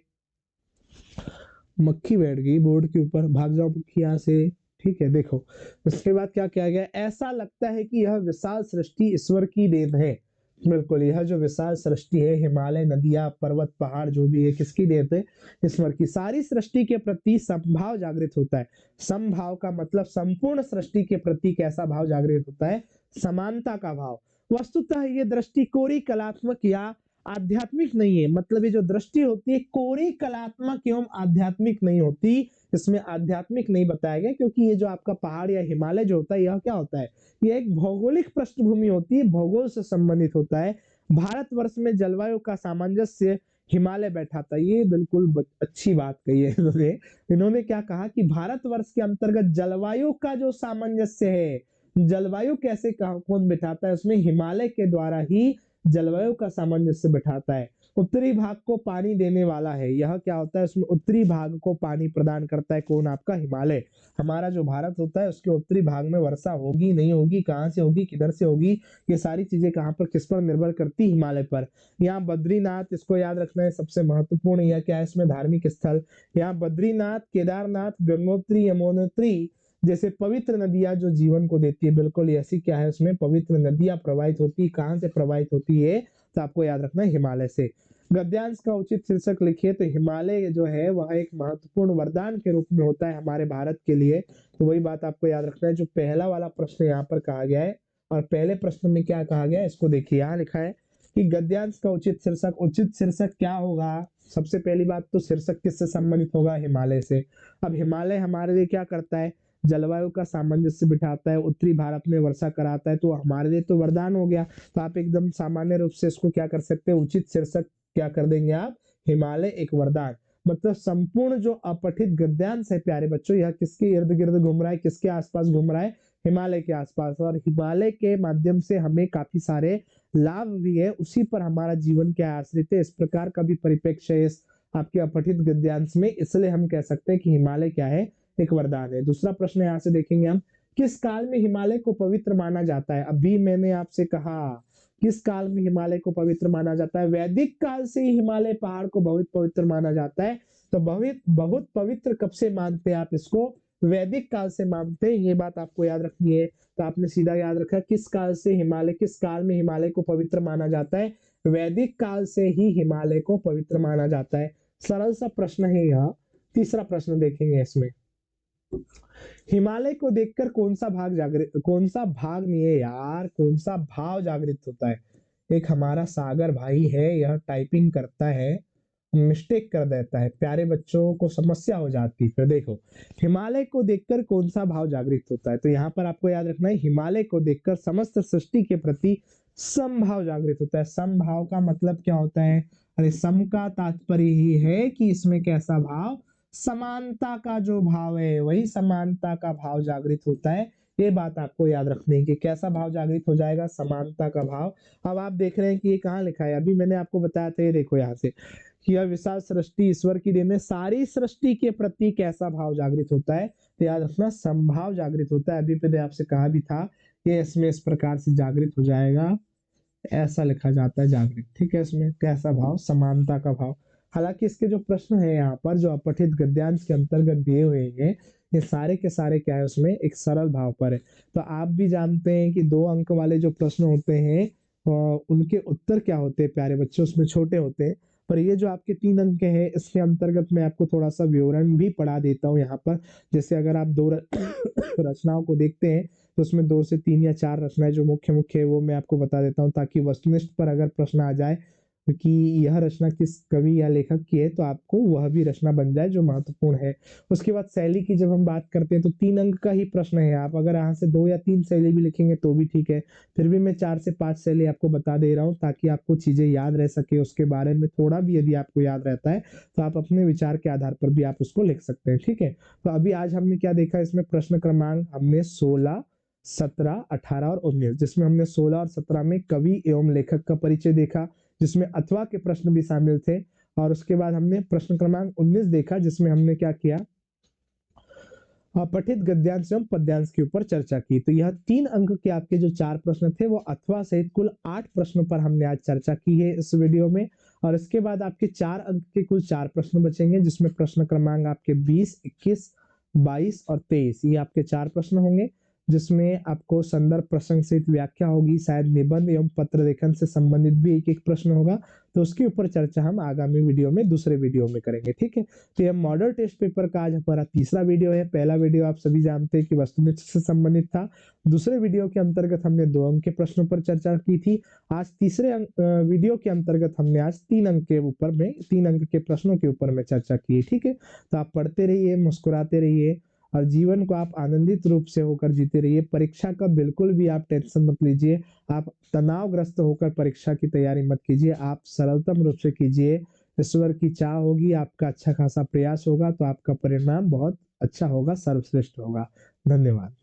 मक्खी बैठ गई बोर्ड के ऊपर, भाग जाओ मक्खी यहाँ से। ठीक है, देखो इसके बाद क्या किया गया, ऐसा लगता है कि यह विशाल सृष्टि ईश्वर की देन है। बिल्कुल, यह जो विशाल सृष्टि है, हिमालय, नदियां, पर्वत, पहाड़ जो भी है, किसकी देन है, ईश्वर की। सारी सृष्टि के प्रति समभाव जागृत होता है। समभाव का मतलब संपूर्ण सृष्टि के प्रति कैसा भाव जागृत होता है, समानता का भाव। वस्तुतः ये दृष्टि कोरी कलात्मक या आध्यात्मिक नहीं है। मतलब ये जो दृष्टि होती है, कोरी कलात्मक एवं आध्यात्मिक नहीं होती। इसमें आध्यात्मिक नहीं बताया गया, क्योंकि ये जो आपका पहाड़ या हिमालय जो होता है, यह क्या होता है, ये एक भौगोलिक पृष्ठभूमि होती है, भूगोल से संबंधित होता है। भारतवर्ष में जलवायु का सामंजस्य हिमालय बैठाता है। ये बिल्कुल अच्छी बात कही है इन्होंने। इन्होंने क्या कहा कि भारतवर्ष के अंतर्गत जलवायु का जो सामंजस्य है, जलवायु कैसे कौन बिठाता है, उसमें हिमालय के द्वारा ही जलवायु का सामंजस्य बिठाता है। उत्तरी भाग को पानी देने वाला है, यह क्या होता है, उसमें उत्तरी भाग को पानी प्रदान करता है कौन, आपका हिमालय। हमारा जो भारत होता है उसके उत्तरी भाग में वर्षा होगी नहीं होगी, कहाँ से होगी, किधर से होगी, ये सारी चीजें कहाँ पर, किस पर निर्भर करती, हिमालय पर। यहाँ बद्रीनाथ, इसको याद रखना है, सबसे महत्वपूर्ण। यह क्या है, इसमें धार्मिक स्थल। यहाँ बद्रीनाथ, केदारनाथ, गंगोत्री, यमुनोत्री जैसे पवित्र नदियां जो जीवन को देती है, बिल्कुल ऐसी क्या है, उसमें पवित्र नदियां प्रवाहित होती है। कहां से प्रवाहित होती है, तो आपको याद रखना है, हिमालय से। गद्यांश का उचित शीर्षक लिखिए। तो हिमालय जो है वह एक महत्वपूर्ण वरदान के रूप में होता है हमारे भारत के लिए। तो वही बात आपको याद रखना है, जो पहला वाला प्रश्न यहाँ पर कहा गया है। और पहले प्रश्न में क्या कहा गया है, इसको देखिए, यहाँ लिखा है कि गद्यांश का उचित शीर्षक। उचित शीर्षक क्या होगा, सबसे पहली बात तो शीर्षक किससे संबंधित होगा, हिमालय से। अब हिमालय हमारे लिए क्या करता है, जलवायु का सामंजस्य बिठाता है, उत्तरी भारत में वर्षा कराता है, तो हमारे लिए तो वरदान हो गया। तो आप एकदम सामान्य रूप से इसको क्या कर सकते हैं, उचित शीर्षक क्या कर देंगे आप, हिमालय एक वरदान। मतलब संपूर्ण जो अपठित गद्यांश है प्यारे बच्चों, यह किसके इर्द गिर्द घूम रहा है, किसके आसपास घूम रहा है, हिमालय के आसपास। और हिमालय के माध्यम से हमें काफी सारे लाभ भी है, उसी पर हमारा जीवन क्या आश्रित है, इस प्रकार का भी परिप्रेक्ष्य है इस आपके अपठित गद्यांश में। इसलिए हम कह सकते हैं कि हिमालय क्या है, एक वरदान है। दूसरा प्रश्न यहाँ से देखेंगे हम, किस काल में हिमालय को पवित्र माना जाता है। अभी मैंने आपसे कहा किस काल में हिमालय को पवित्र माना जाता है, वैदिक काल से ही हिमालय पहाड़ को बहुत पवित्र माना जाता है। तो बहुत बहुत पवित्र कब से मानते हैं आप इसको, वैदिक काल से मानते हैं, ये बात आपको याद रखनी है। तो आपने सीधा याद रखा किस काल से हिमालय, किस काल में हिमालय को पवित्र माना जाता है, वैदिक काल से ही हिमालय को पवित्र माना जाता है। सरल सा प्रश्न है यह। तीसरा प्रश्न देखेंगे इसमें, हिमालय को देखकर कौन सा भाग नहीं है यार, कौन सा भाव जागृत होता है। एक हमारा सागर भाई है, यह टाइपिंग करता है, मिस्टेक कर देता है, प्यारे बच्चों को समस्या हो जाती है। फिर देखो, हिमालय को देखकर कौन सा भाव जागृत होता है, तो यहाँ पर आपको याद रखना है, हिमालय को देखकर समस्त सृष्टि के प्रति समभाव जागृत होता है। समभाव का मतलब क्या होता है? अरे सम का तात्पर्य ही है कि इसमें कैसा भाव, समानता का जो भाव है, वही समानता का भाव जागृत होता है। ये बात आपको याद रखनी है कि कैसा भाव जागृत हो जाएगा, समानता का भाव। अब आप देख रहे हैं कि ये कहाँ लिखा है, अभी मैंने आपको बताया था, ये देखो यहाँ से कि यह विशाल सृष्टि ईश्वर की देन है, सारी सृष्टि के प्रति कैसा भाव जागृत होता है, तो याद रखना संभाव जागृत होता है। अभी मैंने आपसे कहा भी था, ये इसमें इस प्रकार से जागृत हो जाएगा, ऐसा लिखा जाता है जागृत, ठीक है। इसमें कैसा भाव, समानता का भाव। हालांकि इसके जो प्रश्न है यहाँ पर, जो अपठित गद्यांश के अंतर्गत दिए हुए हैं, ये सारे के सारे क्या है, उसमें एक सरल भाव पर है। तो आप भी जानते हैं कि 2 अंक वाले जो प्रश्न होते हैं उनके उत्तर क्या होते हैं प्यारे बच्चों, उसमें छोटे होते हैं। पर ये जो आपके 3 अंक हैं, इसके अंतर्गत मैं आपको थोड़ा सा विवरण भी पढ़ा देता हूँ यहाँ पर। जैसे अगर आप 2 रचनाओं को देखते हैं, तो उसमें 2 से 3 या 4 रचनाएं जो मुख्य मुख्य है वो मैं आपको बता देता हूँ, ताकि वस्तुनिष्ठ पर अगर प्रश्न आ जाए कि यह रचना किस कवि या लेखक की है, तो आपको वह भी रचना बन जाए जो महत्वपूर्ण है। उसके बाद शैली की जब हम बात करते हैं, तो 3 अंक का ही प्रश्न है। आप अगर यहाँ से 2 या 3 शैली भी लिखेंगे तो भी ठीक है, फिर भी मैं 4 से 5 शैली आपको बता दे रहा हूँ, ताकि आपको चीजें याद रह सके। उसके बारे में थोड़ा भी यदि आपको याद रहता है, तो आप अपने विचार के आधार पर भी आप उसको लिख सकते हैं, ठीक है। तो अभी आज हमने क्या देखा, इसमें प्रश्न क्रमांक हमने 16, 17, 18 और 19, जिसमें हमने 16 और 17 में कवि एवं लेखक का परिचय देखा, जिसमें अथवा के प्रश्न भी शामिल थे। और उसके बाद हमने प्रश्न क्रमांक 19 देखा, जिसमें हमने क्या किया, पठित गद्यांश एवं पद्यांश के ऊपर चर्चा की। तो यह 3 अंक के आपके जो 4 प्रश्न थे, वो अथवा सहित कुल 8 प्रश्नों पर हमने आज चर्चा की है इस वीडियो में। और इसके बाद आपके 4 अंक के कुल 4 प्रश्न बचेंगे, जिसमें प्रश्न क्रमांक आपके 20, 21, 22 और 23, ये आपके 4 प्रश्न होंगे, जिसमें आपको संदर्भ प्रसंग सहित व्याख्या होगी, शायद निबंध एवं पत्र लेखन से संबंधित भी एक एक प्रश्न होगा। तो उसके ऊपर चर्चा हम आगामी वीडियो में, दूसरे वीडियो में करेंगे, ठीक है। तो यह मॉडल टेस्ट पेपर का आज हमारा तीसरा वीडियो है। पहला वीडियो आप सभी जानते हैं कि वस्तुनिष्ठ से संबंधित था। दूसरे वीडियो के अंतर्गत हमने 2 अंक के प्रश्नों पर चर्चा की थी। आज तीसरे वीडियो के अंतर्गत हमने आज 3 अंक के ऊपर में, 3 अंक के प्रश्नों के ऊपर में चर्चा की है, ठीक है। तो आप पढ़ते रहिए, मुस्कुराते रहिए और जीवन को आप आनंदित रूप से होकर जीते रहिए। परीक्षा का बिल्कुल भी आप टेंशन मत लीजिए, आप तनावग्रस्त होकर परीक्षा की तैयारी मत कीजिए, आप सरलतम रूप से कीजिए। ईश्वर की चाह होगी, आपका अच्छा खासा प्रयास होगा, तो आपका परिणाम बहुत अच्छा होगा, सर्वश्रेष्ठ होगा। धन्यवाद।